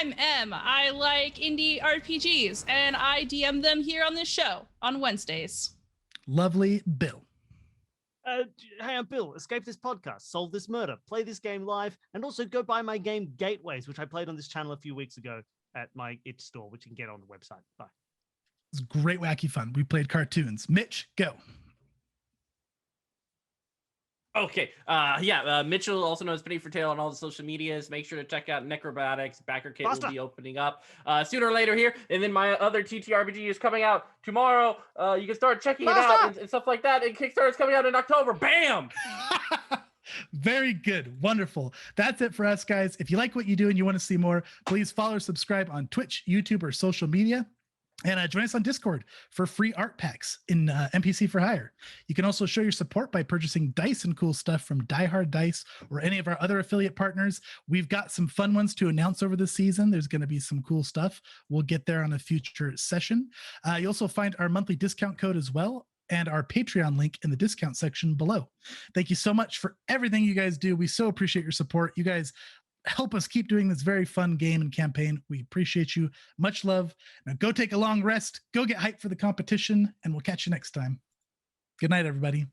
I'm Em. I like indie RPGs, and I DM them here on this show on Wednesdays. Lovely Bill. Hey, I'm Bill. Escape this podcast, solve this murder, play this game live, and also go buy my game Gateways, which I played on this channel a few weeks ago at my itch store, which you can get on the website. Bye. It's great, wacky fun. We played cartoons. Mitch, go. Okay. Mitchell, also known as Penny for Tail on all the social medias. Make sure to check out Necrobotics. Backer Kit will be opening up sooner or later here. And then my other TTRPG is coming out tomorrow. You can start checking it out and stuff like that. And Kickstarter's coming out in October. Bam! Very good. Wonderful. That's it for us, guys. If you like what you do and you want to see more, please follow or subscribe on Twitch, YouTube, or social media. And join us on Discord for free art packs in NPC for Hire. You can also show your support by purchasing dice and cool stuff from Die Hard Dice or any of our other affiliate partners. We've got some fun ones to announce over the season. There's going to be some cool stuff. We'll get there on a future session. You also find our monthly discount code as well and our Patreon link in the discount section below. Thank you so much for everything you guys do. We so appreciate your support. You guys help us keep doing this very fun game and campaign. We appreciate you. Much love. Now go take a long rest, go get hyped for the competition, and we'll catch you next time. Good night, everybody.